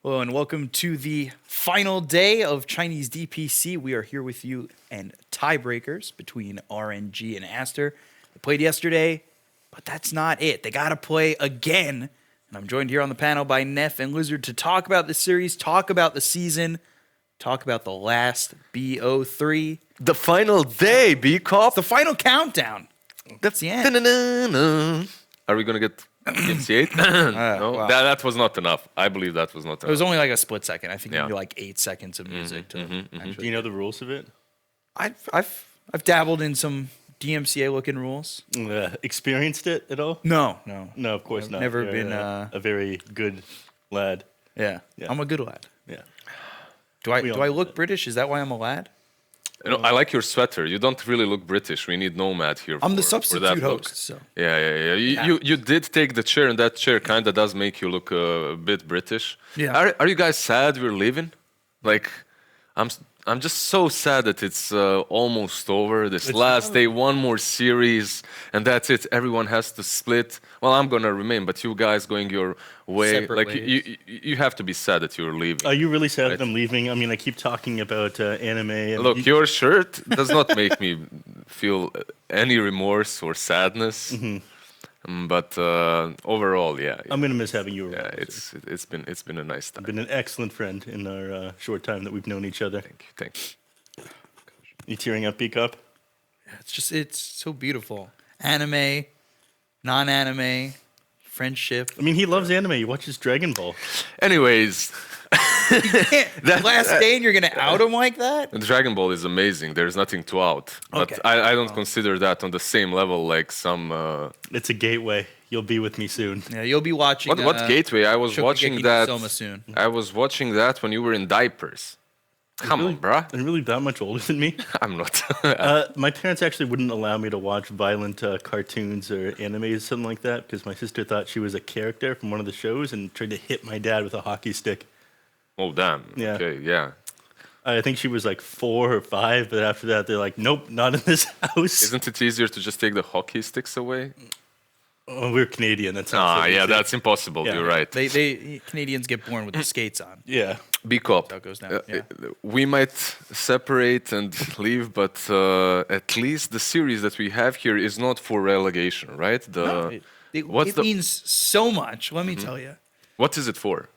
Hello and welcome to the final day of Chinese DPC. We are here with you and tiebreakers between RNG and Aster. They played yesterday, but that's not it. They got to play again. And I'm joined here on the panel by Neff and Lizard to talk about the series, talk about the season, talk about the last BO3. The final day, B-Cop. The final countdown. That's the end. Are we going to get DPC 8? No, wow. that was not enough. I believe that was not It was enough. only like a split second. I think Yeah. maybe like 8 seconds of music to Do actually. you know the rules of it? I've dabbled in some DMCA looking rules. Experienced it at all? No. No, of course I've not. never You're been, a very good lad. Yeah. Yeah. I'm a good lad. Yeah. Do I We all do I know look that. British? Is that why I'm a lad? You know, I like your sweater. You don't really look British. We need Nomad here. I'm the for substitute that look. host. So Yeah. You did take the chair, and that chair kind of does make you look a bit British. Yeah. Are you guys sad we're leaving? Like, I'm just so sad that it's almost over. This last day, one more series, and that's it. Everyone has to split. Well, I'm gonna remain, but you guys going your way. Separate Like ways. you have to be sad that you're leaving. Are you really sad Right. that I'm leaving? I mean, I keep talking about anime. And Look, your shirt does not make me feel any remorse or sadness. But overall, yeah, I'm gonna miss having you around. it's been a nice time. Been an excellent friend in our short time that we've known each other. Thank you. You tearing up, Peacup? it's so beautiful. Anime, non-anime, friendship. I mean, he loves anime. He watches Dragon Ball. Anyways, Last day and you're gonna out him like that? Dragon Ball is amazing. There's nothing to out, but Okay. I don't consider that on the same level like some. It's a gateway. You'll be with me soon. Yeah, you'll be watching. What gateway? I was Shokugeki watching no that. Soma soon. I was watching that when you were in diapers. Come on, bruh. Are you really that much older than me? I'm not. My parents actually wouldn't allow me to watch violent cartoons or animes, something like that, because my sister thought she was a character from one of the shows and tried to hit my dad with a hockey stick. Oh damn. Yeah. Okay. Yeah. I think she was like 4 or 5, but after that, they're like, nope, not in this house. Isn't it easier to just take the hockey sticks away? Oh, we're Canadian. That's Yeah, that's impossible. Yeah. You're right. They Canadians get born with the skates on. Yeah. B-Cop. How it goes down, yeah. We might separate and leave, but at least the series that we have here is not for relegation, right? It means so much. Let me tell you. What is it for?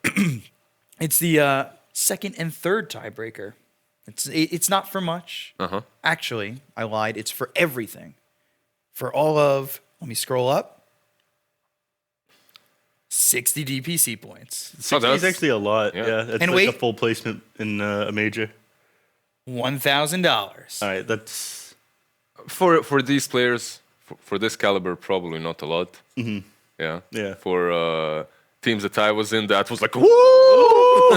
It's the second and third tiebreaker. It's not for much. Uh-huh. Actually, I lied. It's for everything. For all of, let me scroll up. 60 DPC points. 60 is actually a lot. Yeah. Yeah. That's And like a wait. full placement in a major. $1,000. All right. That's. For these players, for this caliber, probably not a lot. Mm-hmm. Yeah. Yeah. For teams that I was in, that was like, woo!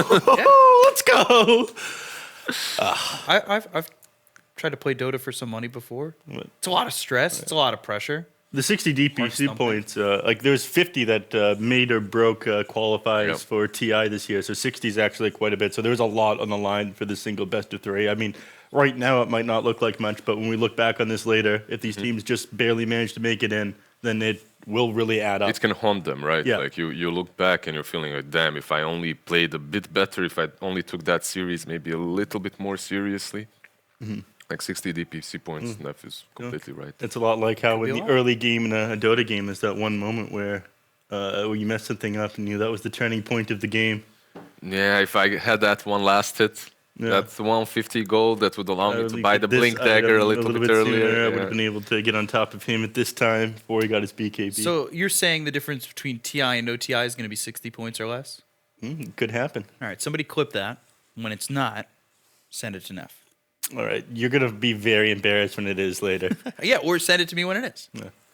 Let's go. I've tried to play Dota for some money before. It's a lot of stress. It's a lot of pressure. The 60 DPC something. points, like there's 50 that made or broke qualifies Yep. for TI this year. So 60 is actually quite a bit. So there's a lot on the line for the single best of 3. I mean, right now it might not look like much, but when we look back on this later, if these teams just barely manage to make it in, then it will really add up. It can haunt them, right? Yeah. Like you look back and you're feeling like, damn, if I only played a bit better, if I only took that series maybe a little bit more seriously. Like 60 DPC points, Neff is completely right. It's a lot like how be in a the lot. early game in a Dota game, there's that one moment where you mess something up and that was the turning point of the game. Yeah, if I had that one last hit, Yeah. that 150 gold, that would allow me At to least buy with the this Blink Dagger a little bit sooner, earlier. I would have been able to get on top of him at this time before he got his BKB. So you're saying the difference between TI and no TI is going to be 60 points or less? Could happen. All right, somebody clip that. When it's not, send it to Neff. All right, you're gonna be very embarrassed when it is later. Yeah, or send it to me when it is.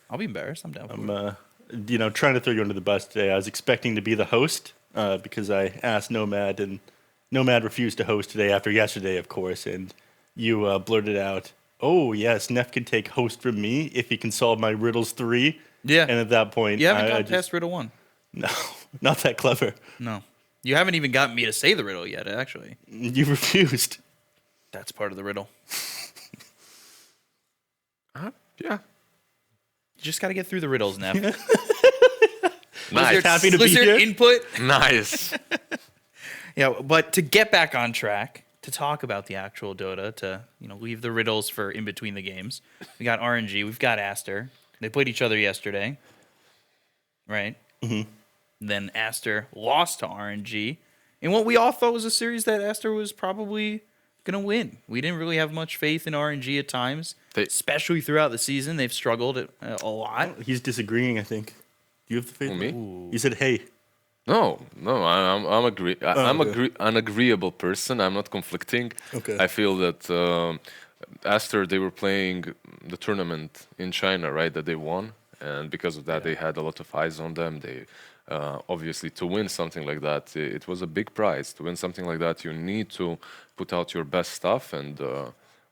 I'll be embarrassed. I'm down for it. I'm, trying to throw you under the bus today. I was expecting to be the host because I asked Nomad, and Nomad refused to host today after yesterday, of course. And you blurted out, "Oh yes, Neff can take host from me if he can solve my riddles 3." Yeah. And at that point, You haven't I got just past riddle 1. no, not that clever. No. You haven't even got me to say the riddle yet, actually. You refused. That's part of the riddle. Yeah. You just got to get through the riddles, Neff. Nice. Happy to be Lizard here. input. Nice. Yeah, but to get back on track, to talk about the actual Dota, to leave the riddles for in between the games. We got RNG, we've got Aster. They played each other yesterday, right? Mm-hmm. Then Aster lost to RNG in what we all thought was a series that Aster was probably gonna win. We didn't really have much faith in RNG at times, especially throughout the season. They've struggled a lot. He's disagreeing, I think. Do you have the faith? Me? Ooh. You said, hey. No, I'm okay. an agreeable person. I'm not conflicting. Okay. I feel that after they were playing the tournament in China, right, that they won, and because of that, they had a lot of eyes on them. They obviously to win something like that, it was a big prize. To win something like that, you need to put out your best stuff, and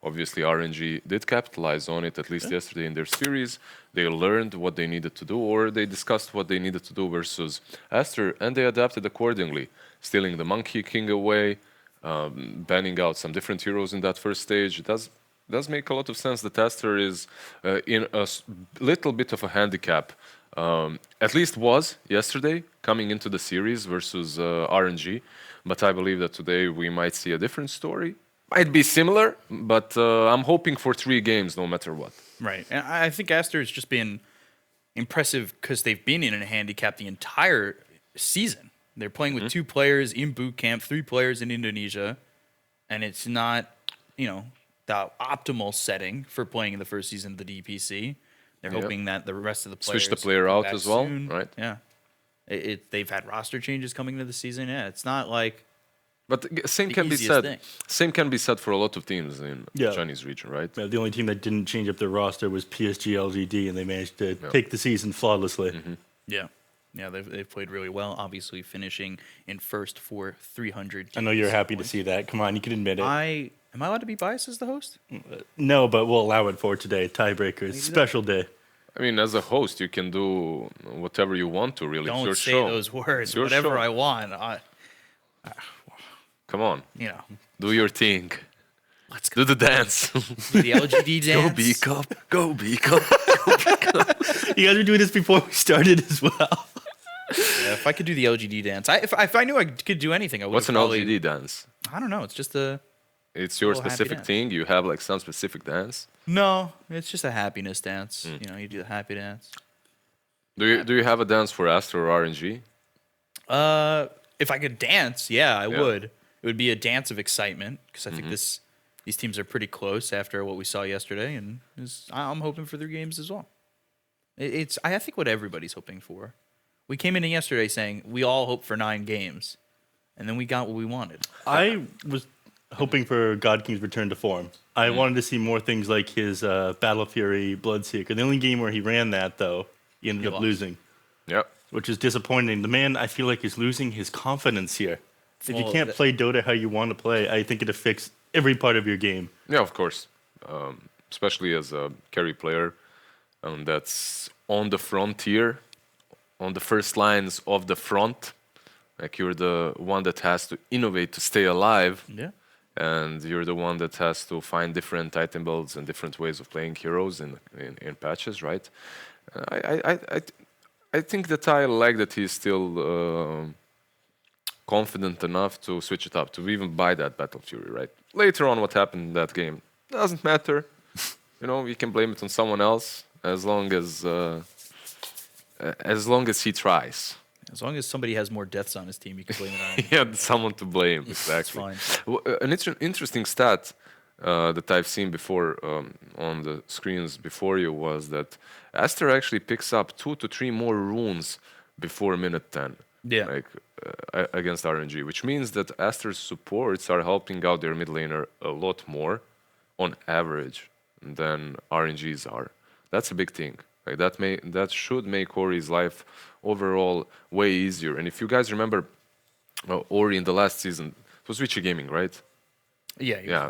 obviously RNG did capitalize on it, at least yesterday in their series. They learned what they needed to do, or they discussed what they needed to do versus Aster, and they adapted accordingly, stealing the Monkey King away, banning out some different heroes in that first stage. It does make a lot of sense that Aster is in a little bit of a handicap, at least was yesterday, coming into the series versus RNG. But I believe that today we might see a different story. Might be similar, but I'm hoping for 3 games no matter what. Right. And I think Aster has just been impressive because they've been in a handicap the entire season. They're playing with 2 players in boot camp, 3 players in Indonesia, and it's not, the optimal setting for playing in the first season of the DPC. They're hoping that the rest of the players Switch the player come out back as well, soon. right? Yeah. They've had roster changes coming into the season. Yeah, it's not like But same the can be easiest said. thing. Same can be said for a lot of teams in Yeah. Chinese region, right? Yeah, the only team that didn't change up their roster was PSG LGD, and they managed to take the season flawlessly. Yeah. Yeah, they've played really well, obviously finishing in first for 300. I know you're happy to points. see that. Come on, you can admit it. Am I allowed to be biased as the host? No, but we'll allow it for today. Tiebreaker. It's a special day. I mean, as a host, you can do whatever you want to, really. It's Don't your say show. those words. It's your Whatever show. I want. Come on, You know, do your thing. let's go. Do the dance. The LGD dance. Go B Cup. Go B Cup. You guys were doing this before we started as well. Yeah, if I could do the LGD dance, if I knew I could do anything, I would. What's an LGD dance? I don't know. It's just a It's your Little happy specific dance. thing. You have like some specific dance. no. It's just a happiness dance. You do the happy dance. Do you have a dance for Aster or RNG? If I could dance, yeah, I Yeah. would. It would be a dance of excitement because I think these teams are pretty close after what we saw yesterday, and I'm hoping for 3 games as well. I think what everybody's hoping for. We came in yesterday saying we all hope for 9 games, and then we got what we wanted. I was hoping for God King's return to form. I wanted to see more things like his Battle Fury Bloodseeker. The only game where he ran that, though, he ended He up lost. losing, Yep. which is disappointing. The man, I feel like, is losing his confidence here. If you Well, can't that- play Dota how you want to play, I think it affects every part of your game. Yeah, of course. Especially as a carry player that's on the frontier, on the first lines of the front. Like you're the one that has to innovate to stay alive, Yeah. and you're the one that has to find different item builds and different ways of playing heroes in patches, right? I think that I like that he's still confident enough to switch it up, to even buy that Battle Fury, right? Later on, what happened in that game doesn't matter. We can blame it on someone else as long as he tries. As long as somebody has more deaths on his team, you can blame it on him. He had someone to blame, exactly. fine. An interesting stat that I've seen before on the screens before you was that Aster actually picks up 2 to 3 more runes before minute 10. Yeah. Like against RNG, which means that Aster's supports are helping out their mid laner a lot more on average than RNGs are. That's a big thing. Like that should make Ori's life overall way easier. And if you guys remember, Ori in the last season, it was Witcher Gaming, right? Yeah. Yeah,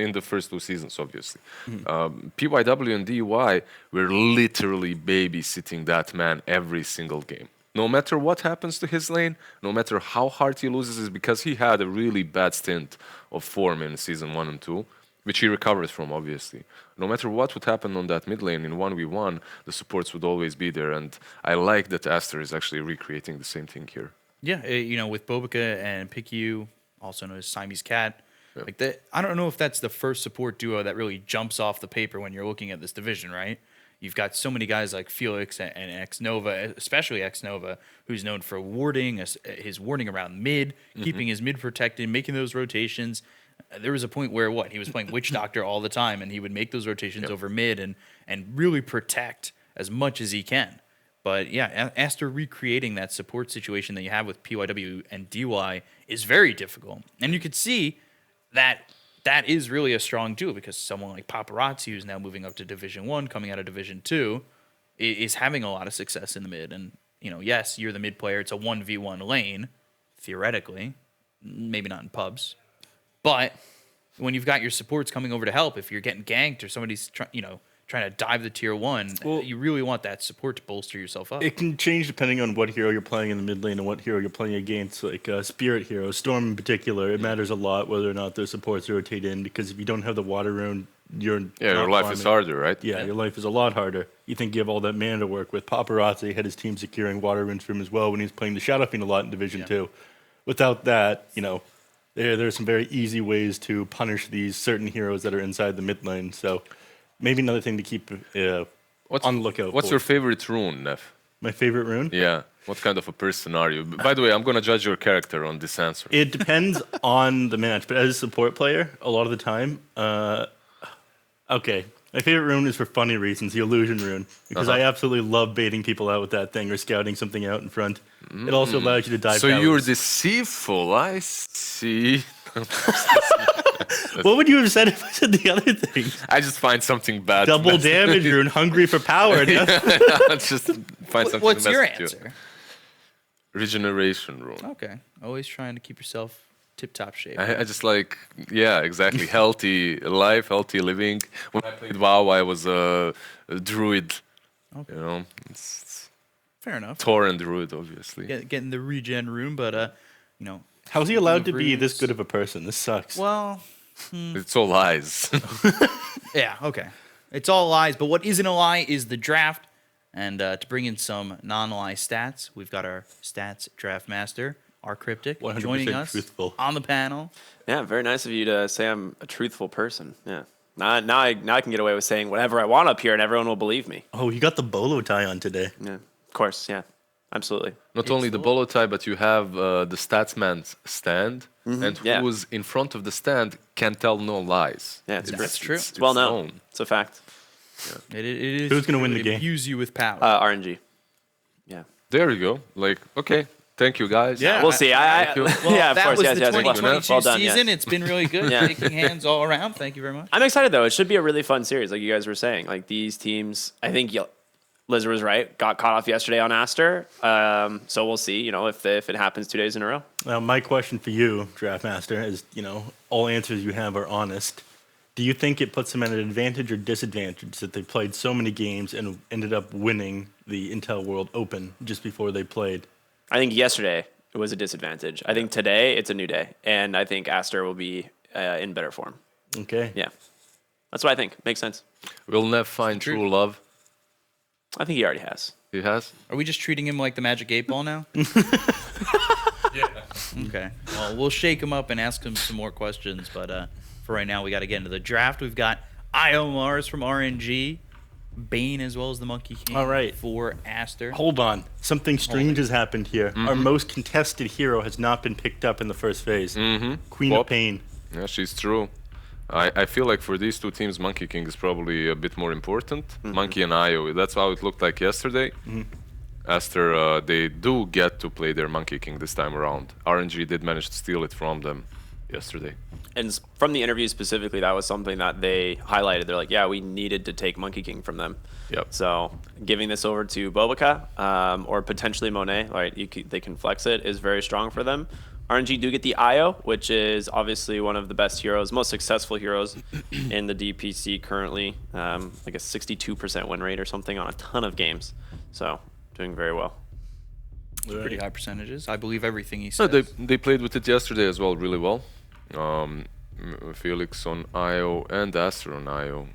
in the first 2 seasons, obviously. PYW and DY were literally babysitting that man every single game. No matter what happens to his lane, no matter how hard he loses, is because he had a really bad stint of form in season 1 and 2, which he recovered from, obviously. No matter what would happen on that mid lane in 1v1, the supports would always be there, and I like that Aster is actually recreating the same thing here. Yeah, with Bobica and PickU also known as Siamese Cat. Like that, I don't know if that's the first support duo that really jumps off the paper when you're looking at this division, right? You've got so many guys like Felix and X-Nova, especially X-Nova, who's known for warding, his warding around mid, keeping his mid protected, making those rotations. There was a point where he was playing Witch Doctor all the time, and he would make those rotations over mid and really protect as much as he can. But yeah, Aster recreating that support situation that you have with PYW and DY is very difficult. And you could see that is really a strong duo because someone like Paparazzi, who's now moving up to Division 1, coming out of Division 2, is having a lot of success in the mid. And, yes, you're the mid player. It's a 1v1 lane, theoretically. Maybe not in pubs. But when you've got your supports coming over to help, if you're getting ganked or somebody's trying to dive the tier 1, you really want that support to bolster yourself up. It can change depending on what hero you're playing in the mid lane and what hero you're playing against. Like Spirit Hero, Storm in particular, it matters a lot whether or not their supports rotate in, because if you don't have the water rune, your life is harder, right? Yeah, your life is a lot harder. You think you have all that mana to work with. Paparazzi had his team securing water runes for him as well when he was playing the Shadow Fiend a lot in Division 2. Without that, there's some very easy ways to punish these certain heroes that are inside the mid lane. So maybe another thing to keep on the lookout What's for. your favorite rune, Neff? My favorite rune? Yeah. What kind of a person are you? By the way, I'm going to judge your character on this answer. It depends on the match, but as a support player, a lot of the time, okay, my favorite rune is for funny reasons, the Illusion rune, because I absolutely love baiting people out with that thing or scouting something out in front. It also allows you to dive So towers. you're deceitful, I see. What would you have said if I said the other thing? I just find something bad. Double damage rune, hungry for power. Just find something. What's your to mess with you. answer? Regeneration rune. Okay. Always trying to keep yourself tip-top shape. I just like, exactly. Healthy life, healthy living. When I played WoW, I was a druid. Okay. It's Fair enough. Tor and druid, obviously. Getting the regen rune, but, How's he allowed to be this good of a person? This sucks. well, It's all lies. yeah, okay. It's all lies, but what isn't a lie is the draft. And to bring in some non-lie stats, we've got our stats draft master, our Cryptic, 100% joining us truthful. on the panel. Yeah, very nice of you to say I'm a truthful person. Yeah. Now I can get away with saying whatever I want up here, and everyone will believe me. Oh, you got the bolo tie on today. Yeah, of course. Yeah, absolutely. Not only the bolo tie, but you have the statsman's stand, and yeah. who's in front of the stand can tell no lies. Yeah, it's That's true. It's well known. known. It's a fact. It is Who's gonna true. win the It game? Infuse you with power. RNG. Yeah. There you go. Like, okay, thank you guys. Yeah. We'll see. Well, yeah, of that course. was Yes, the yes, 2022 well done, season. yes. It's been really good. Yeah. Shaking hands all around. Thank you very much. I'm excited though. It should be a really fun series, like you guys were saying. Like these teams, I think Liz was right. Got caught off yesterday on Aster. So we'll see. If it happens 2 days in a row. Now, my question for you, Draft Master, is, all answers you have are honest. Do you think it puts them at an advantage or disadvantage that they played so many games and ended up winning the Intel World Open just before they played? I think yesterday it was a disadvantage. I think today it's a new day, and I think Aster will be in better form. Okay. Yeah, that's what I think. Makes sense. Will Nev find true love? I think he already has. He has? Are we just treating him like the Magic 8 Ball now? Yeah. Okay. Well, we'll shake him up and ask him some more questions, but for right now, we got to get into the draft. We've got Io Mars from RNG, Bane as well as the Monkey King. All right. For Aster. Hold on. Something strange has happened here. Our most contested hero has not been picked up in the first phase. Queen Pop. of Pain. Yeah, she's true. I feel like for these two teams, Monkey King is probably a bit more important. Monkey and Io, that's how it looked like yesterday. Aster, they do get to play their Monkey King this time around. RNG did manage to steal it from them yesterday. And from the interview specifically, that was something that they highlighted. They're like, yeah, we needed to take Monkey King from them. Yep. So giving this over to Bobica or potentially Monet, right? They can flex it, is very strong for them. RNG do get the Io, which is obviously one of the best heroes, most successful heroes in the DPC currently. Like a 62% win rate or something on a ton of games. So doing very well. Pretty high percentages. I believe everything he So says. they played with it yesterday as well, really well. Felix on Io and Aster on Io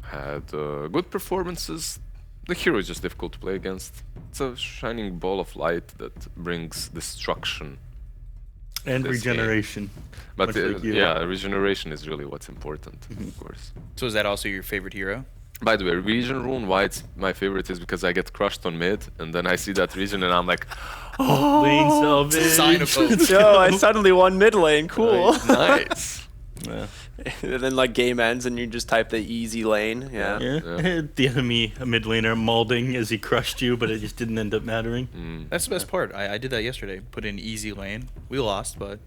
had good performances. The hero is just difficult to play against. It's a shining ball of light that brings destruction. And this game. regeneration. But much like you. yeah, regeneration is really what's important, of course. So is that also your favorite hero? By the way, region rune, why it's my favorite is because I get crushed on mid, and then I see that region, and I'm like, Lane salvage. Sign of hope. Let's Yo, go. I suddenly won mid lane. Cool. nice. Yeah. And then like game ends and you just type the easy lane. Yeah. Yeah. The enemy, a mid laner, mauling as he crushed you, but it just didn't end up mattering. That's the best part. I did that yesterday. Put in easy lane. We lost, but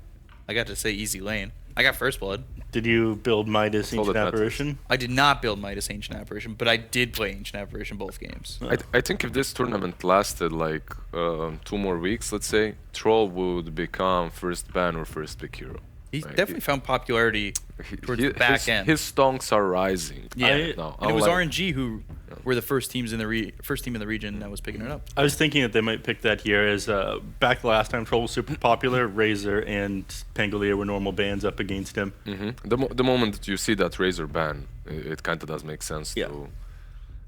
I got to say easy lane. I got first blood. Did you build Midas all that Ancient matters. Apparition? I did not build Midas Ancient Apparition, but I did play Ancient Apparition both games. I think if this tournament lasted like 2 more weeks, let's say, Troll would become first ban or first pick hero. He Right. definitely found popularity towards the back end. His stonks are rising. Yeah. No, And it was unlike- RNG who were the first teams in the first team in the region that was picking it up. I was thinking that they might pick that here as back the last time Troll was super popular, Razor and Pangolier were normal bans up against him. The moment that you see that Razor ban, it kind of does make sense Yeah.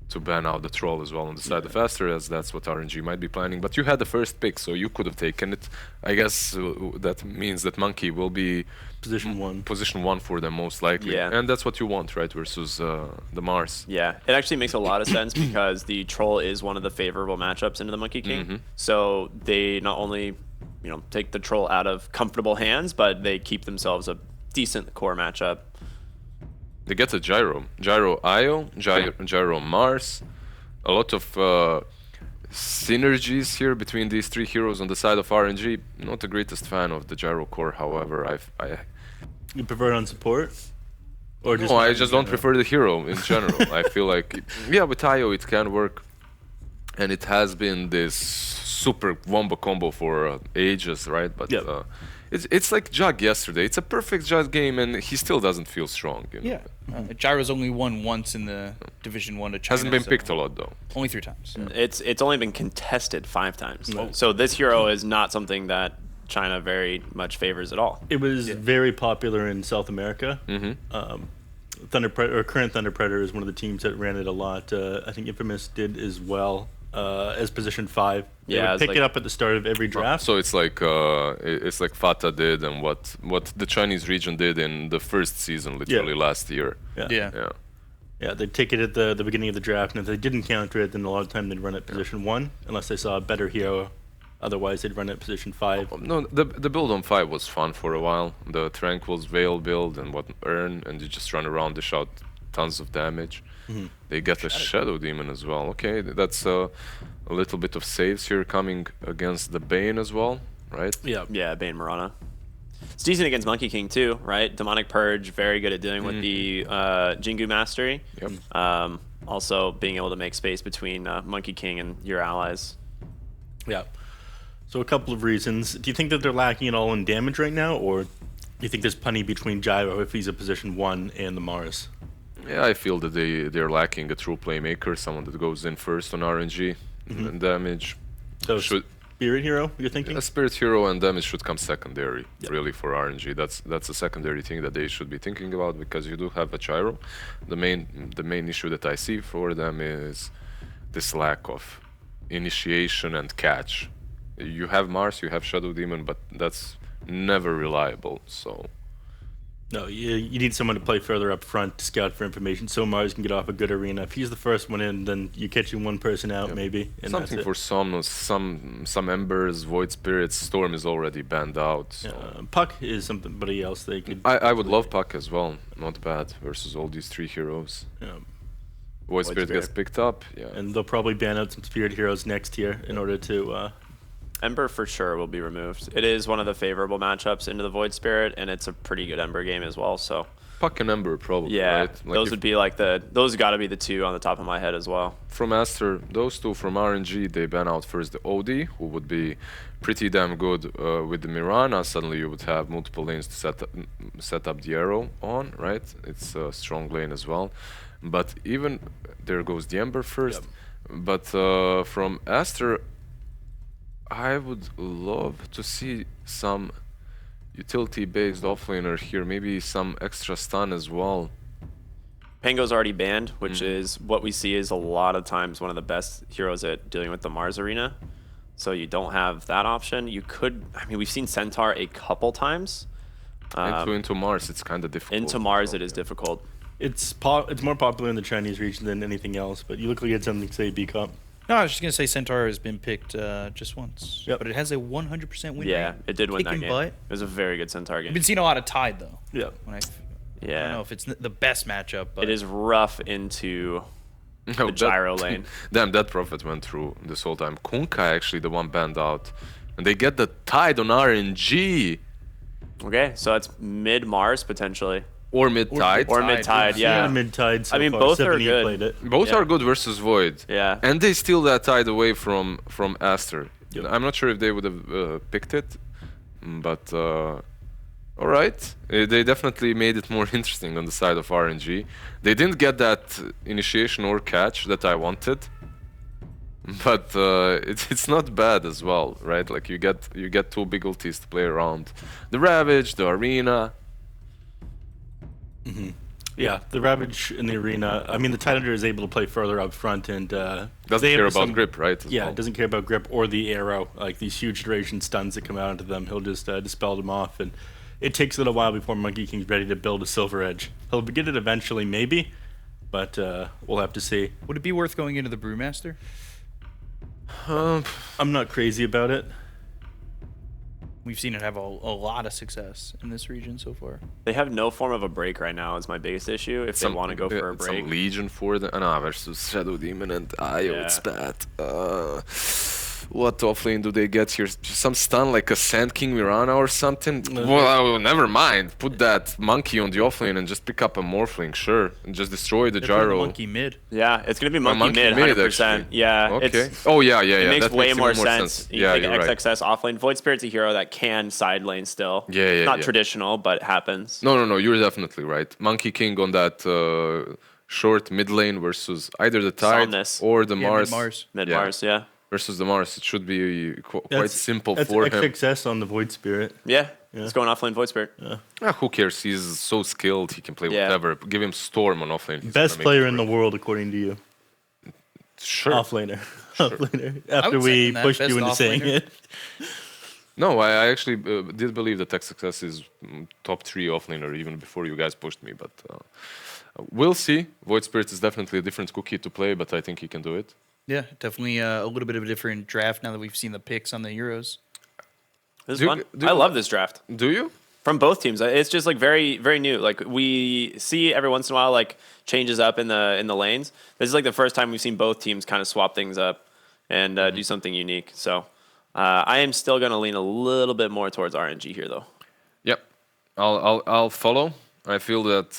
to ban out the Troll as well on the side of Aster, as that's what RNG might be planning. But you had the first pick, so you could have taken it. I guess that means that Monkey will be Position 1. position 1 for them most likely. Yeah. And that's what you want, right, versus the Mars. Yeah, it actually makes a lot of sense because the troll is one of the favorable matchups into the Monkey King. So they not only, take the troll out of comfortable hands, but they keep themselves a decent core matchup. They get a Gyro. Gyro Io, Gyro Mars. A lot of synergies here between these 3 heroes on the side of RNG. Not the greatest fan of the Gyro core, however. You prefer it on support? Or just No, I just don't prefer the hero in general. I feel like, with Io it can work. And it has been this super wombo combo for ages, right? But Yep. it's like Jug yesterday. It's a perfect Jug game, and he still doesn't feel strong. Yeah. Gyro's only won once in the Division 1 to China. Hasn't been so picked a lot, though. Only 3 times. It's only been contested 5 times. No. So this hero is not something that China very much favors at all. It was very popular in South America. Current Thunder Predator is one of the teams that ran it a lot. I think Infamous did as well as position 5. They Yeah, would it's pick like- it up at the start of every draft. So it's like Fata did and what the Chinese region did in the first season, literally last year. Yeah. Yeah. They'd take it at the beginning of the draft, and if they didn't counter it, then a lot of time they'd run it position 1, unless they saw a better hero. Otherwise, they'd run it position 5. No, the build on 5 was fun for a while. The Tranquil's Veil build and Earn, and you just run around, dish out tons of damage. They get a Shadow Demon as well. Okay, that's a little bit of saves here coming against the Bane as well, right? Yeah, Bane Marana. It's decent against Monkey King too, right? Demonic Purge, very good at dealing with the Jingu Mastery. Yep. Also being able to make space between Monkey King and your allies. Yeah. So a couple of reasons. Do you think that they're lacking at all in damage right now, or do you think there's plenty between Gyro if he's a position 1 and the Mars? Yeah, I feel that they're lacking a true playmaker, someone that goes in first on RNG and damage. So Should Spirit Hero, you're thinking? a Spirit Hero and damage should come secondary, really, for RNG. That's a secondary thing that they should be thinking about, because you do have a Gyro. The main issue that I see for them is this lack of initiation and catch. You have Mars, you have Shadow Demon, but that's never reliable. So No, you need someone to play further up front to scout for information so Mars can get off a good arena. If he's the first one in, then you're catching one person out maybe. And something that's for some Embers, Void Spirits, Storm is already banned out. So. Puck is somebody else they could... I would love Puck as well, not bad, versus all these 3 heroes. Void Spirit gets picked up, And they'll probably ban out some Spirit Heroes next year in order to... Ember for sure will be removed. It is one of the favorable matchups into the Void Spirit, and it's a pretty good Ember game as well. So Puck and Ember probably, yeah, right? Like those would be like those got to be the 2 on the top of my head as well. From Aster, those 2 from RNG, they ban out first the OD, who would be pretty damn good with the Mirana. Suddenly you would have multiple lanes to set up the arrow on, right? It's a strong lane as well. But even, there goes the Ember first. But from Aster, I would love to see some utility-based offlaner here, maybe some extra stun as well. Pango's already banned, which is what we see is a lot of times one of the best heroes at dealing with the Mars arena. So you don't have that option. You could, I mean, we've seen Centaur a couple times. Into Mars, it's kind of difficult. Into Mars, it is difficult. It's more popular in the Chinese region than anything else, but you look like it's something, say, B-Cup. No, I was just gonna say Centaur has been picked just once. Yep. But it has a 100% win Yeah, rate. it did win that Kicking game. butt. It was a very good Centaur I've game. been seeing a lot of Tide though. Yeah. When I don't Yeah, know if it's the best matchup, but it is rough into No, the gyro lane. Damn, that Prophet went through this whole time. Kunkai actually the one banned out. And they get the Tide on RNG. Okay, so that's mid Mars potentially. Or mid-tide. Or mid-tide, yeah. Mid-tide so I mean, far. both are 7E good. played it. Both Yeah. are good versus Void. Yeah. And they steal that Tide away from Aster. Yep. I'm not sure if they would have picked it. But, alright. They definitely made it more interesting on the side of RNG. They didn't get that initiation or catch that I wanted. But it's not bad as well, right? Like you get two big ultis to play around. The Ravage, the Arena. Yeah, the Ravage in the arena. I mean, the Tidehunter is able to play further up front and Doesn't they care have about some- grip, right? as Yeah, well. doesn't care about grip or the arrow. Like these huge duration stuns that come out into them, he'll just dispel them off. And it takes a little while before Monkey King's ready to build a Silver Edge. He'll get it eventually, maybe, but we'll have to see. would it be worth going into the Brewmaster? I'm not crazy about it. We've seen it have a lot of success in this region so far. They have no form of a break right now is my biggest issue if they want to go for a break. Some Legion for the versus Shadow Demon and Io, Yeah. it's bad. What offlane do they get here? Some stun like a Sand King Mirana or something? Well, never mind. Put that monkey on the offlane and just pick up a Morphling, sure. And just destroy the They're playing the gyro. monkey mid. Yeah, it's going to be A monkey mid, 100%. actually. Yeah, Okay. it's, Oh, yeah. it makes That way even more sense. You Yeah, take you're an right. XXS offlane. Void Spirit's a hero that can side lane still. Yeah, Not yeah. traditional, but it happens. No, you're definitely right. Monkey King on that short mid lane versus either the Tide Somnus. or the Yeah, Mars. mid-Mars. Mid-Mars, yeah. Versus the Mars. It should be quite That's- simple That's for him. XXS on the Void Spirit. Yeah, it's going offlane Void Spirit. Who cares? He's so skilled. He can play Yeah. whatever. Give him Storm on offlane. he's Best gonna make player it in the work. world, according to you. Sure. Offlaner. Offlaner. After would we second that. pushed Best you into saying offlaner. it. No, I actually did believe that Tech Success is top 3 offlaner even before you guys pushed me. But we'll see. Void Spirit is definitely a different cookie to play, but I think he can do it. Yeah, definitely a little bit of a different draft now that we've seen the picks on the Euros. This is Do- fun. do- I love this draft. Do you? From both teams. It's just like very, very new. Like we see every once in a while like changes up in the lanes. This is like the first time we've seen both teams kind of swap things up and do something unique. So I am still going to lean a little bit more towards RNG here though. Yep. I'll follow. I feel that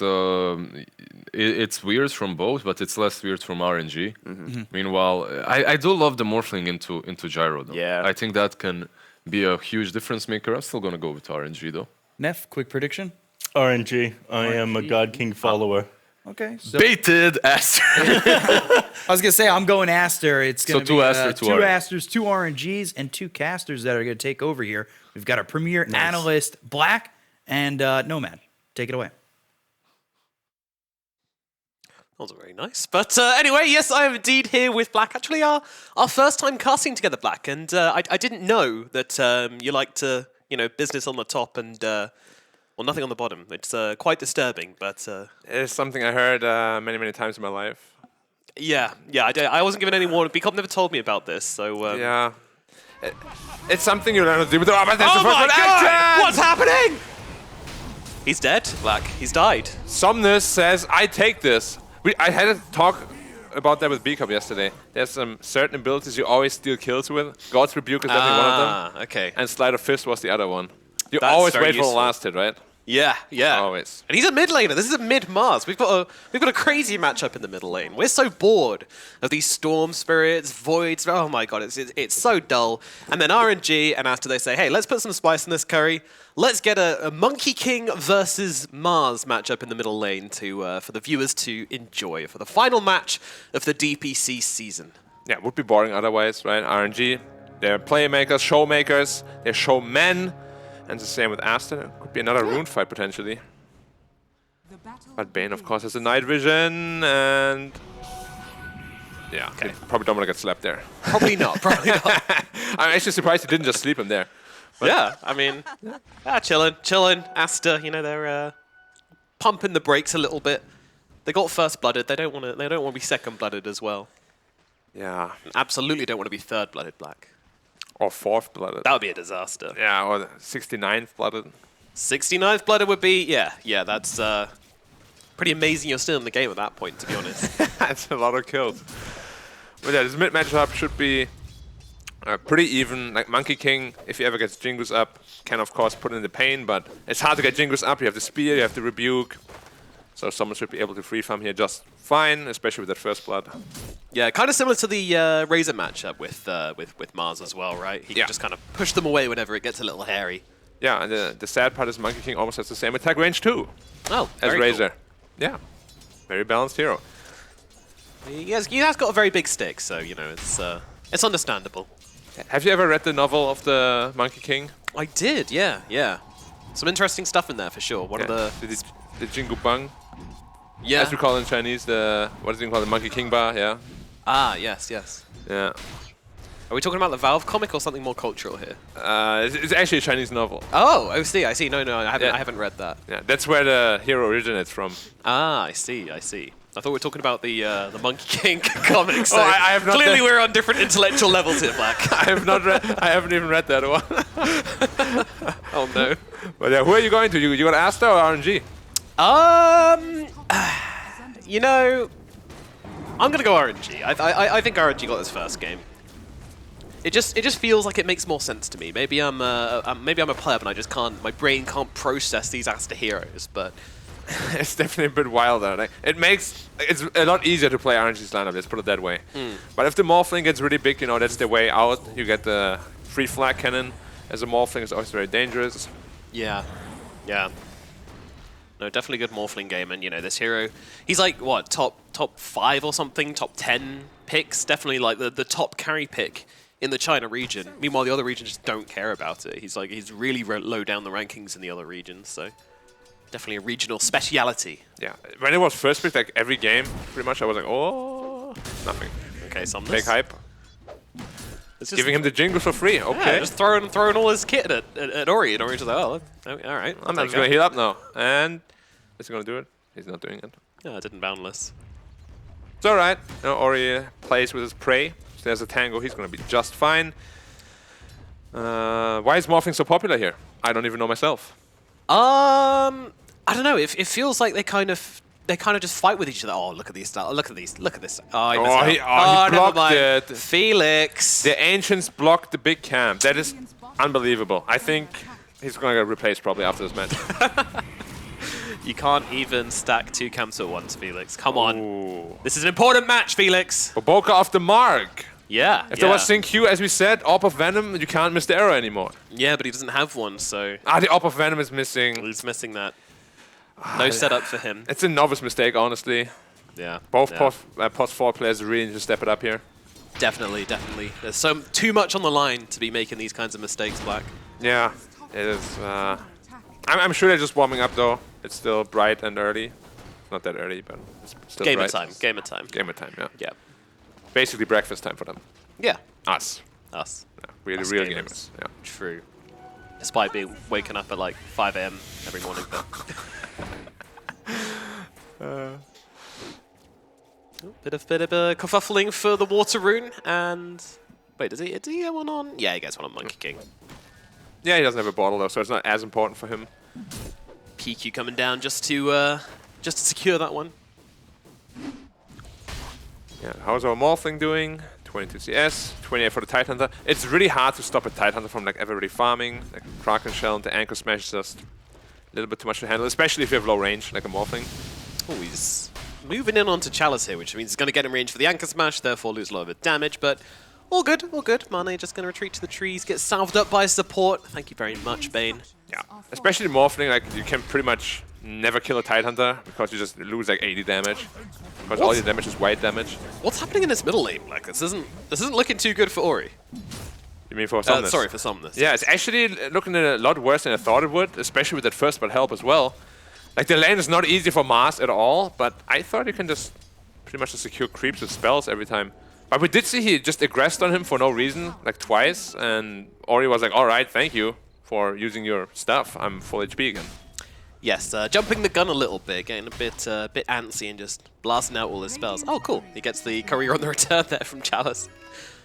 it's weird from both, but it's less weird from RNG. Meanwhile, I do love the morphling into gyro though. Yeah. I think that can be a huge difference maker. I'm still gonna go with RNG though. Neff, quick prediction. RNG. I am a God King follower. Okay. So Baited Aster. I was gonna say I'm going Aster. It's gonna two be Aster, two two RNG. Asters, two RNGs, and two casters that are gonna take over here. We've got our premier analyst Black and Nomad. Take it away. That was very nice. But anyway, yes, I am indeed here with Black. Actually, our first time casting together, Black. And I didn't know that you like to, business on the top and, well, nothing on the bottom. It's quite disturbing, but... It's something I heard many, many times in my life. Yeah, I wasn't given any warning. BCOP never told me about this, so... Yeah. It's something you learn to do with the oh Oh my god! What's happening? He's dead, Black. He's died. Somnus says, I take this. I had a talk about that with B-Cup yesterday. There's some certain abilities you always steal kills with. God's Rebuke is definitely one of them. Okay. And Sleight of Fist was the other one. You That's always very wait for useful. the last hit, right? Yeah. Always. And he's a mid laner. This is a mid Mars. We've got a crazy matchup in the middle lane. We're so bored of these storm spirits, voids. Oh my god, it's so dull. And then RNG and after they say, hey, let's put some spice in this curry. Let's get a Monkey King versus Mars matchup in the middle lane for the viewers to enjoy for the final match of the DPC season. Yeah, it would be boring otherwise, right? RNG, they're playmakers, showmakers, they're showmen. And the same with Aster. Could be another rune fight potentially. But Bane, of course, has a night vision and Yeah, okay. Probably don't want to get slapped there. Probably not. Probably not. I'm actually surprised he didn't just sleep him there. Yeah, I mean, chilling. Aster, you know, they're pumping the brakes a little bit. They got first blooded. They don't want to. They don't want to be second blooded as well. Yeah. Absolutely don't want to be third blooded black. Or fourth blooded. That would be a disaster. Yeah, or 69th blooded. 69th blooded would be, yeah, that's pretty amazing you're still in the game at that point, to be honest. That's a lot of kills. But yeah, this mid matchup should be pretty even. Like Monkey King, if he ever gets Jingus up, can of course put in the pain, but it's hard to get Jingus up. You have the spear, you have the rebuke. So someone should be able to free farm here just fine, especially with that first blood. Yeah, kind of similar to the Razor matchup with Mars as well, right? He can just kind of push them away whenever it gets a little hairy. Yeah, and the sad part is Monkey King almost has the same attack range too. Oh, as very Razor. Cool. Yeah, very balanced hero. He has got a very big stick, so you know it's understandable. Have you ever read the novel of the Monkey King? I did, yeah. Some interesting stuff in there for sure. One of the Jingu Bang. Yeah. As we call it in Chinese, what is it called? The Monkey King bar, yeah. Ah, yes. Yeah. Are we talking about the Valve comic or something more cultural here? It's actually a Chinese novel. Oh, I see. No, I haven't read that. Yeah, that's where the hero originates from. Ah, I see. I thought we were talking about the Monkey King comic. So I have not clearly we're on different intellectual levels here, Black. I haven't even read that one. Oh no. But yeah, who are you going to? You got Aster or RNG? You know, I'm gonna go RNG. I think RNG got this first game. It just feels like it makes more sense to me. Maybe I'm a pleb and I just can't. My brain can't process these Aster heroes. But it's definitely a bit wilder. Like, it's a lot easier to play RNG's lineup. Let's put it that way. But if the Morphling gets really big, you know, that's the way out. You get the free flag cannon as a Morphling is always very dangerous. Yeah. No, definitely good Morphling game, and you know this hero, he's like what top 5 or something, top 10 picks, definitely like the top carry pick in the China region. Meanwhile, the other regions just don't care about it. He's really low down the rankings in the other regions, so definitely a regional speciality. Yeah, when it was first picked, like every game, pretty much, I was like, oh, nothing. Okay, some big hype. Giving him the Jingle for free. Okay, yeah, just throwing all his kit at Ori, and Ori's like, oh, all right. I'm just gonna heal up now, and is he gonna do it? He's not doing it. Yeah, I didn't boundless. It's alright. You know, Ori plays with his prey. So there's a tango. He's gonna be just fine. Why is Morphling so popular here? I don't even know myself. I don't know. It feels like they kind of just fight with each other. Oh, look at these! Look at this! Oh, he blocked it. Felix. The Ancients blocked the big camp. That is unbelievable. I think he's gonna get replaced probably after this match. You can't even stack 2 camps at once, Felix. Come on. This is an important match, Felix. Boboka off the mark. Yeah. If there was Sync Q, as we said, Orb of Venom, you can't miss the arrow anymore. Yeah, but he doesn't have one, so... The Orb of Venom is missing. He's missing that. No setup for him. It's a novice mistake, honestly. Yeah. Both post 4 players really need to step it up here. Definitely. There's too much on the line to be making these kinds of mistakes, Black. Yeah, it is. I'm sure they're just warming up, though. It's still bright and early. Not that early, but it's still bright. Game of time, yeah. Basically breakfast time for them. Yeah. Us. Yeah, really Us real gamers. gamers. Yeah. True. Despite being waking up at like 5 AM every morning. Bit of a kerfuffling for the Water Rune, and wait, does he get one on? Yeah, he gets one on Monkey King. Yeah, he doesn't have a bottle though, so it's not as important for him. PQ coming down just to secure that one. Yeah, how's our Morphling doing? 22 CS, 28 for the Tidehunter. It's really hard to stop a Tidehunter from like ever really farming. Like Kraken Shell and the Anchor Smash is just a little bit too much to handle, especially if you have low range, like a Morphling. Oh, he's moving in onto Chalice here, which means he's going to get in range for the Anchor Smash, therefore lose a lot of the damage, but all good. Mane just going to retreat to the trees, get salved up by support. Thank you very much, Bane. Yeah, especially Morphling, like you can pretty much never kill a Tidehunter because you just lose like 80 damage. Because all your damage is white damage. What's happening in this middle lane? Like this isn't looking too good for Ori. You mean for Somnus? Sorry, for Somnus. Yeah, it's actually looking a lot worse than I thought it would, especially with that first but help as well. Like the lane is not easy for Mars at all, but I thought you can just pretty much to secure creeps with spells every time. But we did see he just aggressed on him for no reason, like twice, and Ori was like, alright, thank you for using your stuff. I'm full HP again. Yes, jumping the gun a little bit, getting a bit antsy and just blasting out all his spells. Oh, cool. He gets the courier on the return there from Chalice.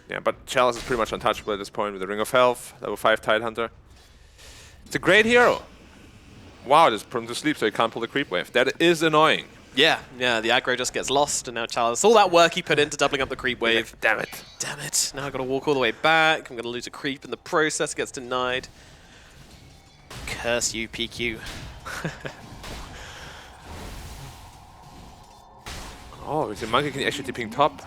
Yeah, but Chalice is pretty much untouchable at this point with the Ring of Health, level 5 Tidehunter. It's a great hero. Wow, just put him to sleep so he can't pull the creep wave. That is annoying. Yeah, the aggro just gets lost, and now Chalice, all that work he put into doubling up the creep wave. Like, damn it. Damn it. Now I've got to walk all the way back. I'm going to lose a creep in the process. Gets denied. Curse you, PQ. Oh, is the Monkey King actually tipping top?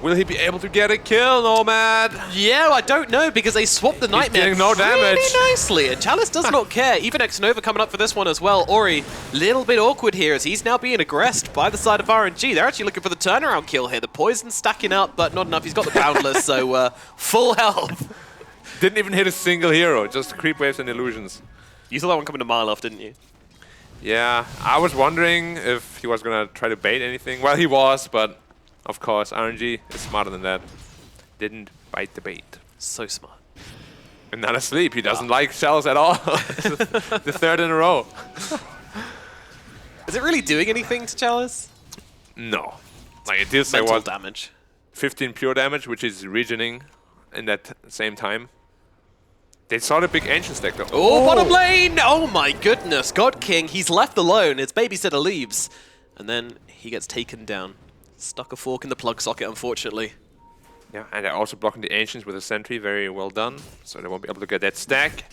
Will he be able to get a kill, Nomad? Yeah, I don't know, because they swapped the Nightmare getting no damage. really nicely, and Chalice does not care. Even Xnova coming up for this one as well. Ori, little bit awkward here as he's now being aggressed by the side of RNG. They're actually looking for the turnaround kill here. The poison stacking up, but not enough. He's got the Boundless, so full health. Didn't even hit a single hero, just creep waves and illusions. You saw that one coming a mile off, didn't you? Yeah, I was wondering if he was gonna try to bait anything. Well, he was, but of course, RNG is smarter than that. Didn't bite the bait. So smart. And not asleep. He doesn't like Chalice at all. The third in a row. Is it really doing anything to Chalice? No. Like, it deals like Mental what? damage. 15 pure damage, which is regening in that same time. They saw the big ancient stack though. Oh, bottom lane! Oh my goodness, God King, he's left alone. His babysitter leaves. And then he gets taken down. Stuck a fork in the plug socket, unfortunately. Yeah, and they're also blocking the ancients with a sentry. Very well done. So they won't be able to get that stack.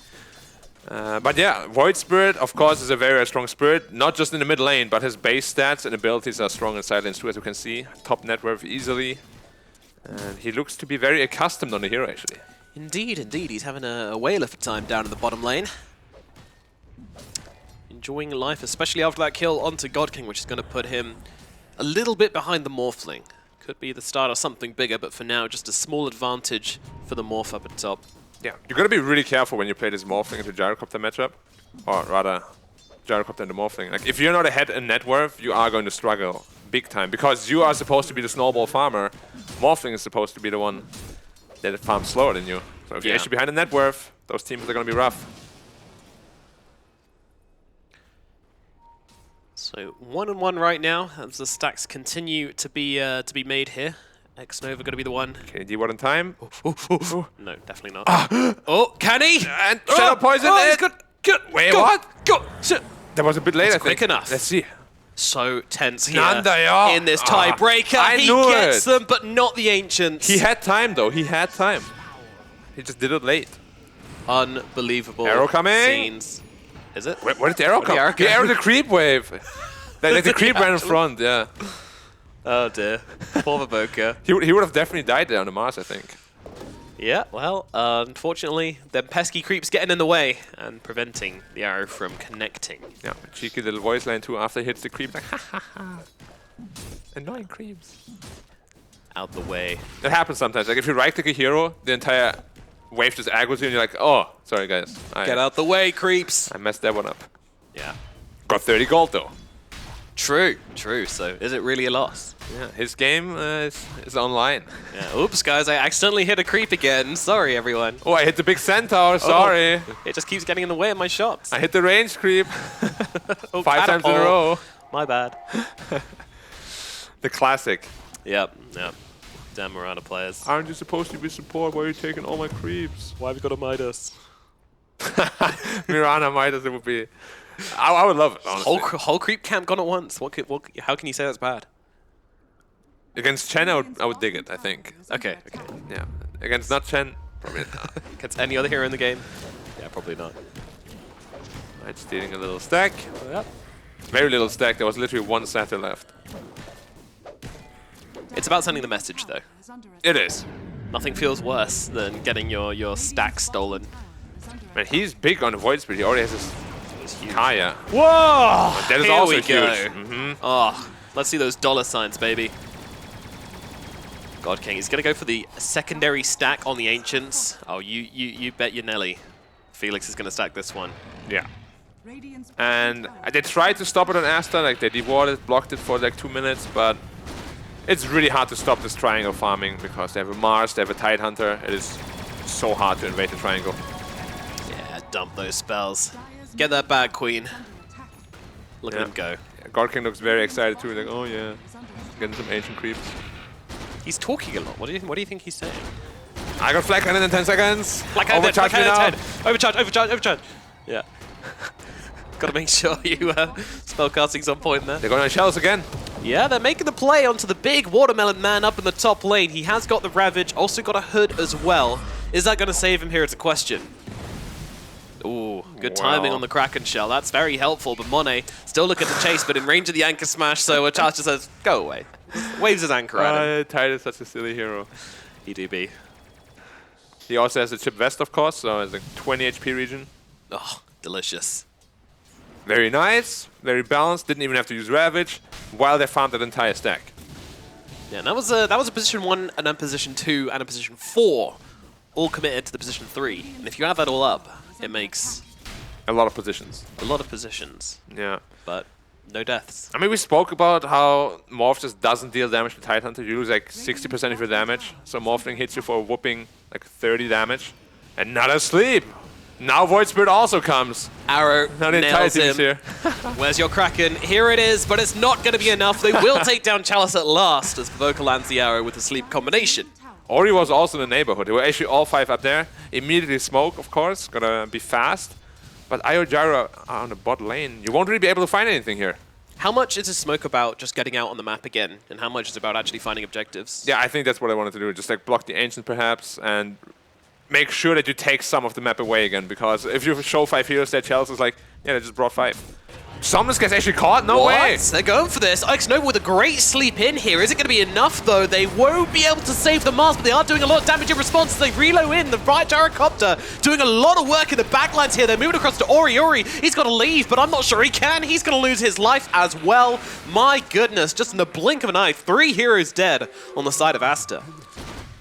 But yeah, Void Spirit, of course, is a very strong spirit. Not just in the mid lane, but his base stats and abilities are strong in side lanes too, as you can see. Top net worth easily. And he looks to be very accustomed on the hero, actually. Indeed, indeed. He's having a whale of a time down in the bottom lane. Enjoying life, especially after that kill onto God King, which is going to put him a little bit behind the Morphling. Could be the start of something bigger, but for now, just a small advantage for the Morph up at top. Yeah, you got to be really careful when you play this Morphling into Gyrocopter matchup. Or rather, Gyrocopter and the Morphling. Like, if you're not ahead in net worth, you are going to struggle big time. Because you are supposed to be the snowball farmer. Morphling is supposed to be the one that farms slower than you. So if you're actually behind the net worth, those teams are going to be rough. So 1-1 right now as the stacks continue to be made here. Xnova going to be the one. Can he D-Ward in time? No, definitely not. Oh, can he? And Shadow Poison he's good. Wait, Go. what? Go. That was a bit late, I think. Quick enough. Let's see. So tense here Nanda, ja. in this tiebreaker. I He knew gets it. them, but not the Ancients. He had time, though. He had time. He just did it late. Unbelievable Arrow coming. scenes. Is it? Where did the arrow come? arrow He arrowed the creep wave. Like the creep ran in Actually. front, yeah. Oh dear. Poor Vaboka. He would have definitely died there on the Mars, I think. Yeah, well, unfortunately, the pesky creeps getting in the way and preventing the arrow from connecting. Yeah, cheeky little voice line too after he hits the creep. Like, ha ha ha. Annoying creeps. Out the way. That happens sometimes. Like if you right-click a hero, the entire wave just aggroes you and you're like, oh, sorry guys. Get out the way, creeps. I messed that one up. Yeah. Got 30 gold though. True, true. So is it really a loss? Yeah, his game is online. Yeah. Oops, guys, I accidentally hit a creep again. Sorry, everyone. Oh, I hit the big centaur, sorry. It just keeps getting in the way of my shots. I hit the range creep Oh, 5 times in a catapult. row. My bad. The classic. Yep. Damn Miranda players. Aren't you supposed to be support? Why are you taking all my creeps? Why have we got a Midas? Mirana Midas, it would be... I would love it, honestly. Whole creep camp gone at once. How can you say that's bad? Against Chen, I would dig it, I think. Okay. Yeah. Against not Chen, probably not. Against any other hero in the game? Yeah, probably not. Right, stealing a little stack. Yep. Very little stack. There was literally one satyr left. It's about sending the message, though. It is. Nothing feels worse than getting your stack stolen. Man, he's big on the Void Spirit. He already has his Kaya. Whoa! But that is Here also we huge. go. Oh, let's see those dollar signs, baby. God King, he's gonna go for the secondary stack on the Ancients. Oh, you bet your Nelly. Felix is gonna stack this one. Yeah. And they tried to stop it on Aster, like they dewarded, blocked it for like 2 minutes, but it's really hard to stop this triangle farming because they have a Mars, they have a Tidehunter. It is so hard to invade the triangle. Yeah, dump those spells. Get that back, Queen. Look at him go. Yeah, God King looks very excited too, like, oh yeah, getting some ancient creeps. He's talking a lot. What do you think he's saying? I got flag cannon in 10 seconds. Flag cannon, Overcharge me flag now. cannon, Overcharge, overcharge, overcharge. Yeah. Gotta make sure you spellcasting's on point there. They're going on shells again. Yeah, they're making the play onto the big watermelon man up in the top lane. He has got the Ravage, also got a Hood as well. Is that going to save him here? It's a question. Ooh, good timing on the Kraken shell. That's very helpful, but Monet still looking to chase, but in range of the anchor smash, so Charge just says, go away. Waves his anchor at him. Tide is such a silly hero. He do be. He also has a chip vest, of course, so it's a 20 HP region. Oh, delicious. Very nice, very balanced, didn't even have to use Ravage, while they farmed that entire stack. Yeah, and that was a position 1, and a position 2, and a position 4, all committed to the position 3. And if you add that all up, it makes A lot of positions. a lot of positions, Yeah. but no deaths. I mean, we spoke about how Morph just doesn't deal damage to Tidehunter. You lose like 60% of your damage, so Morphling hits you for a whooping like 30 damage. And not asleep! Now Void Spirit also comes. Arrow Now the entire nails team is him. here. Where's your Kraken? Here it is, but it's not going to be enough. They will take down Chalice at last as Provoker lands the arrow with a sleep combination. Ori was also in the neighborhood. They were actually all 5 up there. Immediately smoke, of course. Gotta be fast. But Io Gyro are on the bot lane. You won't really be able to find anything here. How much is this smoke about just getting out on the map again, and how much is about actually finding objectives? Yeah, I think that's what I wanted to do. Just like block the Ancient perhaps and make sure that you take some of the map away again. Because if you show 5 heroes there, Chalice is like, yeah, they just brought 5. Summoners gets actually caught? No way! They're going for this. Nova with a great sleep in here. Is it going to be enough, though? They won't be able to save the Mars, but they are doing a lot of damage in response. They reload in. The right gyrocopter doing a lot of work in the backlines here. They're moving across to Ori. Ori, he's got to leave, but I'm not sure he can. He's going to lose his life as well. My goodness, just in the blink of an eye, 3 heroes dead on the side of Aster.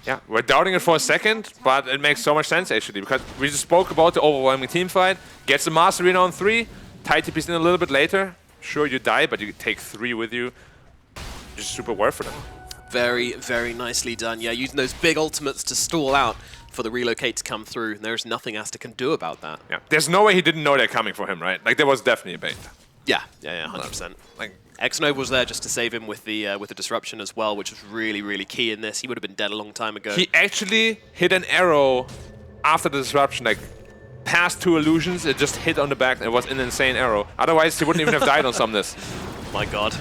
Yeah, we're doubting it for a second, but it makes so much sense actually, because we just spoke about the overwhelming team fight. Gets the Master Arena on 3, Tide TPs in a little bit later. Sure, you die, but you take 3 with you. Just super worth for them. Very, very nicely done. Yeah, using those big ultimates to stall out for the relocate to come through. And there's nothing Aster can do about that. Yeah, there's no way he didn't know they're coming for him, right? Like, there was definitely a bait. Yeah, 100%. Like, Nova was there just to save him with the disruption as well, which was really, really key in this. He would have been dead a long time ago. he actually hit an arrow after the disruption, like, past 2 illusions, it just hit on the back and it was an insane arrow. Otherwise, he wouldn't even have died on some of this. My god.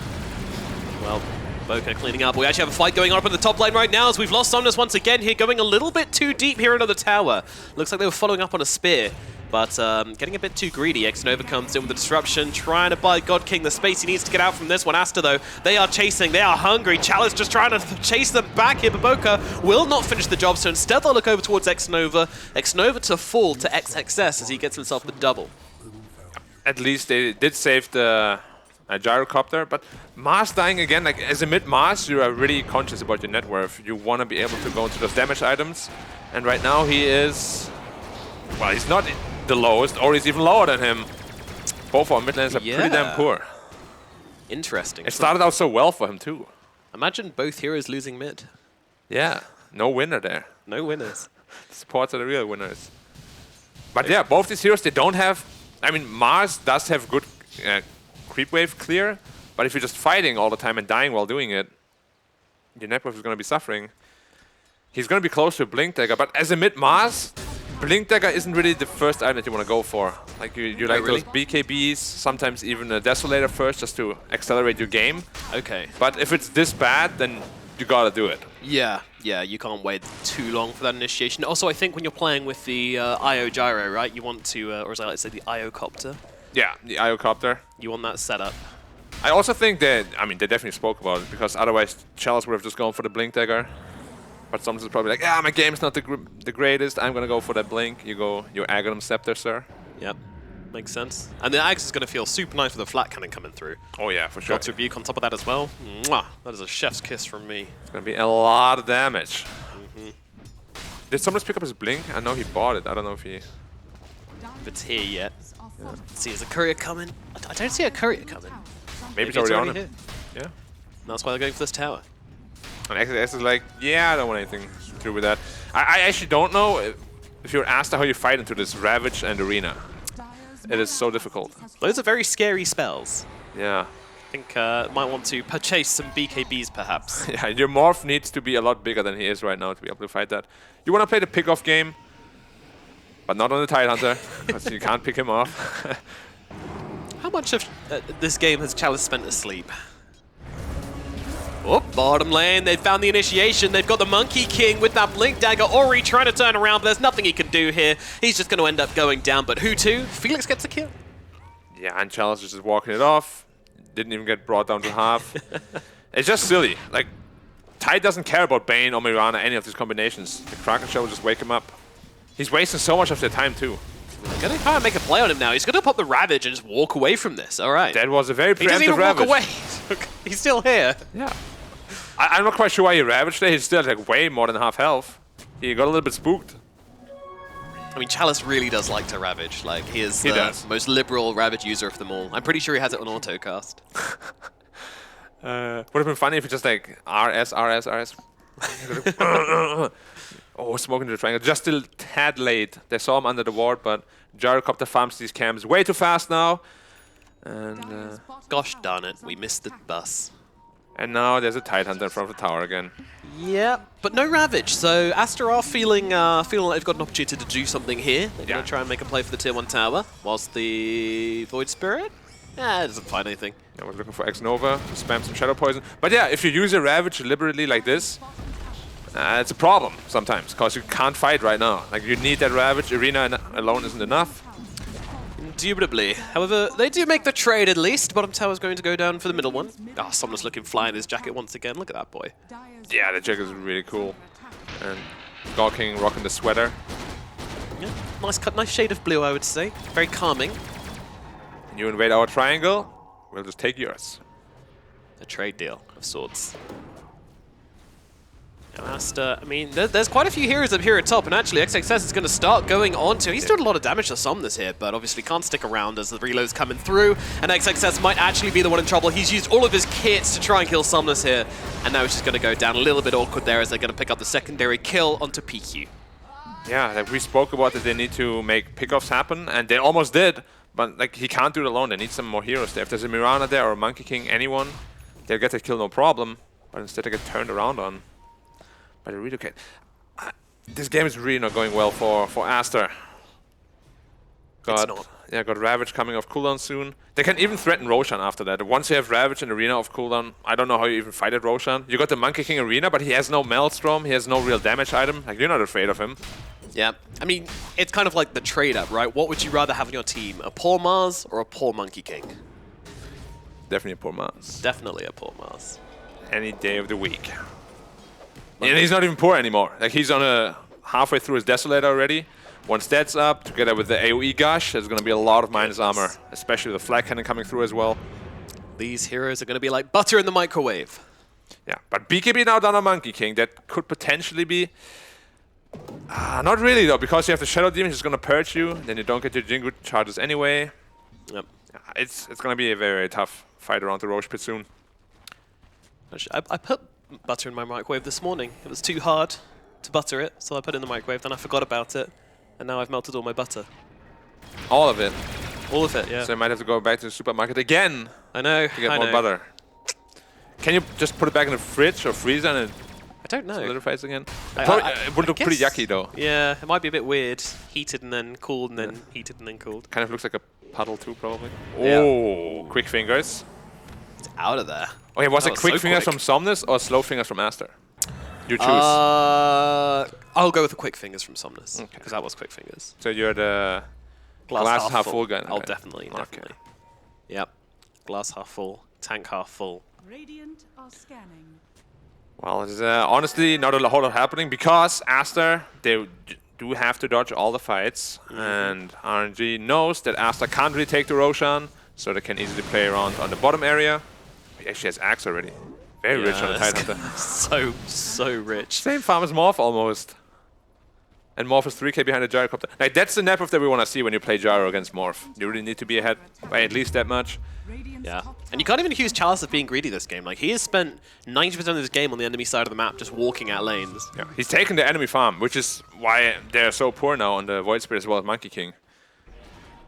Well, Boca cleaning up. We actually have a fight going on up in the top lane right now as we've lost Somnus once again here, going a little bit too deep here into the tower. Looks like they were following up on a spear, but getting a bit too greedy. Nova comes in with the disruption, trying to buy God King the space he needs to get out from this one. Aster, though, they are chasing, they are hungry. Chalice just trying to chase them back here, but Boca will not finish the job, so instead they'll look over towards Nova. Nova to fall to XXS as he gets himself the double. At least they did save the gyrocopter, but Mars dying again, like as a mid-Mars, you are really conscious about your net worth. You want to be able to go into those damage items, and right now he is, well, he's not the lowest, or he's even lower than him. Both our mid laners are pretty damn poor. Interesting. It started out so well for him too. Imagine both heroes losing mid. Yeah, no winner there. No winners. Supports are the real winners. But yeah, both these heroes, they don't have, I mean, Mars does have good creep wave clear, but if you're just fighting all the time and dying while doing it, your net worth is going to be suffering. He's going to be close to a Blink Dagger, but as a mid-Mars, Blink Dagger isn't really the first item that you want to go for. Like you like really? those BKBs, sometimes even a Desolator first just to accelerate your game. Okay. But if it's this bad, then you gotta do it. Yeah, you can't wait too long for that initiation. Also, I think when you're playing with the Io Gyro, right, you want to, or as I like to say, the Io Copter, Yeah, the Iocopter. you want that set up. I also think that, I mean, they definitely spoke about it, because otherwise Chalice would have just gone for the Blink Dagger. But someone's probably like, yeah, my game's not the greatest, I'm gonna go for that Blink. You go your Aghanim Scepter, sir. Yep, makes sense. And the Axe is going to feel super nice with a flat cannon coming through. Oh yeah, for sure. God's Rebuke on top of that as well. Mwah! That is a chef's kiss from me. It's gonna be a lot of damage. Did someone just pick up his Blink? I know he bought it, I don't know if he... If it's here yet. See, is a courier coming? I don't see a courier coming. Maybe it's already on him. here. Yeah. And that's why they're going for this tower. And XS is like, yeah, I don't want anything to do with that. I actually don't know if you're asked how you fight into this Ravage and Arena. It is so difficult. Those are very scary spells. Yeah. I think might want to purchase some BKBs perhaps. Yeah, your Morph needs to be a lot bigger than he is right now to be able to fight that. You want to play the pick-off game, but not on the Tidehunter, because you can't pick him off. How much of this game has Chalice spent asleep? Oh, bottom lane, they've found the initiation. They've got the Monkey King with that Blink Dagger. Ori trying to turn around, but there's nothing he can do here. He's just going to end up going down, but who to? Felix gets a kill. Yeah, and Chalice is just walking it off. Didn't even get brought down to half. It's just silly. Like, Tide doesn't care about Bane or Mirana, any of these combinations. The Kraken Show will just wake him up. He's wasting so much of their time too. They're going to try and make a play on him now. He's going to pop the Ravage and just walk away from this. All right. That was a very He doesn't preemptive even Ravage. walk away. He's still here. Yeah. I'm not quite sure why he Ravaged there. He's still like way more than half health. He got a little bit spooked. I mean, Chalice really does like to Ravage. Like, he is the most liberal Ravage user of them all. I'm pretty sure he has it on autocast. Would have been funny if he just like RS. Oh, smoking the triangle. Just a tad late. They saw him under the ward, but Gyrocopter farms these camps way too fast now. And Gosh darn it, we missed the bus. and now there's a Tidehunter in front of the tower again. Yeah, but no Ravage, so Aster are feeling like they've got an opportunity to do something here. They're going to try and make a play for the tier 1 tower, whilst the Void Spirit, it doesn't find anything. Yeah, we're looking for X-Nova to spam some Shadow Poison. But yeah, if you use a Ravage deliberately like this, it's a problem sometimes, because you can't fight right now. Like, you need that Ravage. Arena alone isn't enough. Indubitably. However, they do make the trade at least. Bottom tower's going to go down for the middle one. Ah, Somnus looking fly in his jacket once again. Look at that boy. Yeah, the jacket is really cool. And King rocking the sweater. Yeah, nice cut, nice shade of blue, I would say. Very calming. You invade our triangle, we'll just take yours. A trade deal of sorts. Now Aster, I mean, there's quite a few heroes up here at top, and actually XXS is going to start going on to. He's doing a lot of damage to Somnus here, but obviously can't stick around as the reload's coming through, and XXS might actually be the one in trouble. He's used all of his kits to try and kill Somnus here, and now it's just going to go down a little bit awkward there as they're going to pick up the secondary kill onto PQ. Yeah, like we spoke about that they need to make pickoffs happen, and they almost did, but like he can't do it alone. They need some more heroes there. If there's a Mirana there or a Monkey King, anyone, they'll get that kill no problem, but instead they get turned around on. But I really this game is really not going well for Aster. It's not. Yeah, got Ravage coming off cooldown soon. They can even threaten Roshan after that. Once you have Ravage in Arena off cooldown, I don't know how you even fight at Roshan. You got the Monkey King Arena, but he has no Maelstrom, he has no real damage item. Like, you're not afraid of him. Yeah, I mean, it's kind of like the trade-up, right? What would you rather have on your team, a poor Mars or a poor Monkey King? Definitely a poor Mars. Definitely a poor Mars. Any day of the week. And he's not even poor anymore. Like, he's on halfway through his Desolator already. Once that's up, together with the AoE Gush, there's going to be a lot of minus armor, especially with the Flag Cannon coming through as well. These heroes are going to be like butter in the microwave. Yeah, but BKB now down on Monkey King. That could potentially be... not really, though, because you have the Shadow Demon, who's going to purge you, then you don't get your Jingu charges anyway. Yep. It's going to be a very, very tough fight around the Roche Pit soon. I put butter in my microwave this morning. It was too hard to butter it, so I put it in the microwave, then I forgot about it, and now I've melted all my butter. All of it. All of it, yeah. So I might have to go back to the supermarket again I know, to get I more know. butter. Can you just put it back in the fridge or freezer and it I don't know. solidifies again? I It would look pretty guess- yucky, though. Yeah, it might be a bit weird. Heated and then cooled and then heated and then cooled. Kind of looks like a puddle, too, probably. Yeah. Oh, quick fingers. It's out of there. Okay, was That it was quick so fingers quick. from Somnus or slow fingers from Aster? You choose. I'll go with the quick fingers from Somnus, Okay. because that was quick fingers. So you're the glass half full guy. Oh, Okay. definitely, Okay. definitely. Yep. Glass half full, tank half full. Radiant are scanning. Well, it's honestly not a whole lot happening because Aster, they do have to dodge all the fights, and RNG knows that Aster can't really take the Roshan, so they can easily play around on the bottom area. He actually has Axe already. Very rich on the that's Tidehunter. so rich. Same farm as Morph almost. And Morph is 3k behind the Gyrocopter. Like, that's the Nephilim that we want to see when you play Gyro against Morph. You really need to be ahead by at least that much. Yeah, and you can't even accuse Chalice of being greedy this game. Like, he has spent 90% of his game on the enemy side of the map just walking at lanes. Yeah. He's taken the enemy farm, which is why they're so poor now on the Void Spirit as well as Monkey King.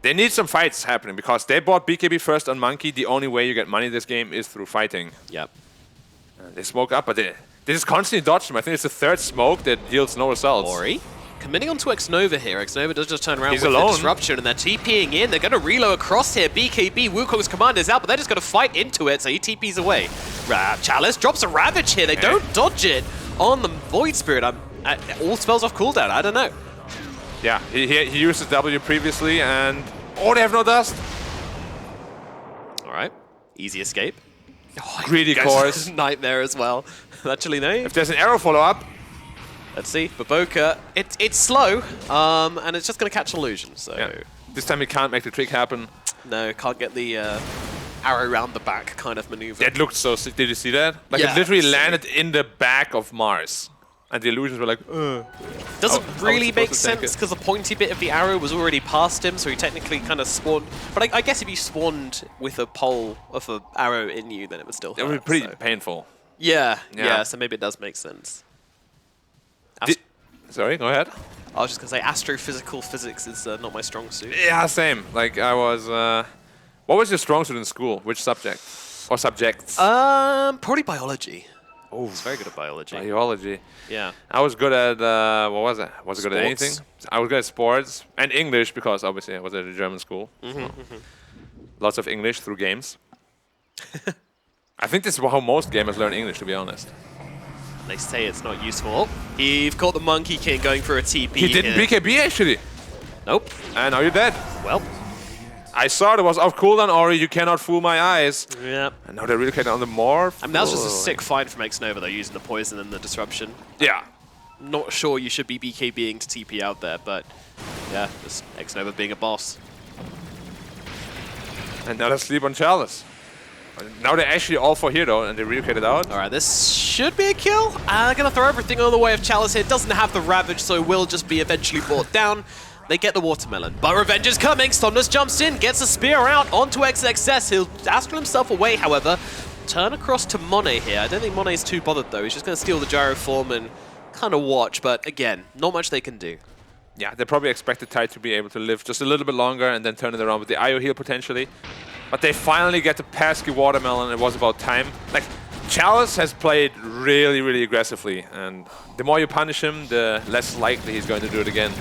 They need some fights happening because they bought BKB first on Monkey. The only way you get money in this game is through fighting. Yep. They smoke up, but they just constantly dodge them. I think it's the third smoke that yields no results. Ori committing onto Xnova here. Xnova does just turn around He's with alone. the disruption, and they're TPing in. They're going to reload across here. BKB, Wukong's command is out, but they're just going to fight into it, so he TPs away. Chalice drops a Ravage here. They don't dodge it on the Void Spirit. All spells off cooldown. I don't know. Yeah, he used his W previously, and... Oh, they have no dust! All right. Easy escape. Oh, Greedy course. Nightmare as well. Actually, no. If there's an arrow follow-up... Let's see. Baboka, it's slow, and it's just going to catch illusion. So Yeah. This time he can't make the trick happen. no, can't get the arrow round the back kind of maneuver. That looked so sick. Did you see that? Like, Yeah, it literally sick. landed in the back of Mars. And the illusions were like, Doesn't I was really supposed make to take sense it. because the pointy bit of the arrow was already past him, so he technically kind of spawned. But I guess if you spawned with a pole of an arrow in you, then it would still hurt. it would be pretty so. painful. Yeah, Yeah. so maybe it does make sense. Sorry, go ahead. I was just going to say astrophysical physics is not my strong suit. Yeah, same. Like, I was... what was your strong suit in school? Which subject? Or subjects? Probably biology. Oh, it's very good at biology. Biology. Yeah. I was good at... what was I? Was I good at Sports. anything? I was good at sports. And English, because obviously I was at a German school. Lots of English through games. I think this is how most gamers learn English, to be honest. They say it's not useful. Oh, you've caught the Monkey King going for a TP. He didn't here. BKB, actually. Nope. And now you're dead. Well. I saw it was off cooldown, Ori. You cannot fool my eyes. Yeah. And now they're really getting on the morph. I mean, that was just a sick fight from Xnova, though, using the poison and the disruption. Yeah. Not sure you should be BKBing to TP out there, but yeah, just Xnova being a boss. And now they sleep on Chalice. Now they're actually all for here, though, and they relocated out. All right, this should be a kill. Gonna throw everything on the way of Chalice here. Doesn't have the Ravage, so will just be eventually brought down. They get the Watermelon. But Revenge is coming. Somnus jumps in, gets a spear out onto XXS. He'll astral himself away, however. Turn across to Monet here. I don't think Monet's too bothered, though. He's just going to steal the gyro form and kind of watch. But again, not much they can do. Yeah, they probably expected Tide to be able to live just a little bit longer and then turn it around with the IO heal potentially. But they finally get the pesky Watermelon. It was about time. Like, Chalice has played really, really aggressively. And the more you punish him, the less likely he's going to do it again.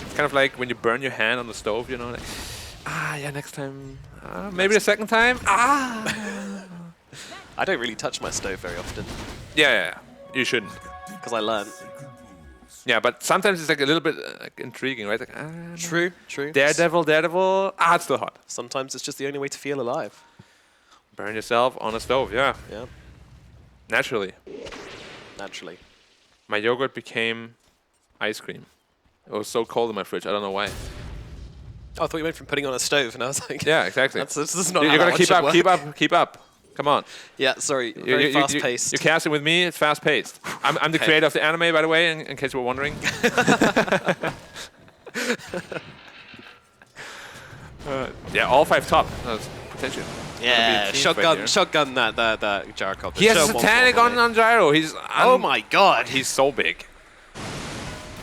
It's kind of like when you burn your hand on the stove, you know, like, yeah, next time, maybe the second time, I don't really touch my stove very often. Yeah, you shouldn't. Because I learned. Yeah, but sometimes it's like a little bit intriguing, right? Like, True. Daredevil, it's still hot. Sometimes it's just the only way to feel alive. Burn yourself on a stove, yeah. Yeah, Naturally. My yogurt became ice cream. It was so cold in my fridge, I don't know why. Oh, I thought you meant from putting on a stove, and I was like, Yeah, exactly. this is not You how gotta that keep one up, should work. keep up. Come on. Yeah, sorry, very fast-paced. You're casting with me, it's fast-paced. I'm the creator of the anime, by the way, in case you were wondering. Yeah, all 5 top. That's potential. Yeah, shotgun that Gyrocopter. He has Show a more satanic form on Gyro. Oh my god. He's so big.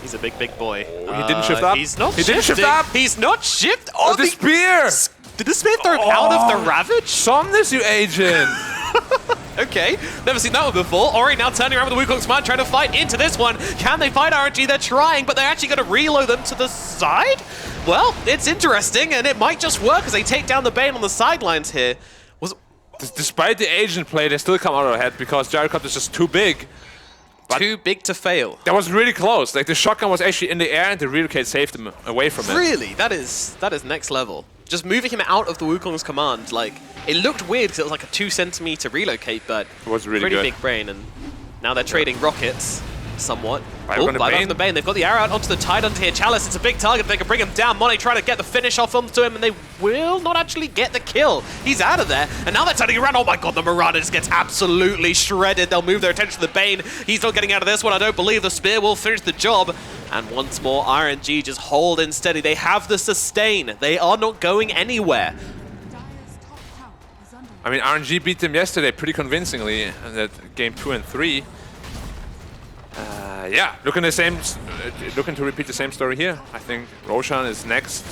He's a big boy. He didn't shift up. He's not He didn't shift shifting. up. He's not shift. Oh, the spear! Did the spear throw him out of the Ravage? Somnus, you agent! Okay, never seen that one before. Ori now turning around with the Wukong's Command, trying to fight into this one. Can they fight RNG? They're trying, but they're actually going to reload them to the side? Well, it's interesting, and it might just work as they take down the Bane on the sidelines here. Despite the agent play, they still come out ahead because Gyrocopter is just too big. Too big to fail. That was really close. Like, the shotgun was actually in the air and the relocate saved him away from it. Really? That is next level. Just moving him out of the Wukong's command, like, it looked weird because it was like a 2 centimeter relocate, but it was really pretty good. big brain, and now they're trading rockets somewhat. Bye on the Bane. They've got the arrow out onto the Tidal here. Chalice, it's a big target. They can bring him down. Monet trying to get the finish off onto him, and they will not actually get the kill. He's out of there, and now they're turning around. Oh my god, the Marauder just gets absolutely shredded. They'll move their attention to the Bane. He's not getting out of this one. I don't believe the spear will finish the job. And once more, RNG just holding steady. They have the sustain. They are not going anywhere. Dire's top tower is under I mean, RNG beat them yesterday pretty convincingly in that game 2 and 3. Yeah, looking to repeat the same story here. I think Roshan is next.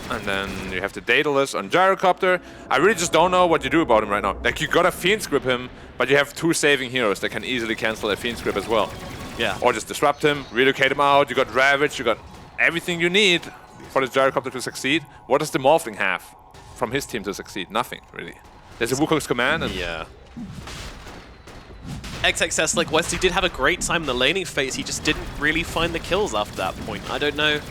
And then you have the Daedalus on Gyrocopter. I really just don't know what you do about him right now. Like, you gotta Fiend's Grip him, but you have 2 saving heroes that can easily cancel that Fiend's Grip as well. Yeah. Or just disrupt him, relocate him out. You got Ravage, you got everything you need for this Gyrocopter to succeed. What does the Morphling have from his team to succeed? Nothing, really. There's a Wukong's command and Yeah. XXS, like Wesley, did have a great time in the laning phase. He just didn't really find the kills after that point. I don't know.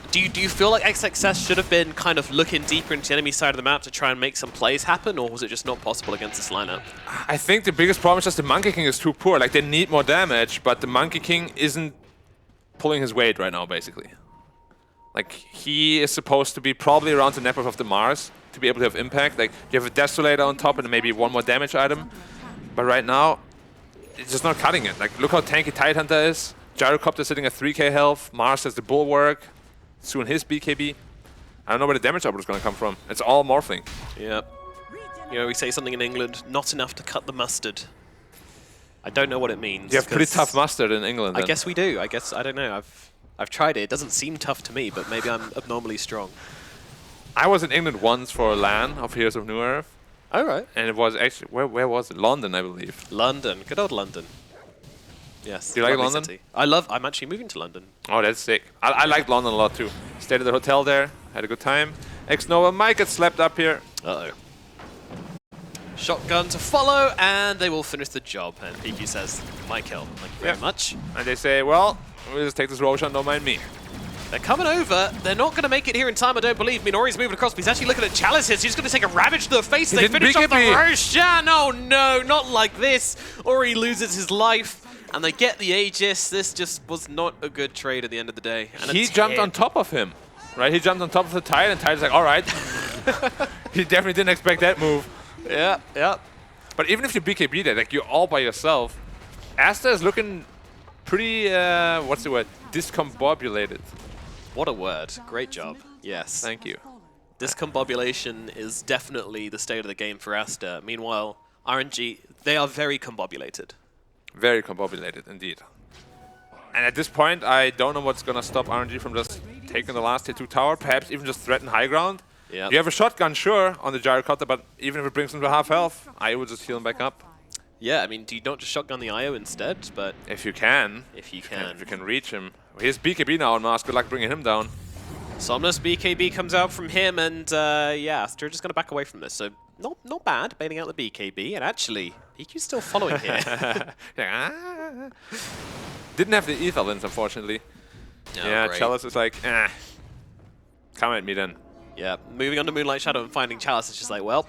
Do you feel like XXS should have been kind of looking deeper into the enemy side of the map to try and make some plays happen, or was it just not possible against this lineup? I think the biggest problem is just the Monkey King is too poor. Like, they need more damage, but the Monkey King isn't pulling his weight right now, basically. Like, he is supposed to be probably around the network of the Mars to be able to have impact. Like, you have a Desolator on top and maybe one more damage item. But right now, it's just not cutting it. Like, look how tanky Tidehunter is. Gyrocopter sitting at 3k health. Mars has the Bulwark. Soon his BKB. I don't know where the damage output is going to come from. It's all Morphling. Yep. You know, we say something in England, not enough to cut the mustard. I don't know what it means. You have pretty 'cause tough mustard in England. I then. guess we do. I guess, I don't know. I've tried it. It doesn't seem tough to me, but maybe I'm abnormally strong. I was in England once for a LAN of Heroes of New Earth. All right. And it was actually, where was it? London, I believe. London. Good old London. Yes. Do you like lovely London? city. I'm actually moving to London. Oh, that's sick. I liked London a lot too. Stayed at the hotel there, had a good time. X-Nova might get slapped up here. Uh-oh. Shotgun to follow, and they will finish the job. And PQ says, my kill. Thank you very much. And they say, well, we'll just take this Roshan, don't mind me. They're coming over. They're not going to make it here in time, I don't believe. Minori's moving across, but he's actually looking at Chalice here. So he's going to take a Ravage to the face. They didn't finish off the BKB. Roshan. Oh no, not like this. Ori loses his life, and they get the Aegis. This just was not a good trade at the end of the day. And He jumped on top of him, right? He jumped on top of the Tide, and Tide's like, all right. He definitely didn't expect that move. Yeah, yeah. But even if you BKB that, like, you're all by yourself, Aster is looking pretty, what's the word? Discombobulated. What a word. Great job. Yes. Thank you. Discombobulation is definitely the state of the game for Aster. Meanwhile, RNG, they are very combobulated. Very combobulated, indeed. And at this point, I don't know what's going to stop RNG from just taking the last T2 tower, perhaps even just threaten high ground. Yep. You have a shotgun, sure, on the Gyrocopter, but even if it brings him to half health, I would just heal him back up. Yeah, I mean, do you not just shotgun the IO instead? But If you can. if you can. If you can reach him. Here's BKB now on Mars. Good luck bringing him down. Somnus BKB comes out from him, and yeah, Aster just going to back away from this. So not bad, bailing out the BKB, and actually, PQ's still following here. Didn't have the Ether lens, unfortunately. Oh, Yeah, great. Chalice is like, come at me then. Yeah, moving on to Moonlight Shadow and finding Chalice is just like, well,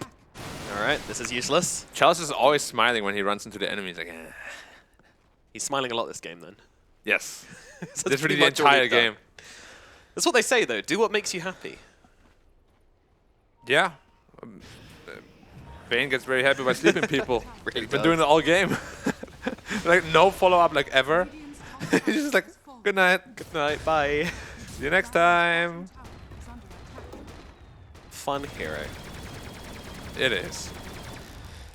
all right, this is useless. Chalice is always smiling when he runs into the enemy. He's like, He's smiling a lot this game, then. yes. That's Literally pretty the much all entire we've done. game. That's what they say, though. Do what makes you happy. Yeah. Bane gets very happy by sleeping people. Really He's been does. doing it all game. Like, no follow-up, like, ever. He's just like, good night. Good night, bye. See you next time. Fun hero. It is.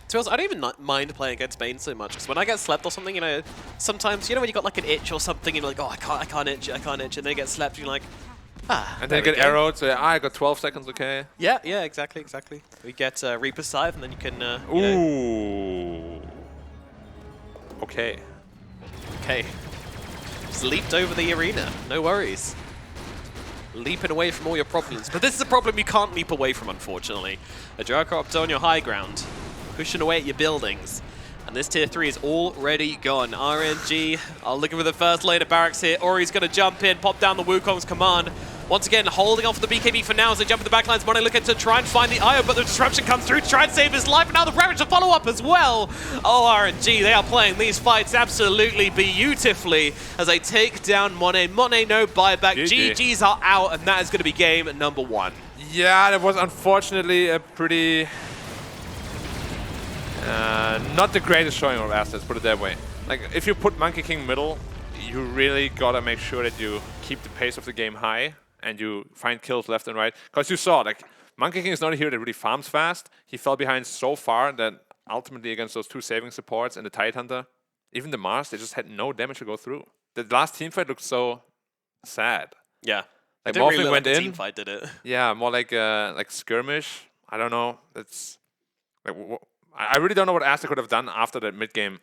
To be honest, I don't even mind playing against Bane so much. Because when I get slept or something, you know, sometimes, you know when you got like an itch or something, and you're like, oh, I can't itch, and then you get slept, you're like, ah. And then you there get we go. arrowed, so I got 12 seconds, okay. Yeah, yeah, exactly. We get Reaper Scythe, and then you can, you know, Ooh. Okay. okay. Just leaped over the arena, no worries. Leaping away from all your problems. But this is a problem you can't leap away from, unfortunately. A Gyrocopter on your high ground, pushing away at your buildings. And this tier 3 is already gone. RNG are looking for the first lane of barracks here. Ori's going to jump in, pop down the Wukong's command. Once again, holding off the BKB for now as they jump in the backlines. Mono looking to try and find the IO, but the disruption comes through to try and save his life. And now the Ravage to follow up as well. Oh, RNG, they are playing these fights absolutely beautifully as they take down Monet. Monet, no buyback. GG. GGs are out, and that is going to be game number 1. Yeah, that was unfortunately a pretty... not the greatest showing of Aster, let's put it that way. Like, if you put Monkey King middle, you really gotta make sure that you keep the pace of the game high and you find kills left and right. Because you saw, like, Monkey King is not a hero that really farms fast. He fell behind so far that ultimately against those two saving supports and the Tidehunter, even the Mars, they just had no damage to go through. The last teamfight looked so sad. Yeah. Like, It didn't really Morphling look went like a in. team fight, did it? Yeah, more like skirmish. I don't know. It's like I really don't know what Aster could have done after that mid game,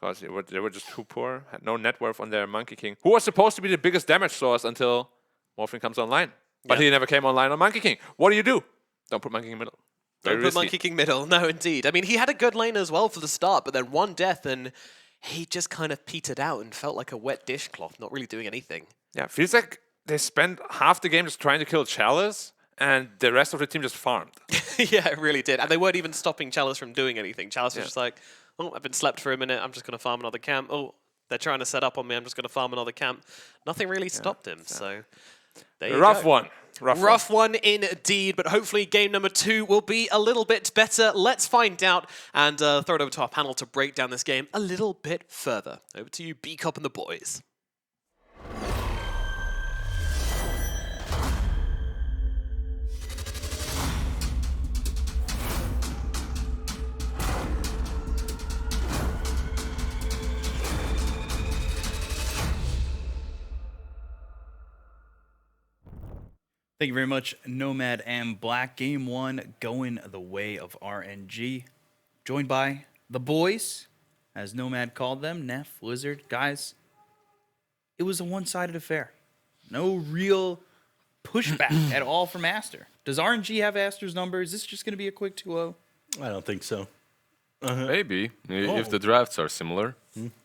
because they were just too poor. Had no net worth on their Monkey King, who was supposed to be the biggest damage source until Morphling comes online. But Yeah. he never came online on Monkey King. What do? Don't put Monkey King in the middle. Very Don't put risky. Monkey King middle. No, indeed. I mean, he had a good lane as well for the start, but then one death and he just kind of petered out and felt like a wet dishcloth, not really doing anything. Yeah, feels like they spent half the game just trying to kill Chalice, and the rest of the team just farmed. Yeah, it really did. And they weren't even stopping Chalice from doing anything. Chalice was just like, oh, I've been slept for a minute. I'm just going to farm another camp. Oh, they're trying to set up on me. I'm just going to farm another camp. Nothing really stopped him. So there you Rough go. one. Rough one indeed, but hopefully game number 2 will be a little bit better. Let's find out and throw it over to our panel to break down this game a little bit further. Over to you, B-Cop and the boys. Thank you very much, Nomad and Black. Game 1 going the way of RNG. Joined by the boys, as Nomad called them, Neff, Lizard. Guys, it was a one-sided affair. No real pushback at all from Aster. Does RNG have Aster's number? Is this just going to be a quick 2-0? I don't think so. Maybe. If the drafts are similar,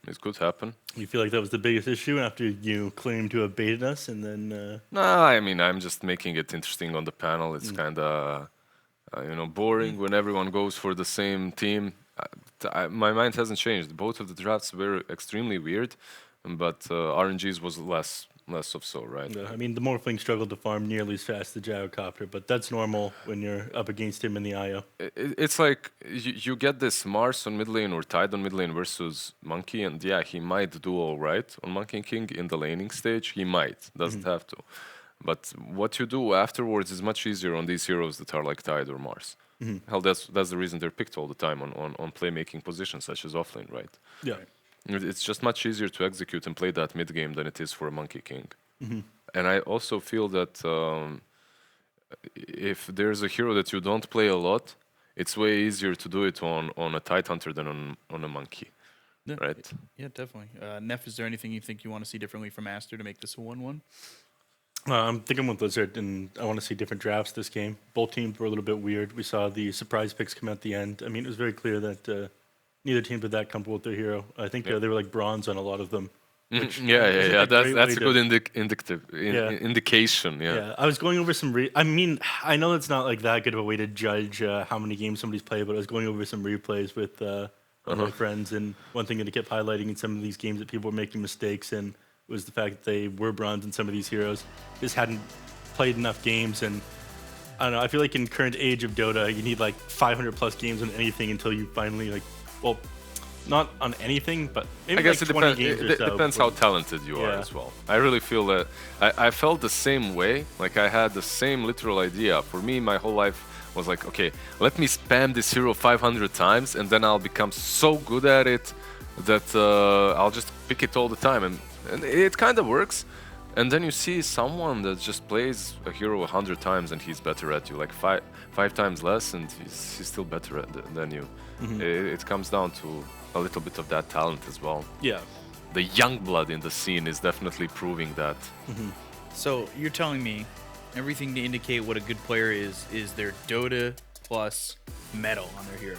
it could happen. You feel like that was the biggest issue after you claimed to have baited us, and then No, I mean, I'm just making it interesting on the panel. It's kind of, boring when everyone goes for the same team. My mind hasn't changed. Both of the drafts were extremely weird, but RNG's was less of so, right? I mean, the Morphling struggled to farm nearly as fast as the Gyrocopter, but that's normal when you're up against him in the IO. It's like you get this Mars on mid lane or Tide on mid lane versus Monkey, and yeah, he might do all right on Monkey King in the laning stage. He might, doesn't have to. But what you do afterwards is much easier on these heroes that are like Tide or Mars. Hell, that's the reason they're picked all the time on playmaking positions such as offlane, right? Yeah. It's just much easier to execute and play that mid game than it is for a Monkey King. And I also feel that if there's a hero that you don't play a lot, it's way easier to do it on a Tidehunter than on a Monkey, Yeah. right? Yeah, definitely. Neff, is there anything you think you want to see differently from Aster to make this a 1-1? I'm thinking with Lizard, and I want to see different drafts this game. Both teams were a little bit weird. We saw the surprise picks come at the end. I mean, it was very clear that neither team was that comfortable with their hero. I think they were like bronze on a lot of them. Yeah. That's a good indication. Yeah. Yeah, I was going over some. I mean, I know it's not like that good of a way to judge how many games somebody's played, but I was going over some replays with one of my friends, and one thing that I kept highlighting in some of these games that people were making mistakes in was the fact that they were bronze in some of these heroes, just hadn't played enough games, and I don't know. I feel like in current age of Dota, you need like 500 plus games on anything until you finally not on anything, but maybe I guess like it 20 depends. games It or so. depends how talented you are Yeah. as well. I really feel that I felt the same way. Like I had the same literal idea. For me, my whole life was like, okay, let me spam this hero 500 times, and then I'll become so good at it that I'll just pick it all the time, and it kind of works. And then you see someone that just plays a hero 100 times and he's better at you, like five times less, and he's still better than you. It comes down to a little bit of that talent as well. Yeah. The young blood in the scene is definitely proving that. So you're telling me everything to indicate what a good player is their Dota plus metal on their hero.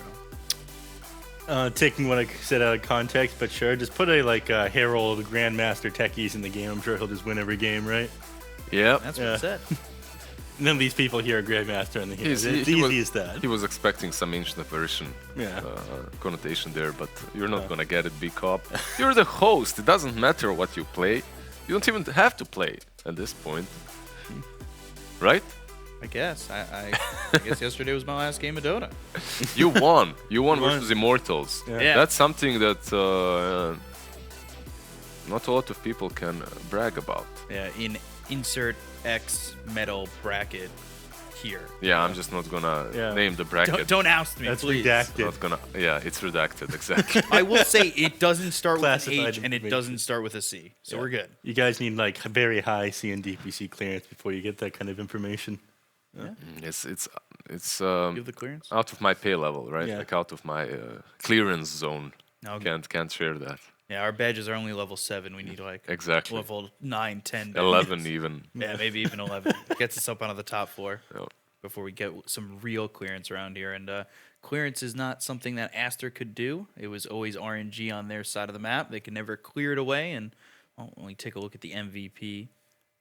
Taking what I said out of context, but sure, just put a Herald Grandmaster Techies in the game. I'm sure he'll just win every game, right? Yeah. That's what Yeah. it said. None of these people here are Grandmaster in the game. He's- It's he easy was- as that. He was expecting some ancient version Yeah. connotation there, but you're not gonna get it, big cop. You're the host. It doesn't matter what you play. You don't even have to play at this point, right? I guess. I guess yesterday was my last game of Dota. You won. You won won. versus Immortals. Yeah. That's something that not a lot of people can brag about. Yeah, in insert X metal bracket here. Yeah, I'm just not gonna Yeah. name the bracket. Don't oust me, That's please. redacted. Not gonna. Yeah, it's redacted exactly. I will say it doesn't start with an Classified H and it information. doesn't start with a C, so we're good. You guys need like very high C and DPC clearance before you get that kind of information. it's You have the clearance? out of my pay level, right? Yeah. Like out of my clearance zone. No, Can't share that. yeah, our badges are only level 7. We need like Exactly. level 9, 10. 11 badges. even. Yeah, maybe even 11. Gets us up onto the top floor Yeah. before we get some real clearance around here. And clearance is not something that Aster could do. It was always RNG on their side of the map. They could never clear it away. And when we take a look at the MVP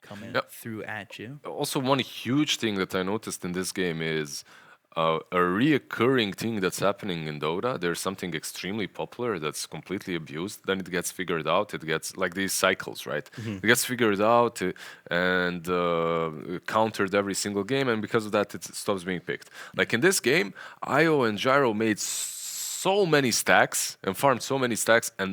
coming Yep. through at you. Also, one huge thing that I noticed in this game is a reoccurring thing that's happening in Dota. There's something extremely popular that's completely abused. Then it gets figured out. It gets like these cycles, right? It gets figured out and countered every single game, and because of that, it stops being picked. Like in this game, Io and Gyro made so many stacks and farmed so many stacks, and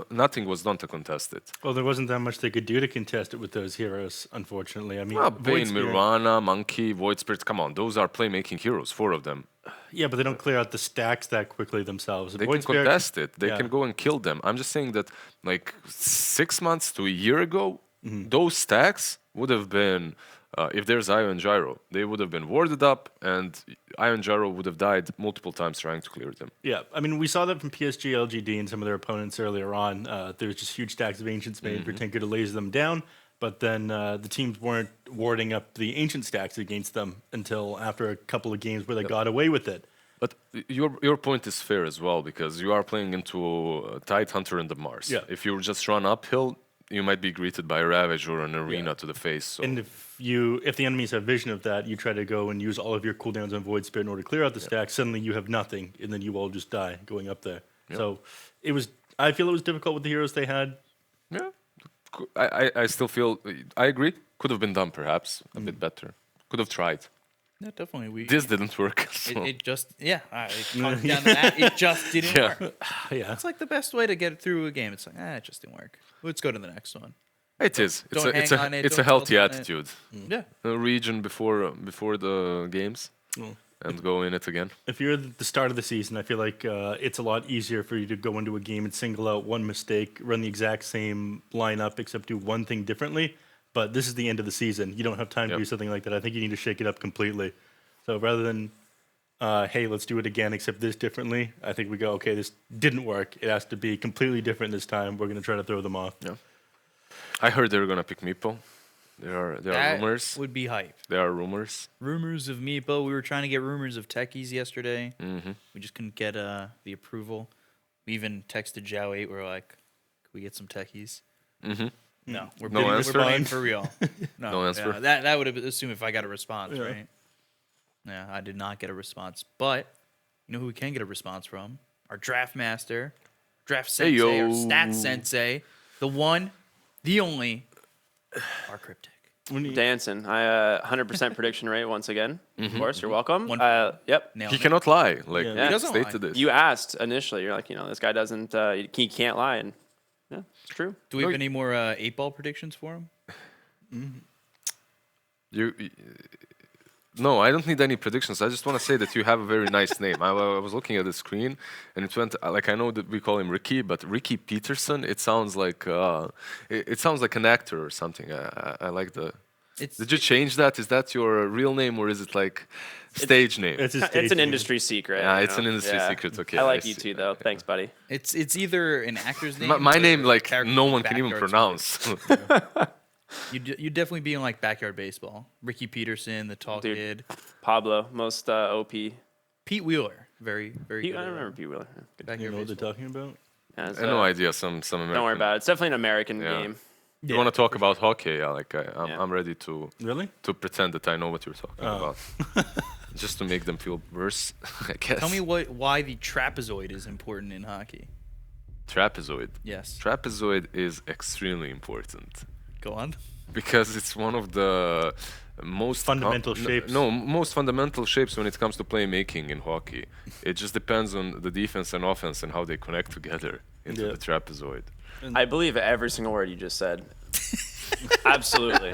nothing was done to contest it. Well, there wasn't that much they could do to contest it with those heroes, unfortunately. I mean, Ah, Void Vayne, Spirit- Mirana, Monkey, Void Spirit, come on, those are playmaking heroes, 4 of them. Yeah, but they don't clear out the stacks that quickly themselves. They Void can Spirit- contest it. They yeah. can go and kill them. I'm just saying that, like 6 months to a year ago, those stacks would have been, if there's Io and Gyro, they would have been warded up, and Io and Gyro would have died multiple times trying to clear them. Yeah, I mean, we saw that from PSG, LGD, and some of their opponents earlier on. There's just huge stacks of Ancients made for Tinker to laser them down, but then the teams weren't warding up the Ancient stacks against them until after a couple of games where they got away with it. But your point is fair as well, because you are playing into Tidehunter and the Mars. Yeah. If you just run uphill, you might be greeted by a Ravage or an Arena to the face. So. And if the enemies have vision of that, you try to go and use all of your cooldowns on Void Spirit in order to clear out the stack. Suddenly you have nothing, and then you all just die going up there. So I feel it was difficult with the heroes they had. Yeah, I still feel, I agree, could have been done perhaps a bit better. Could have tried. Yeah, definitely. This didn't work. So. It just, it comes down to that. It just didn't Yeah. work. Yeah. It's like the best way to get through a game. It's like, it just didn't work. Let's go to the next one. It is. Don't hang on it, It's a don't healthy build on it. attitude. Yeah. A region before the games and go in it again. If you're at the start of the season, I feel like it's a lot easier for you to go into a game and single out one mistake, run the exact same lineup, except do one thing differently. But this is the end of the season. You don't have time to Yep. do something like that. I think you need to shake it up completely. So rather than, hey, let's do it again, except this differently, I think we go, okay, this didn't work. It has to be completely different this time. We're going to try to throw them off. Yeah. I heard they were gonna pick Meepo. There are That rumors. would be hype. There are rumors. Rumors of Meepo. We were trying to get rumors of techies yesterday. Mm-hmm. We just couldn't get the approval. We even texted Zhao 8. We're like, can we get some techies? Mm-hmm. No, we're No bidding, answer? we're bidding for real. No answer? Yeah, that would have assumed if I got a response, right? Yeah, I did not get a response. But you know who we can get a response from? Our draft master, draft sensei, Hey, our yo. stat sensei, the one, the only, our cryptic. Dancing. I 100% prediction rate once again. Of course, you're welcome. One- Yep. Nailed He it. cannot lie. Like Yeah. He doesn't stated lie. this. You asked initially. You're like, this guy doesn't. He can't lie, and yeah, it's true. Do we have any more 8-ball predictions for him? No, I don't need any predictions. I just want to say that you have a very nice name. I was looking at the screen, and it went like, I know that we call him Ricky, but Ricky Peterson. It sounds like it sounds like an actor or something. I like the. It's Did you change that? Is that your real name or is it like stage name? It's, his It's stage an name. industry secret. Yeah, you it's know? an industry Yeah. secret. Okay, I like I you see. too, though. Thanks, buddy. it's either an actor's name. My or name, a like character no from one can even Backyard pronounce. You definitely be in like backyard baseball. Ricky Peterson, the tall Dude. kid. Pablo, most OP. Pete Wheeler, very good. I at, remember Pete Wheeler. Yeah, good. You backyard know what they're baseball. talking about? Yeah, it's, I have no idea. Some American. Don't worry about it. It's definitely an American Yeah. game. You want to talk about hockey? Yeah, like Yeah. I'm ready to Really? pretend that I know what you're talking about, just to make them feel worse. I guess. Tell me why the trapezoid is important in hockey. Trapezoid. Yes. Trapezoid is extremely important Go on. because it's one of the most Fundamental shapes. No, most fundamental shapes when it comes to playmaking in hockey. It just depends on the defense and offense and how they connect together into Yeah. the trapezoid. I believe every single word you just said. Absolutely.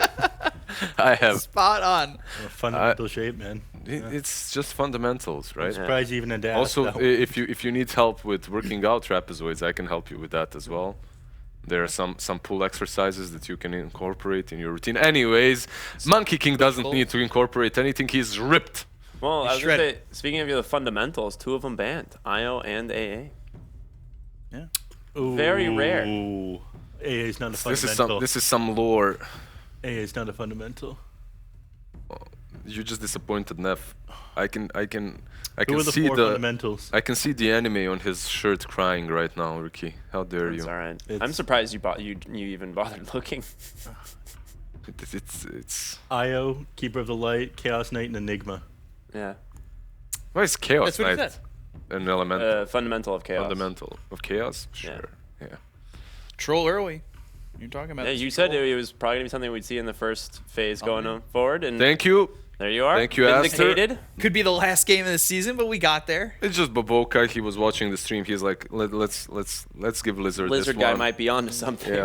I have. Spot on. Fundamental shape, man. It's just fundamentals, right? Surprised you even had to ask Also, that one. if you need help with working out trapezoids, I can help you with that as well. There are some pull exercises that you can incorporate in your routine. Anyways, Monkey King doesn't need to incorporate anything. He's ripped. Well, I was gonna shredded. say, speaking of the fundamentals, 2 of them banned, IO and AA. Yeah. Very rare. Ooh. AA is not a fundamental. This is some lore. AA is not a fundamental. You just disappointed Neff. I can Who are the see 4 the fundamentals? I can see the anime on his shirt crying right now, Ricky. How dare It's you? all right. I'm It's- surprised you even bothered looking. It's Io, Keeper of the Light, Chaos Knight, and Enigma. Yeah. why is Chaos That's what he Knight said. an elemental Fundamental of chaos. fundamental of Chaos? Yeah. Sure. Yeah. Troll early. You're talking about. Yeah, this you said troll. it was probably gonna be something we'd see in the first phase going on forward, and Thank you. there you are. Thank you, Aster. Vindicated. Could be the last game of the season, but we got there. It's just Baboka. He was watching the stream. He's like, let's give Lizard Lizard this guy one. might be onto something. Yeah,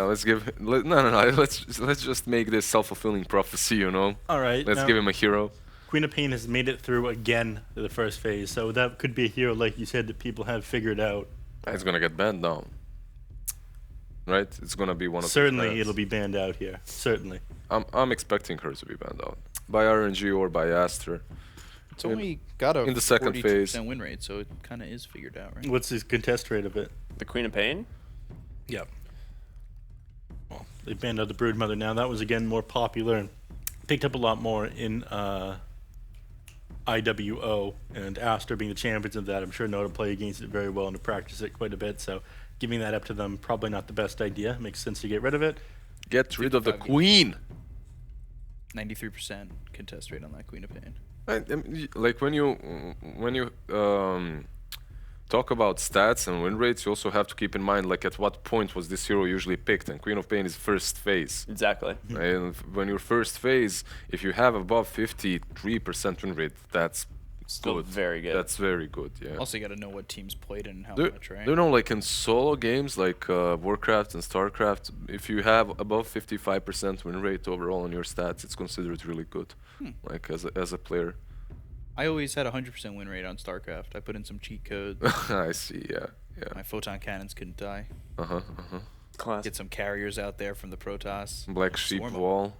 no. Let's just make this self-fulfilling prophecy. You know. All right. Let's now, give him a hero. Queen of Pain has made it through again to the first phase, so that could be a hero, like you said, that people have figured out. It's gonna get banned now. Right? It's gonna be one of. Certainly, the it'll be banned out here. Certainly. I'm expecting her to be banned out by RNG or by Aster. It's only got a in the second 42% phase. win rate, so it kind of is figured out, right? What's the contest rate of it? The Queen of Pain. Yep. Well, they banned out the Broodmother now. That was again more popular and picked up a lot more in IWO, and Aster being the champions of that, I'm sure know how to play against it very well and to practice it quite a bit. So giving that up to them probably not the best idea. Makes sense to get rid of it. Get rid of the 55 queen. 93% contest rate on that Queen of Pain. Like when you talk about stats and win rates, you also have to keep in mind like at what point was this hero usually picked. And Queen of Pain is first phase. Exactly. And when you're first phase, if you have above 53% win rate, that's Still good. very good. That's very good. Yeah. Also, you got to know what teams played and how Do much, right? you know, like in solo games like Warcraft and Starcraft, if you have above 55% win rate overall on your stats, it's considered really good. Like as a player. I always had a 100% win rate on StarCraft. I put in some cheat codes. I see. Yeah. My photon cannons couldn't die. Classic. Get some carriers out there from the Protoss. Black Sheep Swarm 'em. Wall.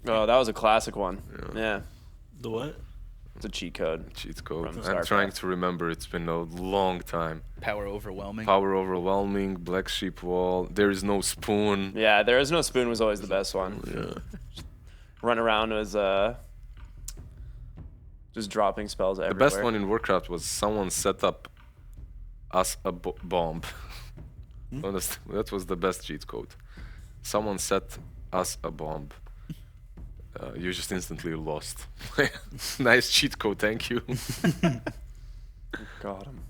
Oh, that was a classic one. Yeah. The what? It's a cheat code. Cheat code. From I'm trying StarCraft. to remember. It's been a long time. Power overwhelming. Power overwhelming. Black Sheep Wall. There is no spoon. Yeah, there is no spoon was always the best one. Yeah. Run around was just dropping spells The everywhere. best one in Warcraft was someone set up us a bomb. Honestly, that was the best cheat code. Someone set us a bomb. You just instantly lost. Nice cheat code, thank you. Got him.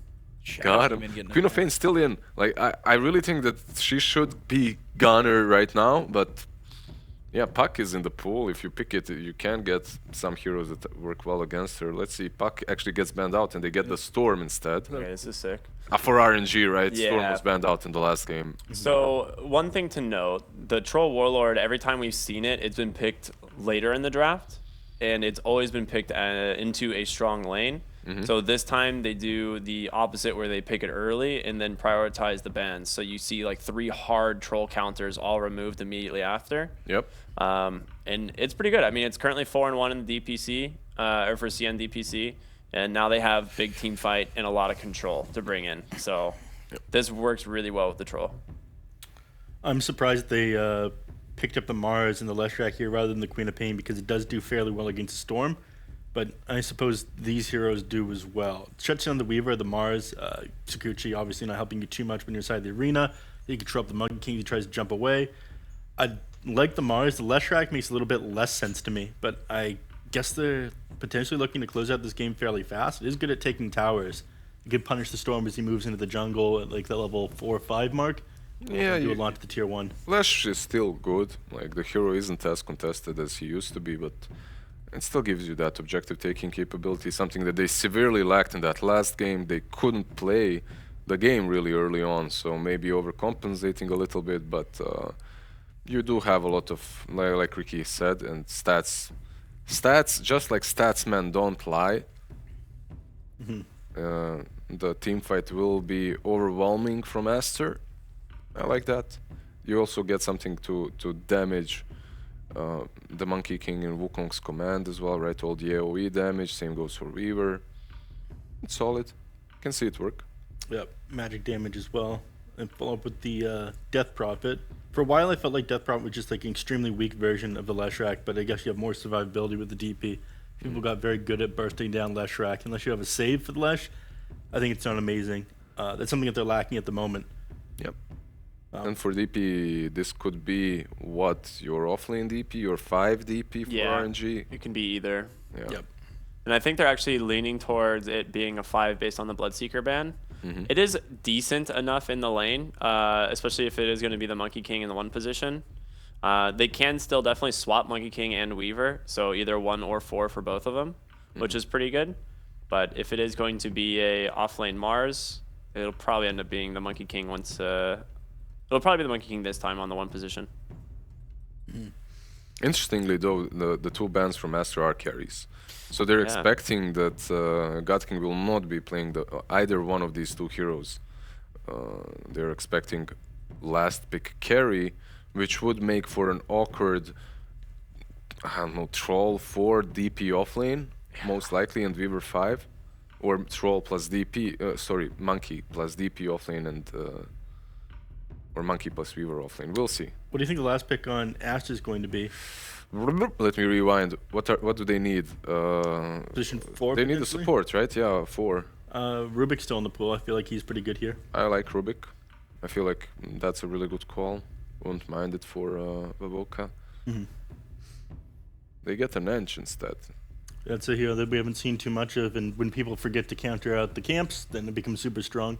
Got him. Queen of Pain's still in. Like I really think that she should be Gunner right now, but yeah, Puck is in the pool. If you pick it, you can get some heroes that work well against her. Let's see, Puck actually gets banned out and they get the Storm instead. Okay, this is sick. For RNG, right? Storm Yeah. was banned out in the last game. So one thing to note, the Troll Warlord, every time we've seen it, it's been picked later in the draft, and it's always been picked into a strong lane. So this time they do the opposite where they pick it early and then prioritize the bans. So you see like 3 hard troll counters all removed immediately after. Yep. And it's pretty good. I mean, it's currently 4-1 in the DPC, or for CN DPC, and now they have big team fight and a lot of control to bring in. So this works really well with the troll. I'm surprised they picked up the Mars and the Leshrac here rather than the Queen of Pain because it does do fairly well against Storm. But I suppose these heroes do as well. Shuts down the Weaver, the Mars, Sakuchi obviously not helping you too much when you're inside the arena. You control up the Monkey King, he tries to jump away. I like the Mars. The Leshrac makes a little bit less sense to me, but I guess they're potentially looking to close out this game fairly fast. It is good at taking towers. You can punish the Storm as he moves into the jungle at like the level 4 or 5 mark. Yeah, Do a lot to the tier 1. Flash is still good. Like the hero isn't as contested as he used to be, but it still gives you that objective taking capability, something that they severely lacked in that last game. They couldn't play the game really early on, so maybe overcompensating a little bit, but you do have a lot of, like Ricky said, and stats, just like stats man don't lie. The team fight will be overwhelming from Aster. I like that. You also get something to damage the Monkey King in Wukong's command as well, right? All the AoE damage, same goes for Weaver. It's solid. Can see it work. Yep, magic damage as well. And follow up with the Death Prophet. For a while, I felt like Death Prophet was just like an extremely weak version of the Leshrac, but I guess you have more survivability with the DP. People got very good at bursting down Leshrac. Unless you have a save for the Lesh, I think it's not amazing. That's something that they're lacking at the moment. Yep. And for DP, this could be what, your offlane DP, your 5 DP for RNG? It can be either. Yeah. Yep. And I think they're actually leaning towards it being a 5 based on the Bloodseeker ban. It is decent enough in the lane, especially if it is going to be the Monkey King in the 1 position. They can still definitely swap Monkey King and Weaver, so either 1 or 4 for both of them, which is pretty good. But if it is going to be a offlane Mars, it'll probably end up being the Monkey King once... it'll probably be the Monkey King this time on the 1 position. Interestingly, though, the 2 bans from Aster are carries. So they're expecting that God King will not be playing either one of these 2 heroes. They're expecting last pick carry, which would make for an awkward, I don't know, Troll 4 DP offlane, most likely, and Weaver 5. Or Troll plus DP, Monkey plus DP offlane and... or Monkey plus Weaver offlane. We'll see. What do you think the last pick on Aster is going to be? Let me rewind. What do they need? Position 4? They need a support, right? Yeah, 4. Rubik's still in the pool. I feel like he's pretty good here. I like Rubik. I feel like that's a really good call. Wouldn't mind it for Baboka. They get an edge instead. That's a hero that we haven't seen too much of, and when people forget to counter out the camps, then it becomes super strong.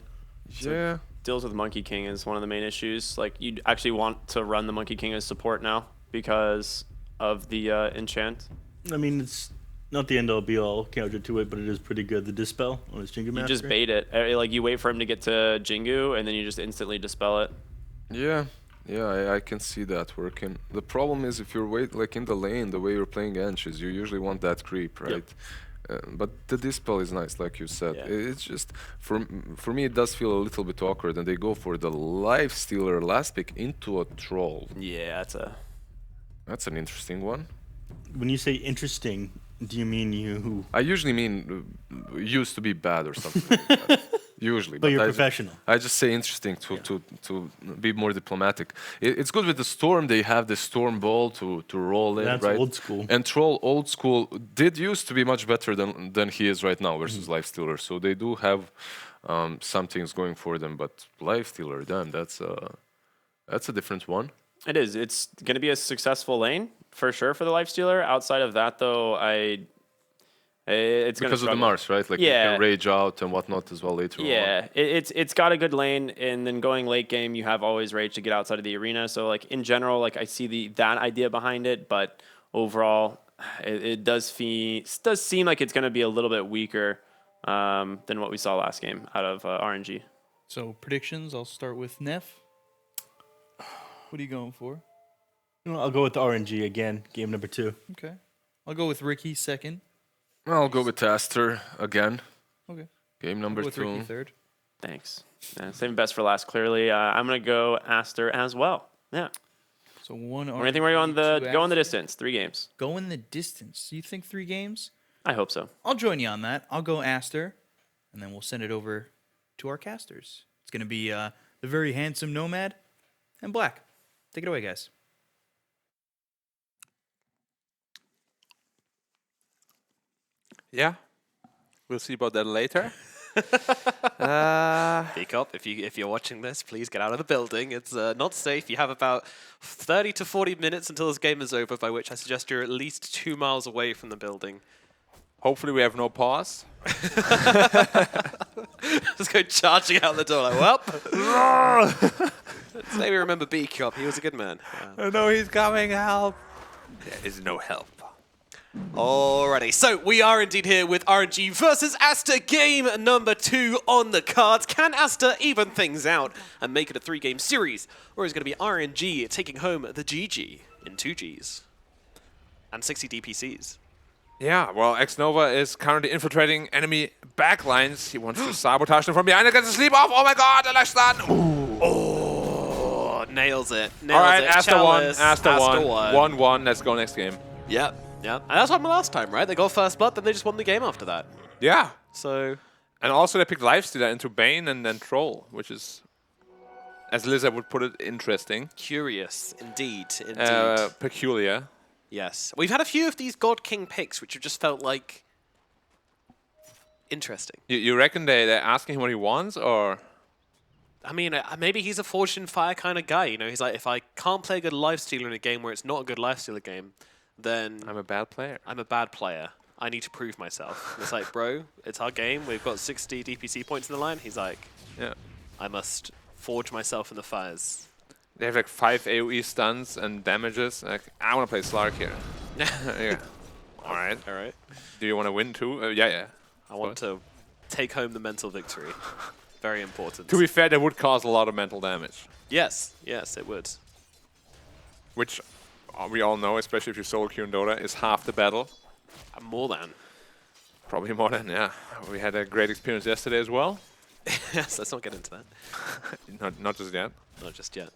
Yeah. Deals with Monkey King is one of the main issues. Like, you actually want to run the Monkey King as support now because of the enchant. I mean, it's not the end-all be-all counter to it, but it is pretty good. The Dispel on his Jingu Master. You just bait it. Like, you wait for him to get to Jingu, and then you just instantly dispel it. Yeah. Yeah, I can see that working. The problem is if you're like in the lane, the way you're playing Enches, you usually want that creep, right? But the Dispel is nice, like you said. It's just, for me, it does feel a little bit awkward, and they go for the Life Stealer last pick into a Troll. Yeah, That's an interesting one. When you say interesting, do you mean you... I usually mean used to be bad or something like that. Usually. But you're professional. I just say interesting to be more diplomatic. It's good with the Storm. They have the Storm Ball to roll in, That's right? old school. And Troll, old school, did used to be much better than he is right now versus Lifestealer. So they do have some things going for them. But Lifestealer, damn, that's a different one. It is. It's going to be a successful lane, for sure, for the Lifestealer. Outside of that, though, it's because of the struggle. Mars, right? Like you can rage out and whatnot as well later on. Yeah, it's got a good lane, and then going late game, you have always rage to get outside of the arena. So like in general, like I see that idea behind it, but overall, it does seem like it's going to be a little bit weaker than what we saw last game out of RNG. So predictions. I'll start with Neff. What are you going for? I'll go with the RNG again, game number 2. Okay. I'll go with Ricky second. I'll go with Aster again. Okay. Game number I'll go with 2. Ricky third. Thanks. Saving best for last, clearly. I'm going to go Aster as well. Yeah. So one. Or anything where you go on the distance. 3 games. Go in the distance. You think 3 games? I hope so. I'll join you on that. I'll go Aster, and then we'll send it over to our casters. It's going to be the very handsome Nomad and Black. Take it away, guys. Yeah, we'll see about that later. Speak up. If you're watching this, please get out of the building. It's not safe. You have about 30 to 40 minutes until this game is over, by which I suggest you're at least 2 miles away from the building. Hopefully we have no pause. Just go charging out the door like, well. Today we remember B-Cop. He was a good man. No, he's coming. Help! There is no help. Alrighty, so we are indeed here with RNG versus Aster, game number 2 on the cards. Can Aster even things out and make it a 3-game series? Or is it going to be RNG taking home the GG in 2 Gs and 60 DPCs? Yeah, well, X-Nova is currently infiltrating enemy backlines. He wants to sabotage them from behind. Gets a sleep off. Oh my god, a lash stun. Ooh. Oh, nails it. All right, Aster won. Chalice, Aster won. 1-1. Let's go next game. Yep. And that's what happened last time, right? They got first blood, then they just won the game after that. Yeah. So, And also they picked Lifestealer into Bane and then Troll, which is, as Lizard would put it, interesting. curious, indeed. Peculiar. Yes. We've had a few of these God King picks which have just felt like interesting. You reckon they're asking him what he wants, or? I mean, maybe he's a Fortune Fire kind of guy. You know, he's like, if I can't play a good Lifestealer in a game where it's not a good Lifestealer game, then I'm a bad player. I'm a bad player. I need to prove myself. And it's like, bro, it's our game. We've got 60 DPC points in the line. He's like, Yeah. I must forge myself in the fires. They have like 5 AoE stuns and damages. Like, I want to play Slark here. Yeah. All right. All right. Do you want to win too? Yeah. I want to take home the mental victory. Very important. To be fair, that would cause a lot of mental damage, Yes, it would. which we all know, especially if you solo queue in Dota, is half the battle. More than. Probably more than, yeah. We had a great experience yesterday as well. Yes, let's not get into that. Not just yet. Not just yet.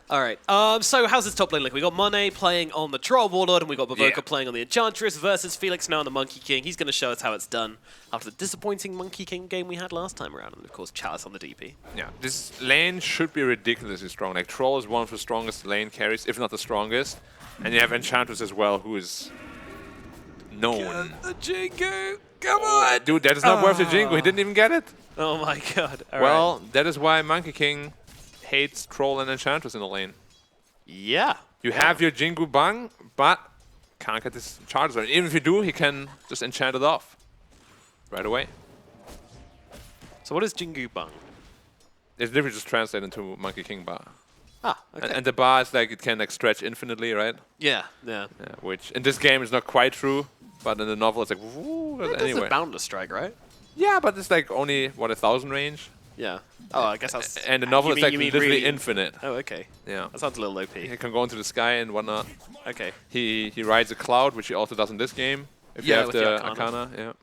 All right. So how's this top lane look? We got Monet playing on the Troll Warlord, and we got Bavoka Yeah. playing on the Enchantress versus Felix now on the Monkey King. He's going to show us how it's done after the disappointing Monkey King game we had last time around, and of course Chalice on the DP. Yeah, this lane should be ridiculously strong. Like, Troll is one of the strongest lane carries, if not the strongest. And you have Enchantress as well, who is known. The Jingu! Come on! Dude, that is not worth the jingle. He didn't even get it. Oh my god. All Well, that is why Monkey King hates Troll and Enchantress in the lane. yeah. You have your Jingu Bang, but can't get this charge zone. Even if you do, he can just enchant it off right away. So what is Jingu Bang? It's literally just translated into Monkey King bar. Ah, okay. And the bar is like, it can like stretch infinitely, right? yeah. Yeah, which in this game is not quite true, but in the novel it's like, woo, That's anyway. a Boundless Strike, right? Yeah, but it's like only, what, 1,000 range? Yeah. Oh, I guess that's... And the novel you is mean- like you mean literally really- infinite. Oh, okay. Yeah. That sounds a little OP. He can go into the sky and whatnot. Okay. He rides a cloud, which he also does in this game. If Yeah, you have with the the Arcana. Arcana, yeah.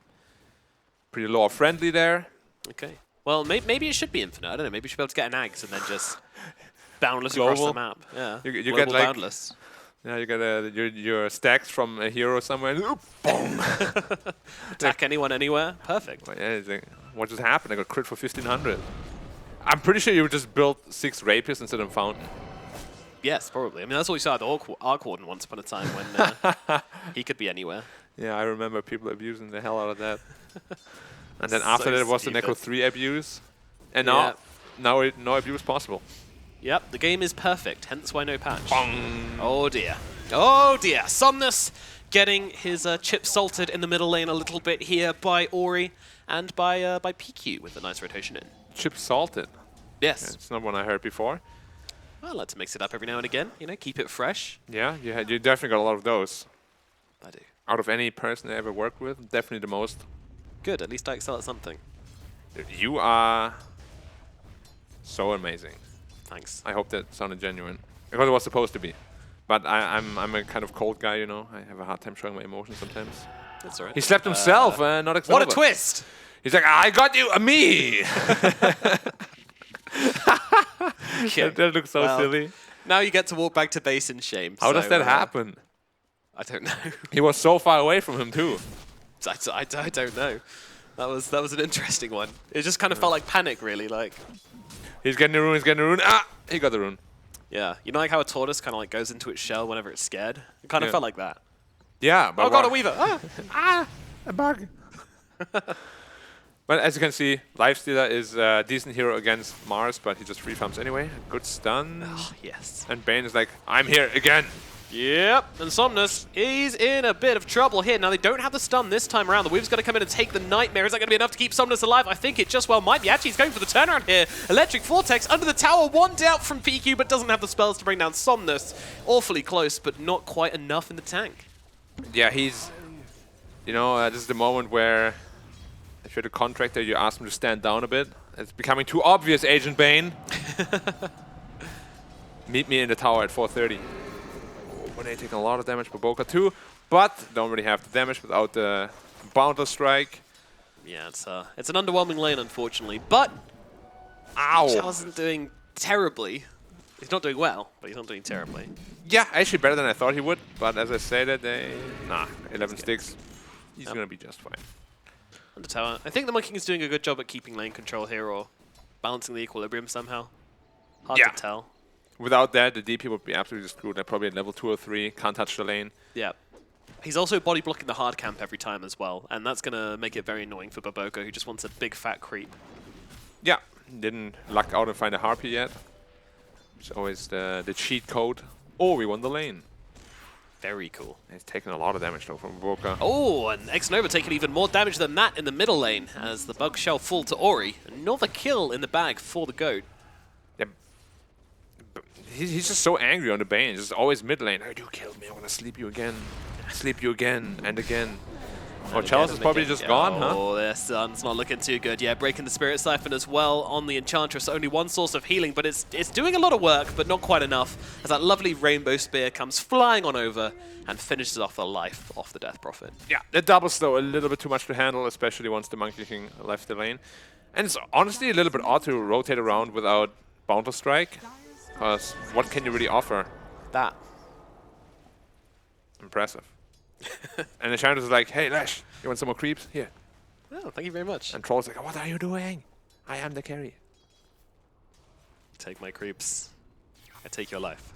Pretty low friendly there. Okay. Well, maybe it should be infinite. I don't know. Maybe you should be able to get an Ags and then just boundless across the Global. map. Yeah. You Global get, like, boundless. Yeah, you get your stacks from a hero somewhere. And boom! Attack anyone, anywhere. Perfect. But yeah, it's like, what just happened? I got crit for 1,500. I'm pretty sure you just built 6 rapiers instead of fountain. Yes, probably. I mean, that's what we saw at the Arc Warden once upon a time when he could be anywhere. Yeah, I remember people abusing the hell out of that. And then after So that, it was the stupid. Necro 3 abuse. And Yeah. now no abuse possible. Yep, the game is perfect, hence why no patch. Bong. Oh dear. Oh dear. Somnus getting his chip salted in the middle lane a little bit here by Ori and by PQ with a nice rotation in. Chip salted. Yes. It's not one I heard before. I like to mix it up every now and again, you know, keep it fresh. Yeah, you definitely got a lot of those. I do. Out of any person I ever worked with, definitely the most. Good, at least I excel at something. Dude, you are so amazing. Thanks. I hope that sounded genuine. Because it was supposed to be. But I'm a kind of cold guy, you know. I have a hard time showing my emotions sometimes. That's all right. He slapped himself, not X-Nova. What a twist! He's like, I got you, me! Okay. That looks so Well, silly. Now you get to walk back to base in shame. How does so, that happen? I don't know. He was so far away from him too. I don't know. That was an interesting one. It just kind of felt like panic, really. Like, He's getting the rune, he's getting the rune. Ah! He got the rune. yeah, you know, like how a tortoise kind of like goes into its shell whenever it's scared. It kind of Yeah. felt like that. Yeah, but Oh god, a weaver! Ah! a bug. But as you can see, Lifestealer is a decent hero against Mars, but he just free farms anyway. Good stun. Oh, yes. And Bane is like, I'm here again. Yep, and Somnus, he's in a bit of trouble here. Now, they don't have the stun this time around. The Weaver's going to come in and take the Nightmare. Is that going to be enough to keep Somnus alive? I think it just well might be. Actually, he's going for the turnaround here. Electric Vortex under the tower. One down from PQ, but doesn't have the spells to bring down Somnus. Awfully close, but not quite enough in the tank. Yeah, he's... You know, this is the moment where if you're the contractor, you ask him to stand down a bit. It's becoming too obvious, Agent Bane. Meet me in the tower at 4:30. Oh, they're taking a lot of damage by Boca too, but don't really have the damage without the Boundless Strike. Yeah, it's an underwhelming lane, unfortunately. But Ow! Charles isn't doing terribly. He's not doing well, but he's not doing terribly. Yeah, actually better than I thought he would. But as I say that, 11 sticks. He's gonna be just fine. Under tower. I think the Monkey King is doing a good job at keeping lane control here, or balancing the equilibrium somehow. Hard Yeah. to tell. Without that, the DP would be absolutely screwed. They're probably at level 2 or 3, can't touch the lane. Yeah. He's also body blocking the hard camp every time as well, and that's going to make it very annoying for Baboka, who just wants a big fat creep. Yeah, didn't luck out and find a Harpy yet. It's always the cheat code. Oh, we won the lane. Very cool. He's taking a lot of damage though from Boca. Oh, and X-Nova taking even more damage than that in the middle lane as the bug shell fall to Ori. Another kill in the bag for the GOAT. Yeah. He's just so angry on the Bane, just always mid lane. Oh, you killed me, I want to sleep you again. Sleep you again and again. Oh, Chalice is probably just gone, huh? Oh, their sun's not looking too good. Yeah, breaking the Spirit Siphon as well on the Enchantress. Only one source of healing, but it's doing a lot of work, but not quite enough. As that lovely Rainbow Spear comes flying on over and finishes off the life off the Death Prophet. Yeah, the doubles though a little bit too much to handle, especially once the Monkey King left the lane. And it's honestly a little bit odd to rotate around without Boundless Strike. Because what can you really offer? That. Impressive. And the Enchantress is like, hey Lash, you want some more creeps? Here. Oh, thank you very much. And Troll's like, what are you doing? I am the carry. Take my creeps. I take your life.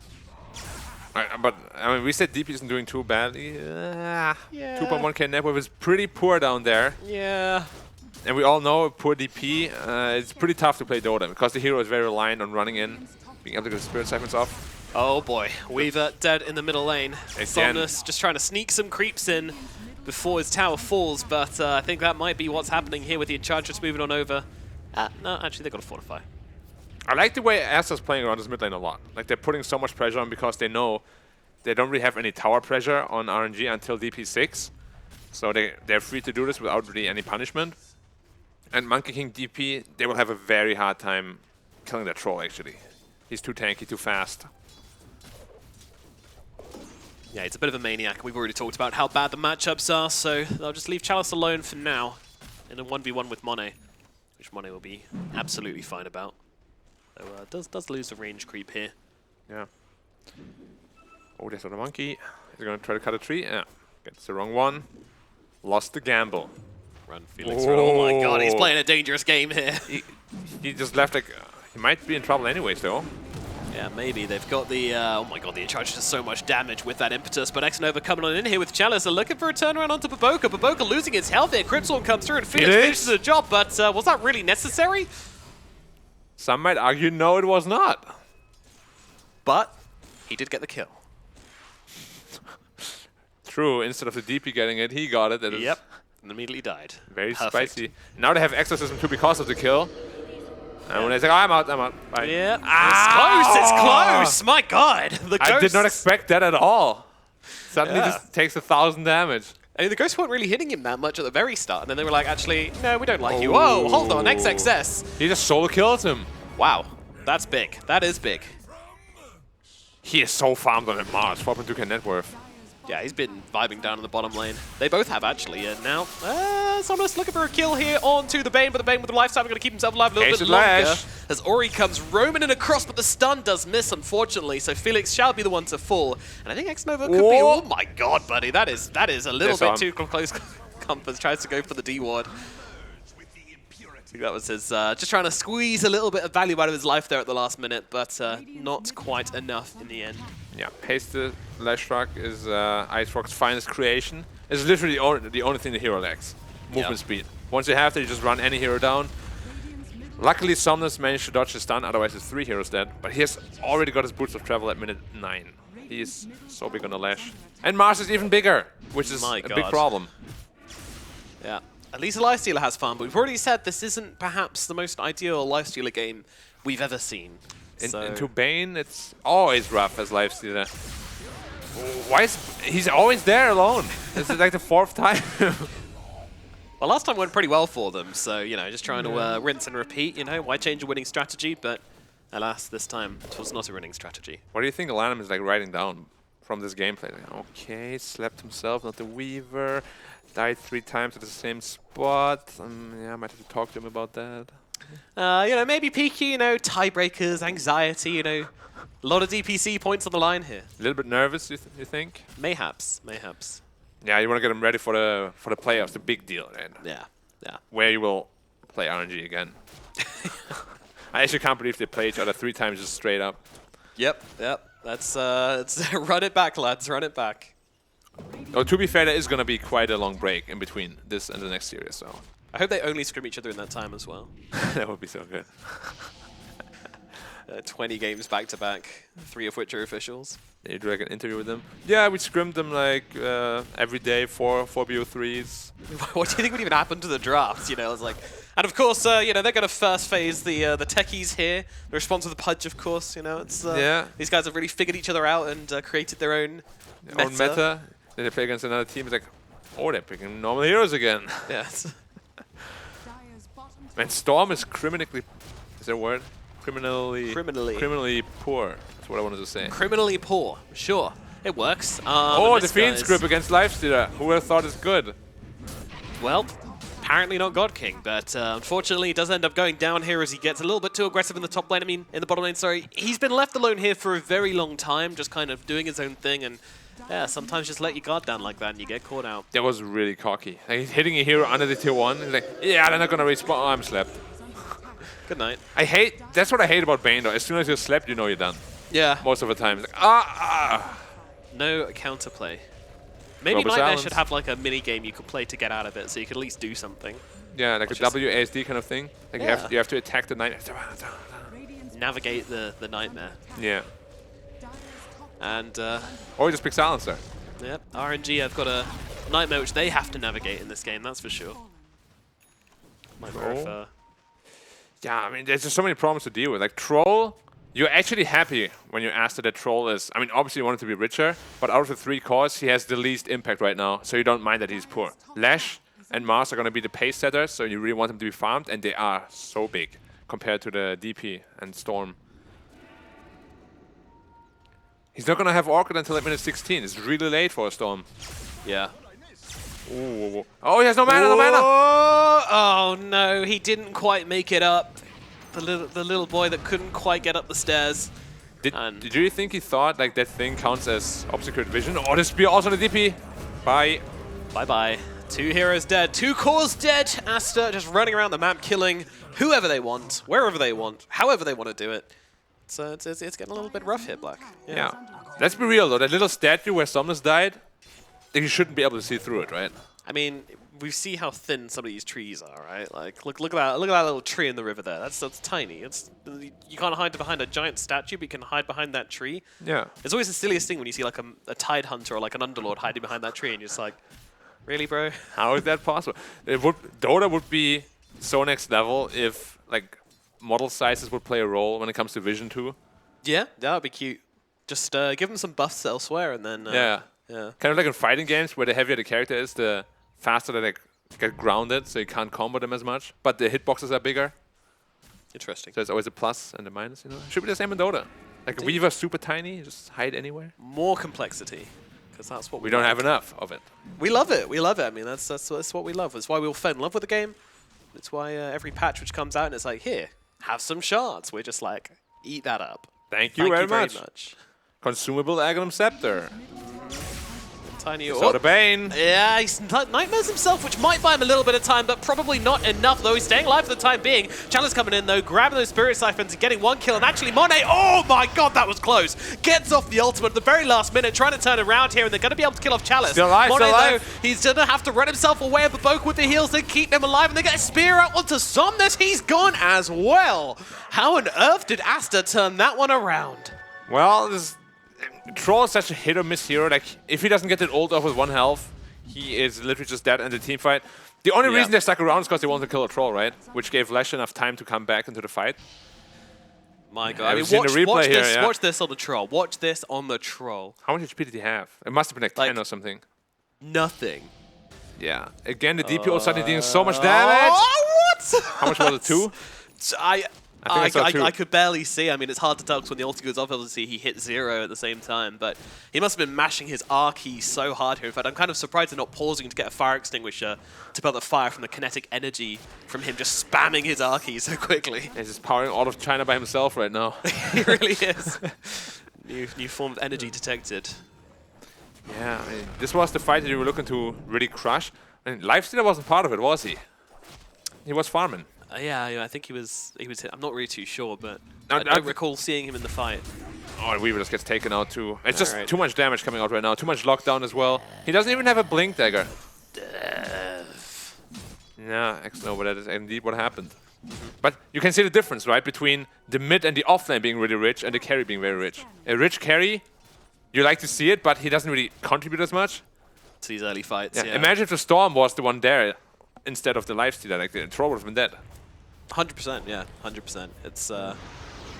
But I mean, we said DP isn't doing too badly. Yeah. 2.1k net worth is pretty poor down there. Yeah. And we all know poor DP, it's pretty tough to play Dota because the hero is very reliant on running in, being able to get the Spirit Siphons off. Oh boy, Weaver dead in the middle lane. Again. Somnus just trying to sneak some creeps in before his tower falls, but I think that might be what's happening here with the Enchantress moving on over. No, actually, they've got to fortify. I like the way Aster's playing around this mid lane a lot. Like, they're putting so much pressure on because they know they don't really have any tower pressure on RNG until DP6. So they're free to do this without really any punishment. And Monkey King DP, they will have a very hard time killing that troll, actually. He's too tanky, too fast. Yeah, he's a bit of a maniac. We've already talked about how bad the matchups are, so they'll just leave Chalice alone for now in a 1v1 with Monet, which Monet will be absolutely fine about. So does lose a range creep here. Yeah. Oh, there's another monkey. He's going to try to cut a tree. Yeah. Gets the wrong one. Lost the gamble. Run, Felix. Run. Oh my god, he's playing a dangerous game here. He just left like... he might be in trouble anyways, though. Yeah, maybe. They've got the... oh my god, the Enchantress does so much damage with that impetus, but X-Nova coming on in here with Chalice. They're looking for a turnaround onto Baboka. Baboka losing his health here. Crimson comes through and Felix finishes the job, but was that really necessary? Some might argue no, it was not. But he did get the kill. True, instead of the DP getting it, he got it. That Yep, and immediately died. Very Perfect. spicy. Now they have Exorcism too because of the kill. And when they say, oh, I'm out, bye. Yeah, it's close, my god. The I did not Ghosts- expect that at all. Suddenly Yeah. just takes 1,000 damage. I mean, the Ghosts weren't really hitting him that much at the very start, and then they were like, actually, no, we don't like you. Whoa, hold on, XXS. He just solo kills him. Wow, that's big. That is big. He is so farmed on that Mars, 4.2k net worth. Yeah, he's been vibing down in the bottom lane. They both have, actually, and now Somnus looking for a kill here onto the Bane, but the Bane with the lifetime going to keep himself alive a little bit Hasted longer. Lash. As Ori comes roaming in across, but the stun does miss, unfortunately, so Felix shall be the one to fall. And I think X-Nova could be... Whoa. Oh my god, buddy, that is a little Yes, bit too close comfort. Tries to go for the D-ward. I think that was his, just trying to squeeze a little bit of value out of his life there at the last minute, but not quite enough in the end. Yeah, Hasted Lash Rock is Ice Rock's finest creation. It's literally the only thing the hero lacks. Movement speed. Once you have that, you just run any hero down. Luckily, Somnus managed to dodge the stun, otherwise his 3 heroes dead. But he has already got his boots of travel at minute 9. He is so big on the Lash. And Mars is even bigger, which is My a big God. problem. Yeah. At least Lifestealer has fun, but we've already said this isn't perhaps the most ideal Lifestealer game we've ever seen. So- Into Bane, it's always rough as Lifestealer. Why is he's always there alone? This is like the 4th time. Well, last time went pretty well for them, so, you know, just trying to rinse and repeat, you know, why change a winning strategy? But alas, this time it was not a winning strategy. What do you think Alanum is like writing down from this gameplay? Like, okay, slept himself, not the Weaver, died 3 times at the same spot. Yeah, I might have to talk to him about that. You know, maybe peaky, you know, tiebreakers, anxiety, you know, a lot of DPC points on the line here. A little bit nervous, you think? Mayhaps, mayhaps. Yeah, you want to get him ready for the playoffs, the big deal, right? Yeah, yeah. Where you will play RNG again. I actually can't believe they play each other 3 times just straight up. Yep. That's run it back, lads. Run it back. Oh, to be fair, there is going to be quite a long break in between this and the next series, so. I hope they only scrim each other in that time as well. That would be so good. 20 games back to back, 3 of which are officials. You do like an interview with them. Yeah, we scrimmed them like every day, 4 BO3s. What do you think would even happen to the drafts? You know, it's like, and of course, you know, they're going to first phase the techies here. The response with the Pudge, of course. You know, it's these guys have really figured each other out and created their own meta. Then they play against another team. It's like, oh, they're picking normal heroes again. Yes. Dire's bottom Man, Storm is criminally. Is there a word? Criminally poor. That's what I wanted to say. Criminally poor. Sure, it works. Oh, the Fiend's grip against Lifestealer. Who would have thought it's good? Well, apparently not God King, but unfortunately he does end up going down here as he gets a little bit too aggressive in the top lane. I mean, in the bottom lane, sorry. He's been left alone here for a very long time, just kind of doing his own thing, and yeah, sometimes just let your guard down like that and you get caught out. That was really cocky. Like, he's hitting a hero under the tier 1. He's like, yeah, they're not gonna respawn. Oh, I'm slept. Good night. That's what I hate about Bane though. As soon as you're slept, you know you're done. Yeah. Most of the time. It's like, No counterplay. Maybe Robo Nightmare silence. should have like a mini game you could play to get out of it, so you could at least do something. Yeah, like a Which is- WASD kind of thing. Like Yeah. you have to attack the knight. Navigate the Nightmare. Yeah. And Or just pick Silencer. yep, RNG have got a Nightmare which they have to navigate in this game, that's for sure. Yeah, I mean, there's just so many problems to deal with. Like Troll, you're actually happy when you ask that Troll is. I mean, obviously you want him to be richer, but out of the 3 cores, he has the least impact right now, so you don't mind that he's poor. Lash and Mars are going to be the pace setters, so you really want him to be farmed, and they are so big compared to the DP and Storm. He's not going to have Orchid until like minute 16. It's really late for a Storm. Yeah. Ooh. Oh, he has no mana, no mana! Oh no, he didn't quite make it up. The little boy that couldn't quite get up the stairs. Did you think he thought like that thing counts as obscured vision? Oh, the spear also the DP. Bye. Bye-bye. 2 heroes dead, 2 cores dead. Aster just running around the map killing whoever they want, wherever they want, however they want to do it. So it's getting a little bit rough here, Black. Yeah. Let's be real though, that little statue where Somnus died, you shouldn't be able to see through it, right? I mean, we see how thin some of these trees are, right? Like, look at that little tree in the river there. That's tiny. You can't hide behind a giant statue, but you can hide behind that tree. Yeah. It's always the silliest thing when you see like a Tide Hunter or like an Underlord hiding behind that tree, and you're just like, really, bro? How is that possible? Dota would be so next level if like model sizes would play a role when it comes to vision too. Yeah, that would be cute. Just give them some buffs elsewhere, and then Yeah. Kind of like in fighting games where the heavier the character is, the faster they get grounded, so you can't combo them as much. But the hitboxes are bigger, Interesting. so it's always a plus and a minus. You know, should be the same in Dota. Like Weaver, super tiny, just hide anywhere. More complexity, because that's what We don't have enough of it. We love it. We love it. I mean, that's what we love. That's why we all fell in love with the game. It's why every patch which comes out and it's like, here, have some shards. We're just like, eat that up. Thank you very much. much. Consumable Agonum Scepter. Tiny. So the Bane. Yeah, he's Nightmares himself, which might buy him a little bit of time, but probably not enough, though. He's staying alive for the time being. Chalice coming in, though, grabbing those Spirit Siphons and getting 1 kill. And actually, Monet, oh my god, that was close. Gets off the ultimate at the very last minute, trying to turn around here, and they're going to be able to kill off Chalice. Still alive, Monet, still alive. though, he's going to have to run himself away, but both with the heals, they keep him alive, and they get a spear out onto Somnus. He's gone as well. How on earth did Aster turn that one around? Well, Troll is such a hit or miss hero. Like, if he doesn't get that ult off with 1 health, he is literally just dead in the team fight. The only reason they stuck around is because they wanted to kill a Troll, right? Which gave Lash enough time to come back into the fight. My God. I've I mean, seen the replay watch here, this. yeah. Watch this on the troll. Watch this on the troll. How much HP did he have? It must have been like 10 or something. Nothing. Yeah. Again, the DPO suddenly doing so much damage. What? How much was it? 2? I saw 2. I could barely see. I mean, it's hard to tell because when the ulti goes off, obviously he hit 0 at the same time. But he must have been mashing his R key so hard here. In fact, I'm kind of surprised they're not pausing to get a fire extinguisher to put the fire from the kinetic energy from him just spamming his R key so quickly. He's just powering all of China by himself right now. He really is. New form of energy detected. Yeah, I mean, this was the fight that you were looking to really crush. And Lifestealer wasn't part of it, was he? He was farming. Yeah, I think he was hit. I'm not really too sure, but No, I don't recall seeing him in the fight. Oh, and Weaver just gets taken out too. It's just Alright. too much damage coming out right now. Too much lockdown as well. He doesn't even have a blink dagger. Yeah, X-Nova, that is indeed what happened. But you can see the difference, right? Between the mid and the offlane being really rich and the carry being very rich. A rich carry, you like to see it, but he doesn't really contribute as much. To these early fights, Yeah. Imagine if the Storm was the one there instead of the Lifestealer. Like the Troll would have been dead. 100%, yeah, 100%. It's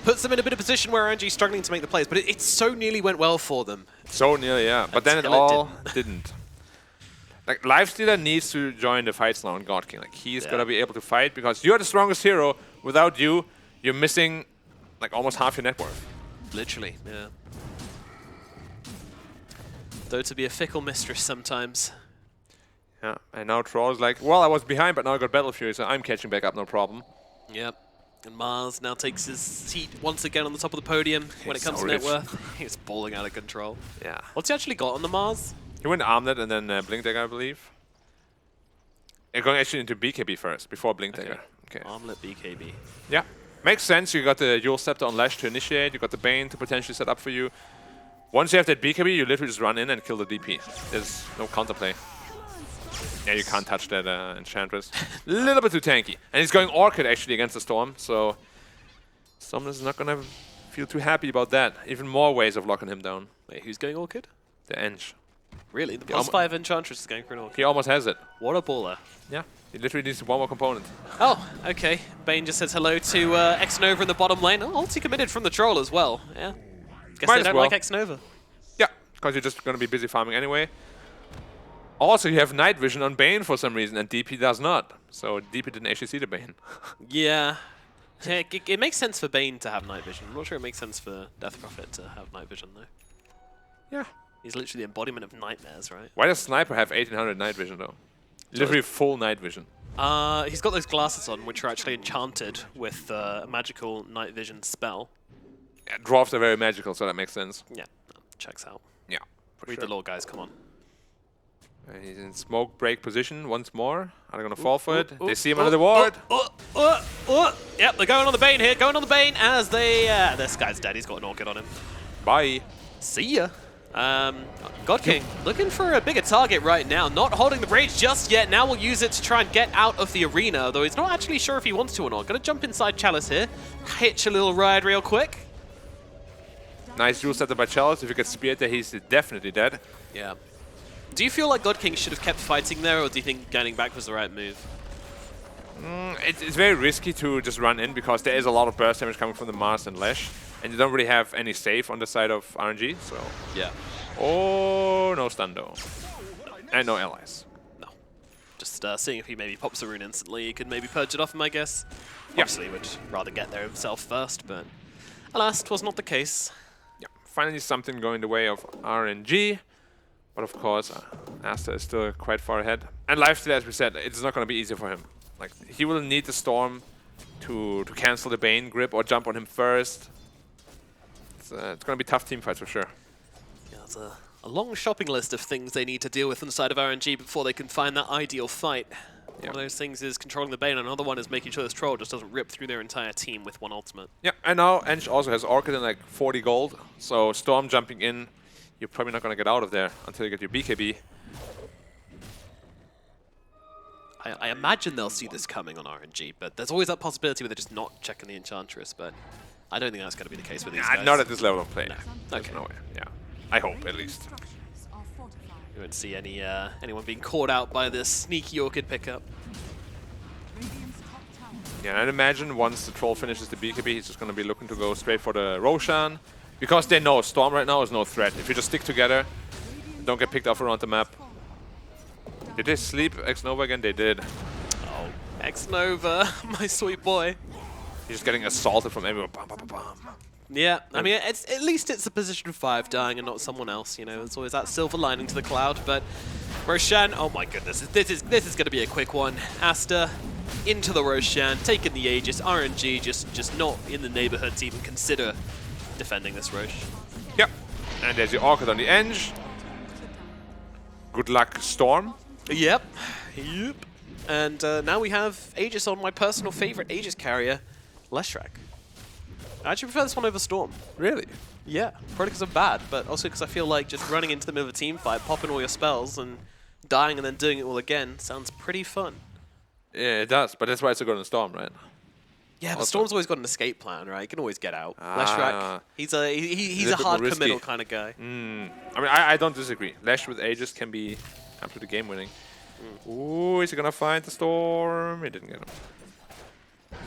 puts them in a bit of position where RNG is struggling to make the plays, but it so nearly went well for them. So nearly, yeah. But then it Until it all didn't. Like, Lifestealer needs to join the fights now on God King. Like, he's gotta be able to fight because you're the strongest hero. Without you, you're missing like almost half your net worth. Literally, yeah. Though to be a fickle mistress sometimes. Yeah. And now Troll is like, well, I was behind, but now I got Battle Fury, so I'm catching back up, no problem. Yep. And Mars now takes his seat once again on the top of the podium when it comes so to net rich. worth. He's balling out of control. Yeah. What's he actually got on the Mars? He went Armlet and then Blink Dagger, I believe. You're going actually into BKB first, before Blink Dagger. Okay. Armlet BKB. Yeah. Makes sense. You got the Eul Scepter on Lash to initiate. You got the Bane to potentially set up for you. Once you have that BKB, you literally just run in and kill the DP. There's no counterplay. Yeah, you can't touch that Enchantress. A little bit too tanky. And he's going Orchid actually against the Storm, so Storm is not gonna feel too happy about that. Even more ways of locking him down. Wait, who's going Orchid? The Ench. Really? The Yeah, plus 5 Enchantress is going for an Orchid. He almost has it. What a baller. Yeah. He literally needs one more component. Oh, okay. Bane just says hello to X-Nova in the bottom lane. Oh, ulti committed from the troll as well. Yeah. Guess Might they as don't well. like X-Nova. Yeah, because you're just gonna be busy farming anyway. Also, you have night vision on Bane for some reason, and DP does not. So DP didn't actually see the Bane. Yeah. Yeah, it makes sense for Bane to have night vision. I'm not sure it makes sense for Death Prophet to have night vision, though. Yeah. He's literally the embodiment of nightmares, right? Why does Sniper have 1800 night vision, though? Literally full night vision. He's got those glasses on, which are actually enchanted with a magical night vision spell. Yeah, dwarves are very magical, so that makes sense. Yeah, checks out. Yeah, for Read sure. the lore, guys, come on. He's in smoke break position once more. Are they gonna fall for it? They see him under the ward. Yep, they're going on the Bane here, going on the Bane as they... this guy's dead, he's got an Orchid on him. Bye. See ya. God King looking for a bigger target right now. Not holding the Rage just yet. Now we'll use it to try and get out of the arena, though he's not actually sure if he wants to or not. Gonna jump inside Chalice here. Hitch a little ride real quick. Nice Eul Scepter by Chalice. If you get speared there, he's definitely dead. Yeah. Do you feel like God King should have kept fighting there, or do you think going back was the right move? It's very risky to just run in because there is a lot of burst damage coming from the Mars and Lash, and you don't really have any save on the side of RNG, so... Yeah. Oh, no stun though. And no allies. No. Just seeing if he maybe pops a rune instantly, he could maybe purge it off him, I guess. Yeah. Obviously, he would rather get there himself first, but alas, 'twas not the case. Yeah, finally something going the way of RNG. But of course, Aster is still quite far ahead. And Lifestealer, as we said, it's not going to be easy for him. Like, he will need the Storm to cancel the Bane grip or jump on him first. It's going to be tough team fights for sure. Yeah, there's a long shopping list of things they need to deal with inside of RNG before they can find that ideal fight. Yeah. One of those things is controlling the Bane, and another one is making sure this troll just doesn't rip through their entire team with one ultimate. Yeah, and now Ench also has Orchid in like 40 gold. So Storm jumping in, you're probably not going to get out of there until you get your BKB. I imagine they'll see this coming on RNG, but there's always that possibility where they're just not checking the Enchantress, but I don't think that's going to be the case with these guys. Not at this level of play. No. There's Okay. no way. Yeah, I hope at least. Structures are fortified. You won't see anyone being caught out by this sneaky Orchid pickup. Radiant's top tower Yeah, I'd imagine once the Troll finishes the BKB, he's just going to be looking to go straight for the Roshan. Because they know Storm right now is no threat. If you just stick together, don't get picked off around the map. Did they sleep X-Nova again? They did. Oh, X-Nova, my sweet boy. He's just getting assaulted from everywhere. Bam, bam, bam, bam. Yeah, I mean, at least it's a position 5 dying and not someone else, you know. There's always that silver lining to the cloud, but Roshan, oh my goodness, this is going to be a quick one. Aster into the Roshan, taking the Aegis. RNG just not in the neighborhood to even consider defending this Rosh. Yep. And there's the Orchid on the edge. Good luck, Storm. Yep. And now we have Aegis on my personal favorite Aegis carrier, Leshrac. I actually prefer this one over Storm. Really? Yeah, probably because I'm bad, but also because I feel like just running into the middle of a team fight, popping all your spells, and dying and then doing it all again sounds pretty fun. Yeah, it does. But that's why it's so good in Storm, right? Yeah, but Storm's always got an escape plan, right? He can always get out. Ah. Leshrac, he's a a bit more hard risky. committal kind of guy. I mean, I don't disagree. Lash with Aegis can be absolutely game-winning. Ooh, is he gonna find the Storm? He didn't get him.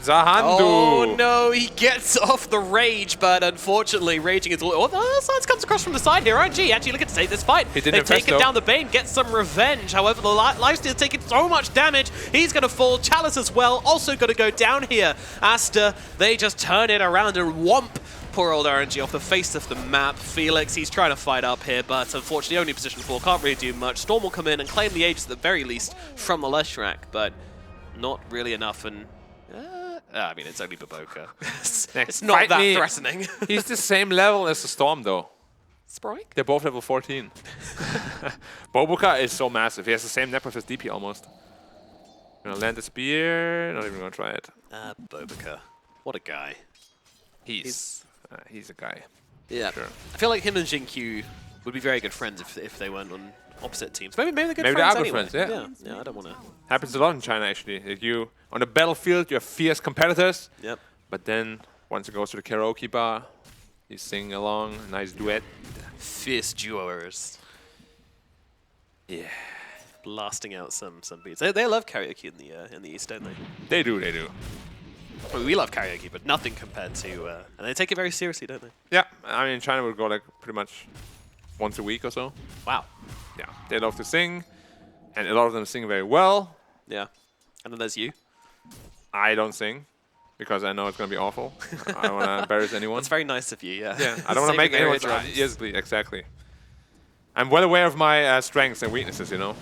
Zahandu! Oh no, he gets off the rage, but unfortunately, raging is all. Oh, the Silence comes across from the side here. RNG actually looking to take this fight. He didn't They've impress, taken though. down the Bane, get some revenge. However, the Lifesteal's taking so much damage. He's going to fall. Chalice as well, also going to go down here. Aster, they just turn it around and whomp poor old RNG off the face of the map. Felix, he's trying to fight up here, but unfortunately only position 4, can't really do much. Storm will come in and claim the Aegis at the very least from the Leshrac, but not really enough. And I mean, it's only Baboka. It's not Fight that me. threatening. He's the same level as the Storm, though. Sprite? They're both level 14. Bobuka is so massive. He has the same net with his DP almost. Gonna land the spear. Not even gonna try it. Bobuka. What a guy. He's a guy. Yeah. Sure. I feel like him and Jinkyu would be very good friends if they weren't on opposite teams. Maybe they're good Maybe they friends are good anyway. friends, Yeah, I don't want to. Happens a lot in China, actually. Like you on the battlefield, you have fierce competitors. Yep. But then once it goes to the karaoke bar, you sing along, nice duet. Fierce duos. Yeah. Blasting out some beats. They love karaoke in the East, don't they? They do. I mean, we love karaoke, but nothing compared to. And they take it very seriously, don't they? Yeah, I mean, in China would go like pretty much once a week or so. Wow. Yeah, they love to sing, and a lot of them sing very well. Yeah. And then there's you. I don't sing because I know it's gonna be awful. I don't want to embarrass anyone. That's very nice of you. Yeah. Yeah, I don't want to Saving make their anyone. eardrums. Yes, please, exactly. I'm well aware of my strengths and weaknesses. You know,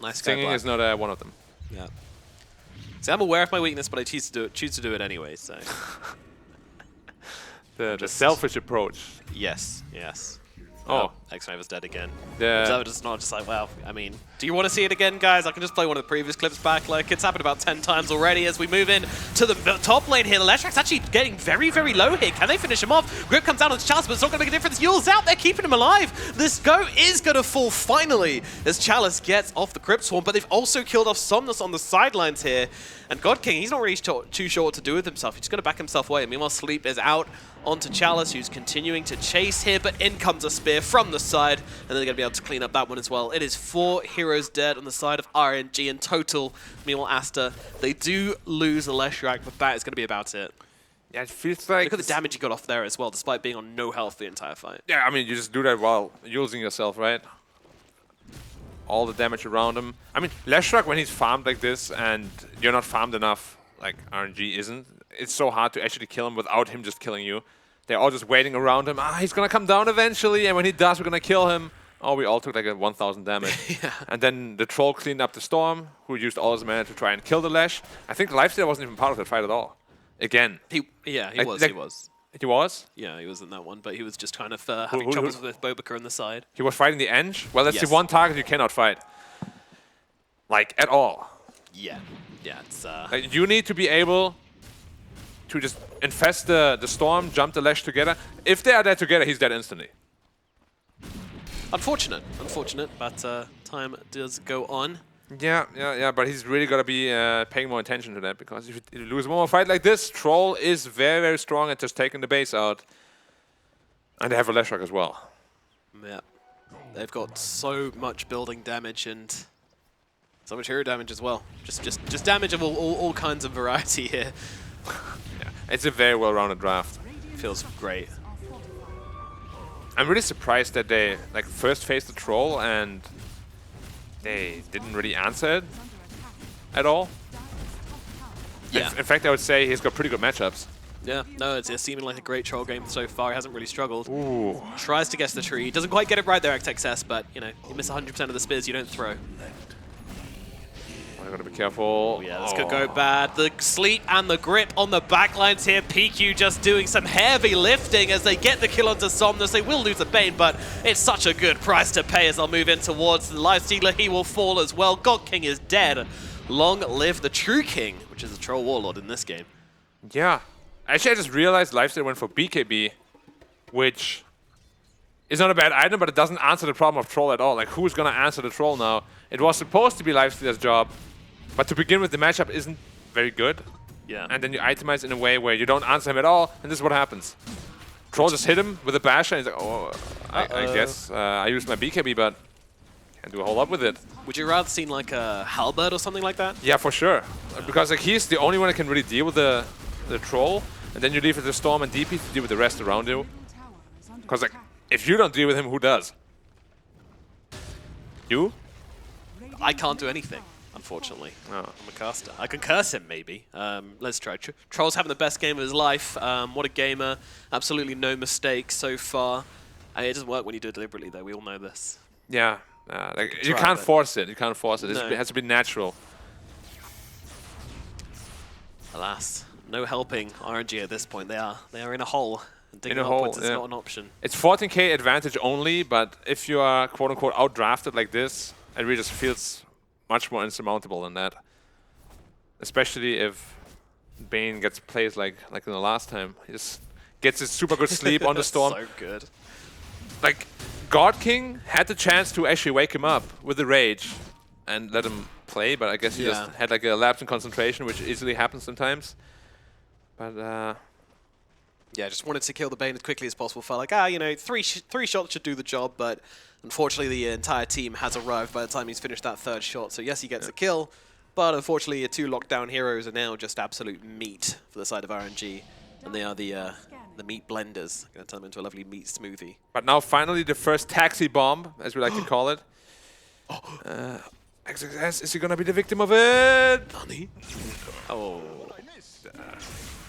Nice guy, singing Black. is not one of them. Yeah. See, I'm aware of my weakness, but I choose to do it anyway. So. The selfish approach. Yes. Oh. X-Nova's dead again. Yeah. So it's not just like, well, I mean, do you want to see it again, guys? I can just play one of the previous clips back. Like, it's happened about 10 times already as we move in to the top lane here. Leshrac's actually getting very, very low here. Can they finish him off? Grip comes down on Chalice, but it's not going to make a difference. Yule's out there, keeping him alive. This go is going to fall finally as Chalice gets off the Crypt Swarm, but they've also killed off Somnus on the sidelines here. And God King, he's not really too sure what to do with himself. He's just going to back himself away. Meanwhile, Sleep is out onto Chalice, who's continuing to chase here, but in comes a spear from the side, and they're going to be able to clean up that one as well. It is 4 heroes dead on the side of RNG in total. Meanwhile, Aster, they do lose a Leshrac, but that is going to be about it. Yeah, it feels like. Look at the damage he got off there as well, despite being on no health the entire fight. Yeah, I mean, you just do that while using yourself, right? All the damage around him. I mean, Leshrac, when he's farmed like this and you're not farmed enough, like RNG isn't, it's so hard to actually kill him without him just killing you. They're all just waiting around him. He's going to come down eventually, and when he does, we're going to kill him. Oh, we all took like a 1,000 damage. Yeah. And then the troll cleaned up the Storm, who used all his mana to try and kill the Lash. I think Lifesteal wasn't even part of that fight at all. Again. He Like- was. like- He was. He was? Yeah, he was in that one, but he was just kind of having who- troubles with Bobuka on the side. He was fighting the Eng? Well, that's Yes. the one target you cannot fight. Like, at all. Yeah. Yeah, it's... Like, you need to be able to just infest the Storm, jump the Lash together. If they are there together, he's dead instantly. Unfortunate, but time does go on. Yeah, but he's really got to be paying more attention to that, because if you lose one more fight like this, Troll is very, very strong at just taking the base out. And they have a Leshrac as well. Yeah. They've got so much building damage, and So much hero damage as well. Just damage of all kinds of variety here. Yeah, it's a very well-rounded draft. Feels great. I'm really surprised that they like first faced the troll and they didn't really answer it at all. Yeah. In fact, I would say he's got pretty good matchups. Yeah, no, it's seeming like a great troll game so far. He hasn't really struggled. Ooh. Tries to guess the tree. Doesn't quite get it right there, XXS, but, you know, you miss 100% of the spears you don't throw. I gotta be careful. Yeah, this could go bad. The sleep and the grip on the backlines here. PQ just doing some heavy lifting as they get the kill onto Somnus. They will lose the Bane, but it's such a good price to pay as they'll move in towards the Lifestealer. He will fall as well. God King is dead. Long live the True King, which is the Troll Warlord in this game. Yeah. Actually, I just realized Lifesteal went for BKB, which is not a bad item, but it doesn't answer the problem of Troll at all. Like, who's gonna answer the Troll now? It was supposed to be Lifesteal's job, but to begin with, the matchup isn't very good. Yeah. And then you itemize in a way where you don't answer him at all, and this is what happens. Troll just hit him with a basher, and he's like, oh, I guess I used my BKB, but can't do a whole lot with it. Would you rather seen like a Halberd or something like that? Yeah, for sure. Because like he's the only one that can really deal with the Troll, and then you leave it to Storm and DP to deal with the rest around you. Because like, if you don't deal with him, who does? You? I can't do anything, unfortunately. Oh. I'm a caster. I can curse him, maybe. Let's try. Troll's having the best game of his life. What a gamer. Absolutely no mistakes so far. It doesn't work when you do it deliberately, though. We all know this. Yeah. Like you try, can't but- force it. You can't force it. No. It has to be natural. Alas, no helping RNG at this point. They are in a hole. And digging In a hole, upwards is yeah. not an option. It's 14k advantage only, but if you are quote-unquote outdrafted like this, it really just feels much more insurmountable than that. Especially if Bane gets plays like in the last time. He just gets his super good sleep on the Storm. So good. Like, God King had the chance to actually wake him up with the rage and let him play, but I guess he just had like a lapse in concentration, which easily happens sometimes. But Yeah, just wanted to kill the Bane as quickly as possible. Felt like, you know, three shots should do the job, but unfortunately the entire team has arrived by the time he's finished that third shot. So yes, he gets a kill, but unfortunately your two lockdown heroes are now just absolute meat for the side of RNG, and they are the meat blenders. Going to turn them into a lovely meat smoothie. But now finally the first taxi bomb, as we like to call it. XXS, is he gonna be the victim of it? Nani? Oh,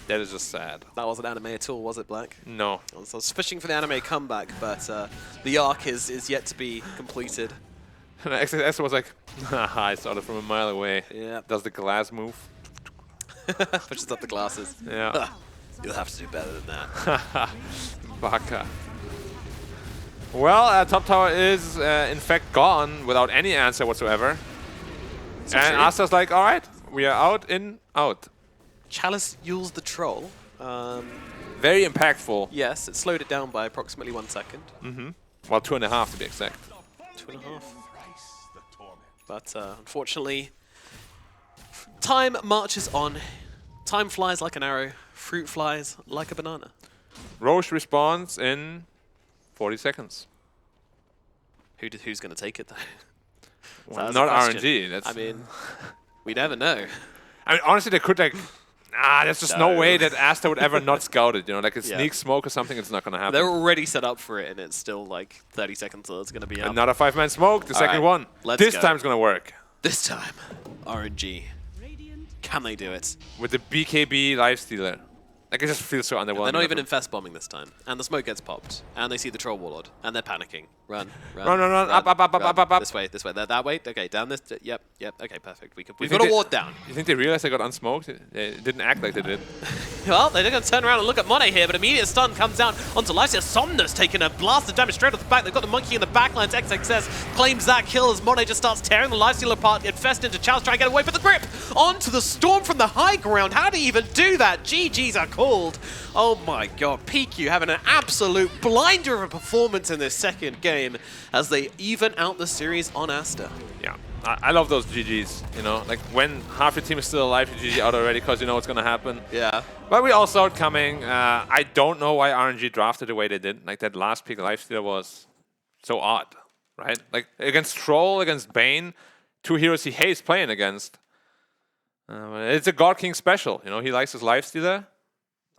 That is just sad. that wasn't anime at all, was it, Black? No. I was fishing for the anime comeback, but the arc is yet to be completed. And XXS was like, haha, I saw it from a mile away. Yeah. Does the glass move? Pushes up the glasses. Yeah. You'll have to do better than that. Baka. Well, top tower is in fact gone without any answer whatsoever. And Aster's like, all right, we are out, in, out. Chalice Yules the Troll. Very impactful. Yes, it slowed it down by approximately 1 second. Well, 2.5 to be exact. 2.5. But unfortunately, time marches on. Time flies like an arrow. Fruit flies like a banana. Roche responds in 40 seconds. Who's going to take it, though? Well, That's not the question. RNG. That's, I mean, we never know. I mean, honestly, they could like, there's just no No. way that Aster would ever not scout it. You know, like a Yeah. sneak smoke or something. It's not gonna happen. They're already set up for it, and it's still like 30 seconds till it's going to be up. Another 5-man smoke. The second right, one. let's This go. time's gonna work This time, RNG. Can they do it? with the BKB lifestealer. Like it just feels so underwhelming. They're not even infest bombing this time. And the smoke gets popped. And they see the Troll Warlord. And they're panicking. Run. Run. Up. This way. That way. Okay, down this. Yep. Okay, perfect. We've think got a they- ward down. You think they realized they got unsmoked? They didn't act like they did. Well, they're going to turn around and look at Monet here, but immediate stun comes down onto Lycia. Somnus taking a blast of damage straight off the back. They've got the monkey in the backlines. XXS claims that kill as Monet just starts tearing the Lifestealer apart. Infest into Chalice, trying to get away, but the grip onto the Storm from the high ground. How do you even do that? GG's are called. Oh my god, PQ having an absolute blinder of a performance in this second game as they even out the series on Aster. Yeah. I love those GGs, you know? Like when half your team is still alive, you GG out already because you know what's gonna happen. Yeah. But we all saw it coming. I don't know why RNG drafted the way they did. Like that last pick lifestealer was so odd, right? Like against Troll, against Bane, two heroes he hates playing against. It's a God King special. You know, he likes his lifestealer.